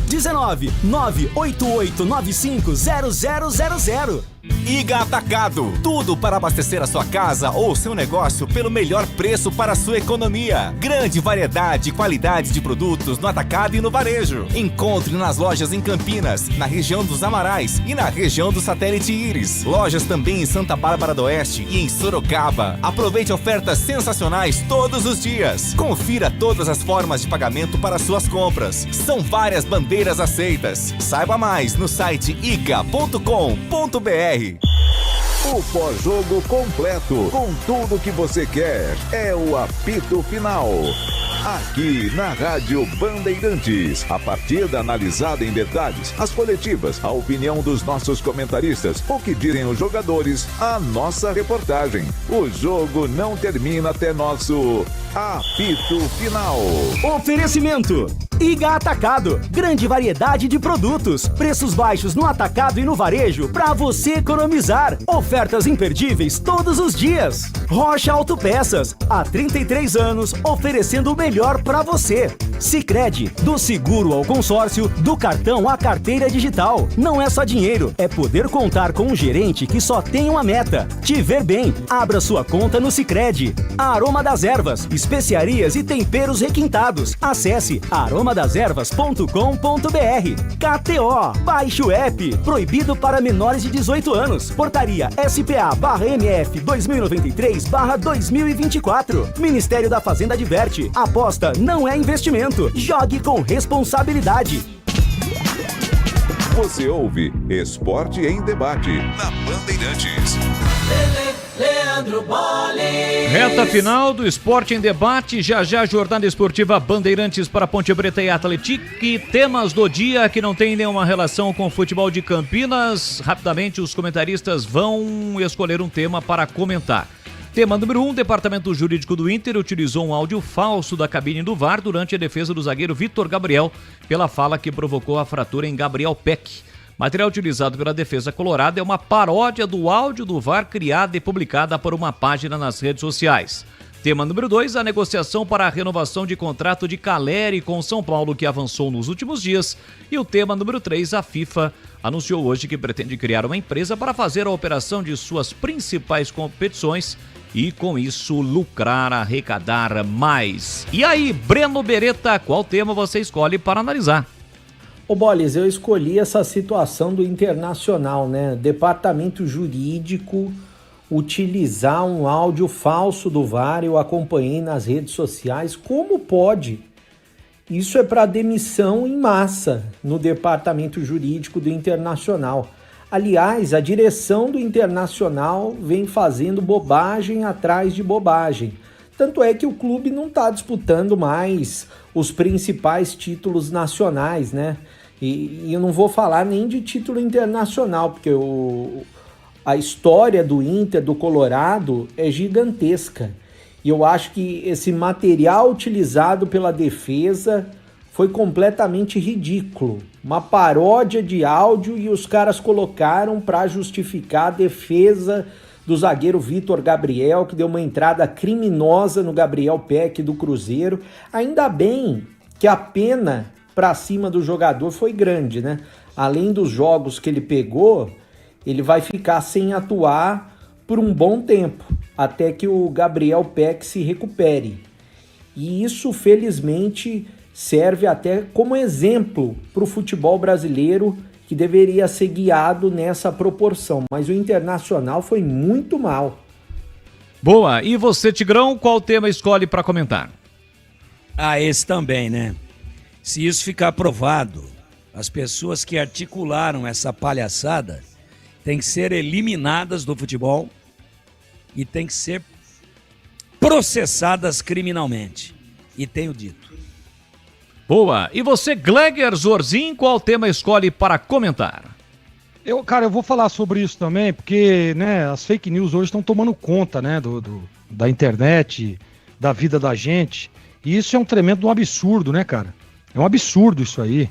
19 988950000. Iga Atacado, tudo para abastecer a sua casa ou seu negócio pelo melhor preço para a sua economia. Grande variedade e qualidade de produtos no atacado e no varejo. Encontre nas lojas em Campinas, na região dos Amarais e na região do Satélite Íris. Lojas também em Santa Bárbara do Oeste e em Sorocaba. Aproveite ofertas sensacionais todos os dias. Confira todas as formas de pagamento para suas compras. São várias bandeiras aceitas. Saiba mais no site iga.com.br. O pós-jogo completo, com tudo que você quer, é o apito final. Aqui na Rádio Bandeirantes, a partida analisada em detalhes, as coletivas, a opinião dos nossos comentaristas, o que dizem os jogadores, a nossa reportagem. O jogo não termina até nosso apito final. Oferecimento: Iga Atacado, grande variedade de produtos, preços baixos no atacado e no varejo para você economizar. Ofertas imperdíveis todos os dias. Rocha Autopeças, há 33 anos oferecendo o melhor para você. Sicredi, do seguro ao consórcio, do cartão à carteira digital. Não é só dinheiro, é poder contar com um gerente que só tem uma meta: te ver bem. Abra sua conta no Sicredi. Aroma das Ervas, especiarias e temperos requintados. Acesse aromadeservas.com.br. KTO, baixe o app. Proibido para menores de 18 anos. Portaria SPA/MF 2023/2024. Ministério da Fazenda adverte: aposta não é investimento. Jogue com responsabilidade. Você ouve Esporte em Debate na Bandeirantes. Leandro Bolle. Reta final do Esporte em Debate. Já já a jornada esportiva Bandeirantes para Ponte Preta e Atlético. Temas do dia que não tem nenhuma relação com o futebol de Campinas. Rapidamente os comentaristas vão escolher um tema para comentar. Tema número 1, Departamento Jurídico do Inter utilizou um áudio falso da cabine do VAR durante a defesa do zagueiro Vitor Gabriel pela fala que provocou a fratura em Gabriel Peck. Material utilizado pela defesa colorada é uma paródia do áudio do VAR criada e publicada por uma página nas redes sociais. Tema número 2, a negociação para a renovação de contrato de Caleri com São Paulo que avançou nos últimos dias. E o tema número 3, a FIFA anunciou hoje que pretende criar uma empresa para fazer a operação de suas principais competições e com isso lucrar, arrecadar mais. E aí, Breno Beretta, qual tema você escolhe para analisar? Ô Boles, eu escolhi essa situação do Internacional, né? Departamento Jurídico utilizar um áudio falso do VAR, eu acompanhei nas redes sociais. Como pode? Isso é para demissão em massa no Departamento Jurídico do Internacional. Aliás, a direção do Internacional vem fazendo bobagem atrás de bobagem. Tanto é que o clube não está disputando mais os principais títulos nacionais, né? E eu não vou falar nem de título internacional, porque a história do Inter, do Colorado, é gigantesca. E eu acho que esse material utilizado pela defesa foi completamente ridículo. Uma paródia de áudio e os caras colocaram para justificar a defesa do zagueiro Vitor Gabriel, que deu uma entrada criminosa no Gabriel Peck do Cruzeiro. Ainda bem que a pena para cima do jogador foi grande, né? Além dos jogos que ele pegou, ele vai ficar sem atuar por um bom tempo, até que o Gabriel Peck se recupere. E isso, felizmente, serve até como exemplo para o futebol brasileiro, que deveria ser guiado nessa proporção. Mas o Internacional foi muito mal. Boa. E você, Tigrão, qual tema escolhe para comentar? Esse também, né? Se isso ficar provado, as pessoas que articularam essa palhaçada têm que ser eliminadas do futebol e têm que ser processadas criminalmente. E tenho dito. Boa. E você, Gleger Zorzin, qual tema escolhe para comentar? Eu vou falar sobre isso também, porque, né, as fake news hoje estão tomando conta, né, da internet, da vida da gente. E isso é um tremendo absurdo, né, cara? É um absurdo isso aí.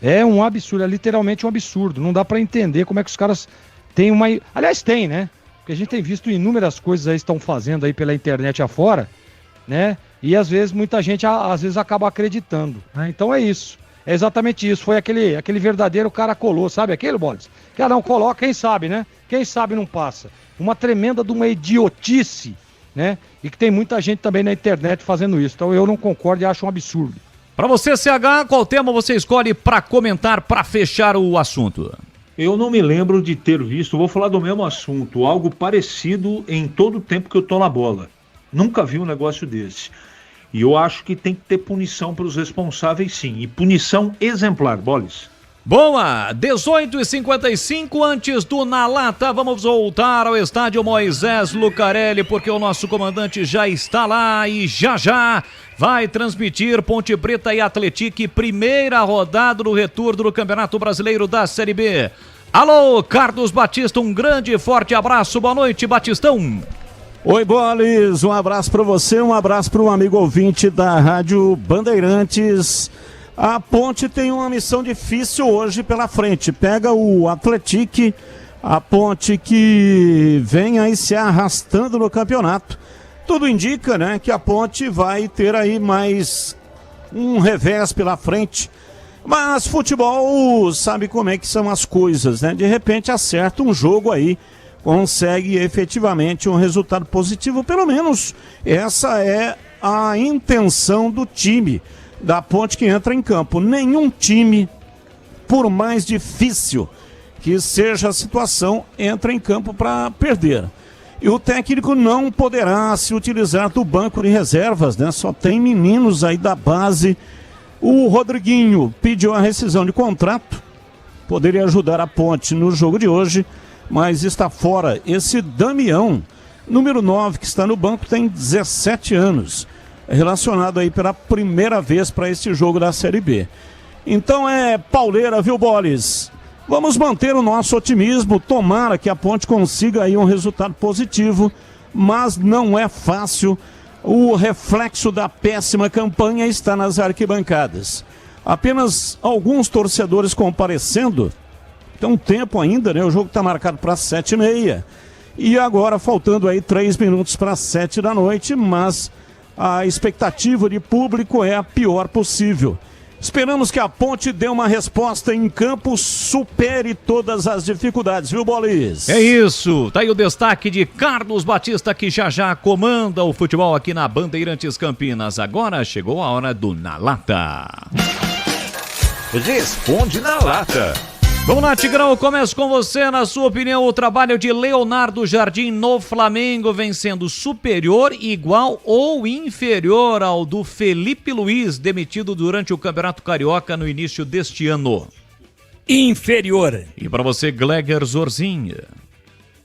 É um absurdo, é literalmente um absurdo. Não dá pra entender como é que os caras têm uma... Aliás, tem, né? Porque a gente tem visto inúmeras coisas aí que estão fazendo aí pela internet afora, né? E às vezes muita gente acaba acreditando, né? Então é isso. É exatamente isso. Foi aquele verdadeiro caracolô, sabe aquele, Boles? Que não coloca, quem sabe, né? Quem sabe não passa. Uma tremenda de uma idiotice, né? E que tem muita gente também na internet fazendo isso. Então eu não concordo e acho um absurdo. Para você, CH, qual tema você escolhe para comentar, para fechar o assunto? Eu não me lembro de ter visto, vou falar do mesmo assunto, algo parecido em todo o tempo que eu tô na bola. Nunca vi um negócio desse. E eu acho que tem que ter punição para os responsáveis, sim. E punição exemplar, Boles. Boa, 18h55 antes do Na Lata, vamos voltar ao estádio Moisés Lucarelli, porque o nosso comandante já está lá e já vai transmitir Ponte Preta e Atlético, primeira rodada do retorno do Campeonato Brasileiro da Série B. Alô, Carlos Batista, um grande e forte abraço, boa noite, Batistão. Oi, Bolis, um abraço para você, um abraço para um amigo ouvinte da Rádio Bandeirantes. A Ponte tem uma missão difícil hoje pela frente. Pega o Atlético, a Ponte que vem aí se arrastando no campeonato. Tudo indica, né, que a Ponte vai ter aí mais um revés pela frente. Mas futebol sabe como é que são as coisas, né? De repente acerta um jogo aí, consegue efetivamente um resultado positivo. Pelo menos essa é a intenção do time da Ponte que entra em campo. Nenhum time, por mais difícil que seja a situação, entra em campo para perder. E o técnico não poderá se utilizar do banco de reservas, né? Só tem meninos aí da base. O Rodriguinho pediu a rescisão de contrato, poderia ajudar a Ponte no jogo de hoje, mas está fora. Esse Damião, número 9, que está no banco, tem 17 anos. Relacionado aí pela primeira vez para este jogo da Série B. Então é pauleira, viu, Bolis? Vamos manter o nosso otimismo, tomara que a Ponte consiga aí um resultado positivo, mas não é fácil. O reflexo da péssima campanha está nas arquibancadas. Apenas alguns torcedores comparecendo, tem um tempo ainda, né? O jogo está marcado para 7h30. E agora faltando aí 3 minutos para 7 da noite, mas a expectativa de público é a pior possível. Esperamos que a Ponte dê uma resposta em campo, supere todas as dificuldades, viu, Bolis? É isso, tá aí o destaque de Carlos Batista, que já comanda o futebol aqui na Bandeirantes Campinas. Agora chegou a hora do Na Lata. Responde na Lata. Vamos lá, Tigrão, começo com você. Na sua opinião, o trabalho de Leonardo Jardim no Flamengo vem sendo superior, igual ou inferior ao do Felipe Luiz, demitido durante o Campeonato Carioca no início deste ano? Inferior. E para você, Gleger Zorzinha?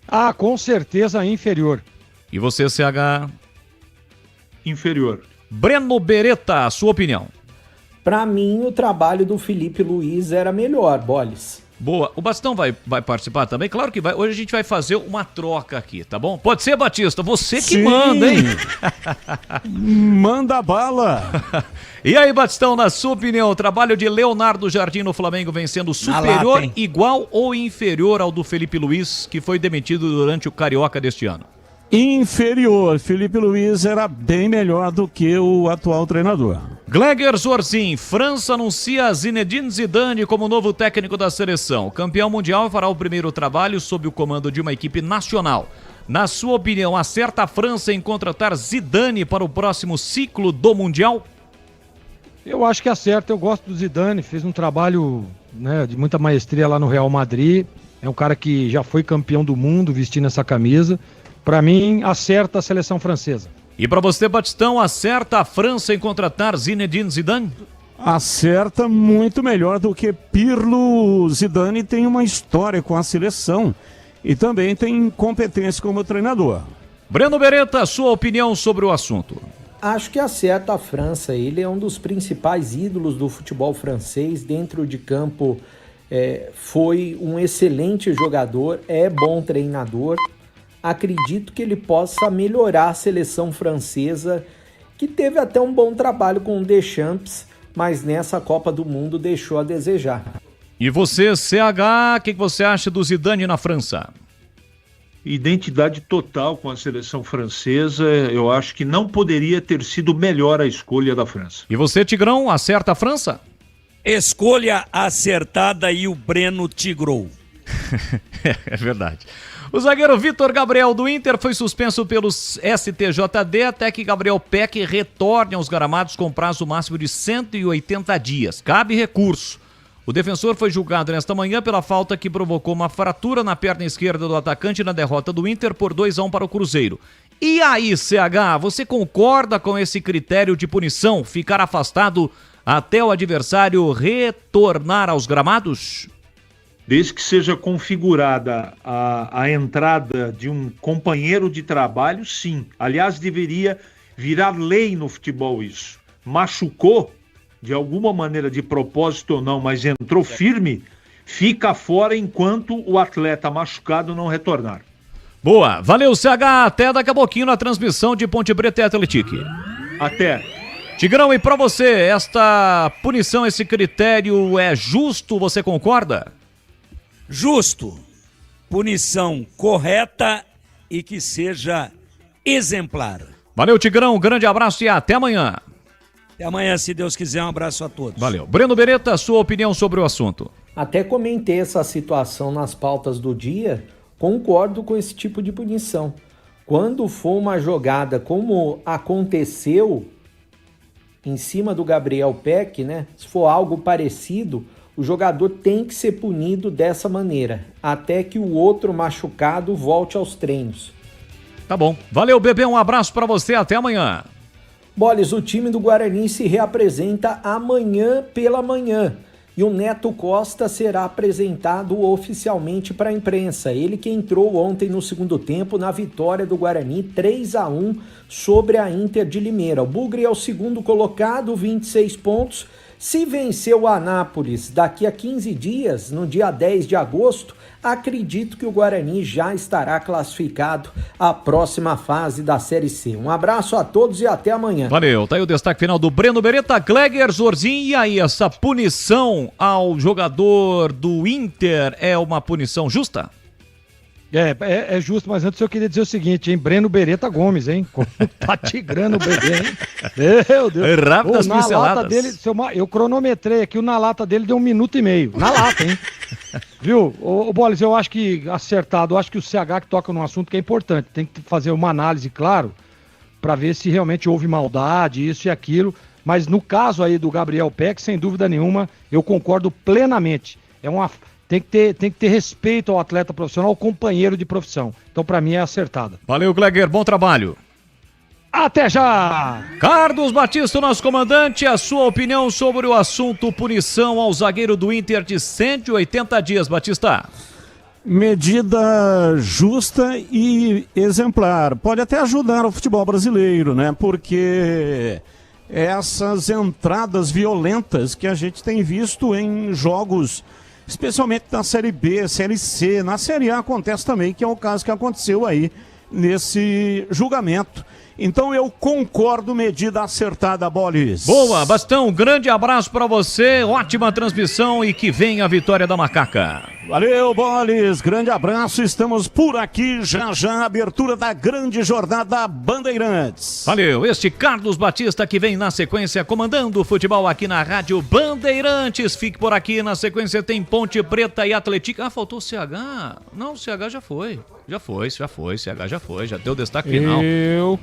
Ah, com certeza inferior. E você, CH? Inferior. Breno Beretta, a sua opinião? Para mim, o trabalho do Felipe Luiz era melhor, Bolis. Boa. O Bastão vai participar também? Claro que vai. Hoje a gente vai fazer uma troca aqui, tá bom? Pode ser, Batista? Você que manda, hein? Manda bala. E aí, Batistão, na sua opinião, o trabalho de Leonardo Jardim no Flamengo vem sendo superior, lata, igual ou inferior ao do Felipe Luiz, que foi demitido durante o Carioca deste ano? Inferior. Felipe Luiz era bem melhor do que o atual treinador. Gleger Zorzin, França anuncia Zinedine Zidane como novo técnico da seleção. O campeão mundial fará o primeiro trabalho sob o comando de uma equipe nacional. Na sua opinião, acerta a França em contratar Zidane para o próximo ciclo do Mundial? Eu acho que acerta, eu gosto do Zidane, fez um trabalho, né, de muita maestria lá no Real Madrid. É um cara que já foi campeão do mundo vestindo essa camisa. Para mim, acerta a seleção francesa. E para você, Batistão, acerta a França em contratar Zinedine Zidane? Acerta muito melhor do que Pirlo. Zidane tem uma história com a seleção e também tem competência como treinador. Breno Beretta, sua opinião sobre o assunto? Acho que acerta a França. Ele é um dos principais ídolos do futebol francês. Dentro de campo, foi um excelente jogador, é bom treinador. Acredito que ele possa melhorar a seleção francesa, que teve até um bom trabalho com o Deschamps, mas nessa Copa do Mundo deixou a desejar. E você, CH, o que você acha do Zidane na França? Identidade total com a seleção francesa. Eu acho que não poderia ter sido melhor a escolha da França. E você, Tigrão, acerta a França? Escolha acertada e o Breno tigrou. É verdade. O zagueiro Vitor Gabriel do Inter foi suspenso pelos STJD até que Gabriel Peck retorne aos gramados com prazo máximo de 180 dias. Cabe recurso. O defensor foi julgado nesta manhã pela falta que provocou uma fratura na perna esquerda do atacante na derrota do Inter por 2-1 para o Cruzeiro. E aí, CH, você concorda com esse critério de punição, ficar afastado até o adversário retornar aos gramados? Desde que seja configurada a entrada de um companheiro de trabalho, sim. Aliás, deveria virar lei no futebol isso. Machucou, de alguma maneira, de propósito ou não, mas entrou firme, fica fora enquanto o atleta machucado não retornar. Boa, valeu CH, até daqui a pouquinho na transmissão de Ponte Preta e Atlético. Até. Tigrão, e pra você, esta punição, esse critério é justo, você concorda? Justo, punição correta e que seja exemplar. Valeu, Tigrão, um grande abraço e até amanhã. Até amanhã, se Deus quiser, um abraço a todos. Valeu. Breno Beretta, sua opinião sobre o assunto. Até comentei essa situação nas pautas do dia, concordo com esse tipo de punição. Quando for uma jogada como aconteceu em cima do Gabriel Peck, né? Se for algo parecido, o jogador tem que ser punido dessa maneira, até que o outro machucado volte aos treinos. Tá bom. Valeu, Bebê, um abraço pra você, até amanhã. Boles, o time do Guarani se reapresenta amanhã pela manhã e o Neto Costa será apresentado oficialmente para a imprensa. Ele que entrou ontem no segundo tempo na vitória do Guarani 3-1 sobre a Inter de Limeira. O Bugre é o segundo colocado, 26 pontos. Se vencer o Anápolis daqui a 15 dias, no dia 10 de agosto, acredito que o Guarani já estará classificado à próxima fase da Série C. Um abraço a todos e até amanhã. Valeu, tá aí o destaque final do Breno Beretta, Gleger, Zorzin, e aí essa punição ao jogador do Inter é uma punição justa? É justo, mas antes eu queria dizer o seguinte, hein? Breno Beretta Gomes, hein? Tá tigrando o bebê, hein? Meu Deus. Rápidas na pinceladas. lata dele, eu cronometrei aqui, na lata dele deu 1 minuto e meio. Na lata, hein? Viu? Ô Boles, eu acho que acertado, eu acho que o CH que toca num assunto que é importante. Tem que fazer uma análise, claro, para ver se realmente houve maldade, isso e aquilo. Mas no caso aí do Gabriel Peck, sem dúvida nenhuma, eu concordo plenamente. Tem que ter respeito ao atleta profissional, ao companheiro de profissão. Então, pra mim, é acertada. Valeu, Gleger. Bom trabalho. Até já! Carlos Batista, nosso comandante, a sua opinião sobre o assunto punição ao zagueiro do Inter de 180 dias, Batista. Medida justa e exemplar. Pode até ajudar o futebol brasileiro, né? Porque essas entradas violentas que a gente tem visto em jogos, especialmente na Série B, Série C, na Série A acontece também, que é o caso que aconteceu aí nesse julgamento. Então eu concordo, medida acertada, Boles. Boa, Bastão, grande abraço pra você, ótima transmissão e que venha a vitória da Macaca. Valeu, Boles, grande abraço, estamos por aqui, já abertura da grande jornada Bandeirantes. Valeu, este Carlos Batista que vem na sequência comandando o futebol aqui na Rádio Bandeirantes. Fique por aqui, na sequência tem Ponte Preta e Atlético. Ah, faltou o CH? Não, o CH já foi. CH já foi, já deu destaque final.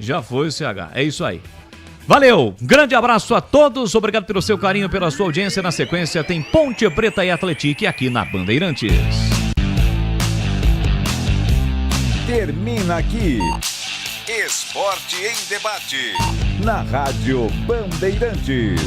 Já foi o CH, é isso aí. Valeu, grande abraço a todos, obrigado pelo seu carinho, pela sua audiência. Na sequência tem Ponte Preta e Atlético aqui na Bandeirantes. Termina aqui Esporte em Debate na Rádio Bandeirantes.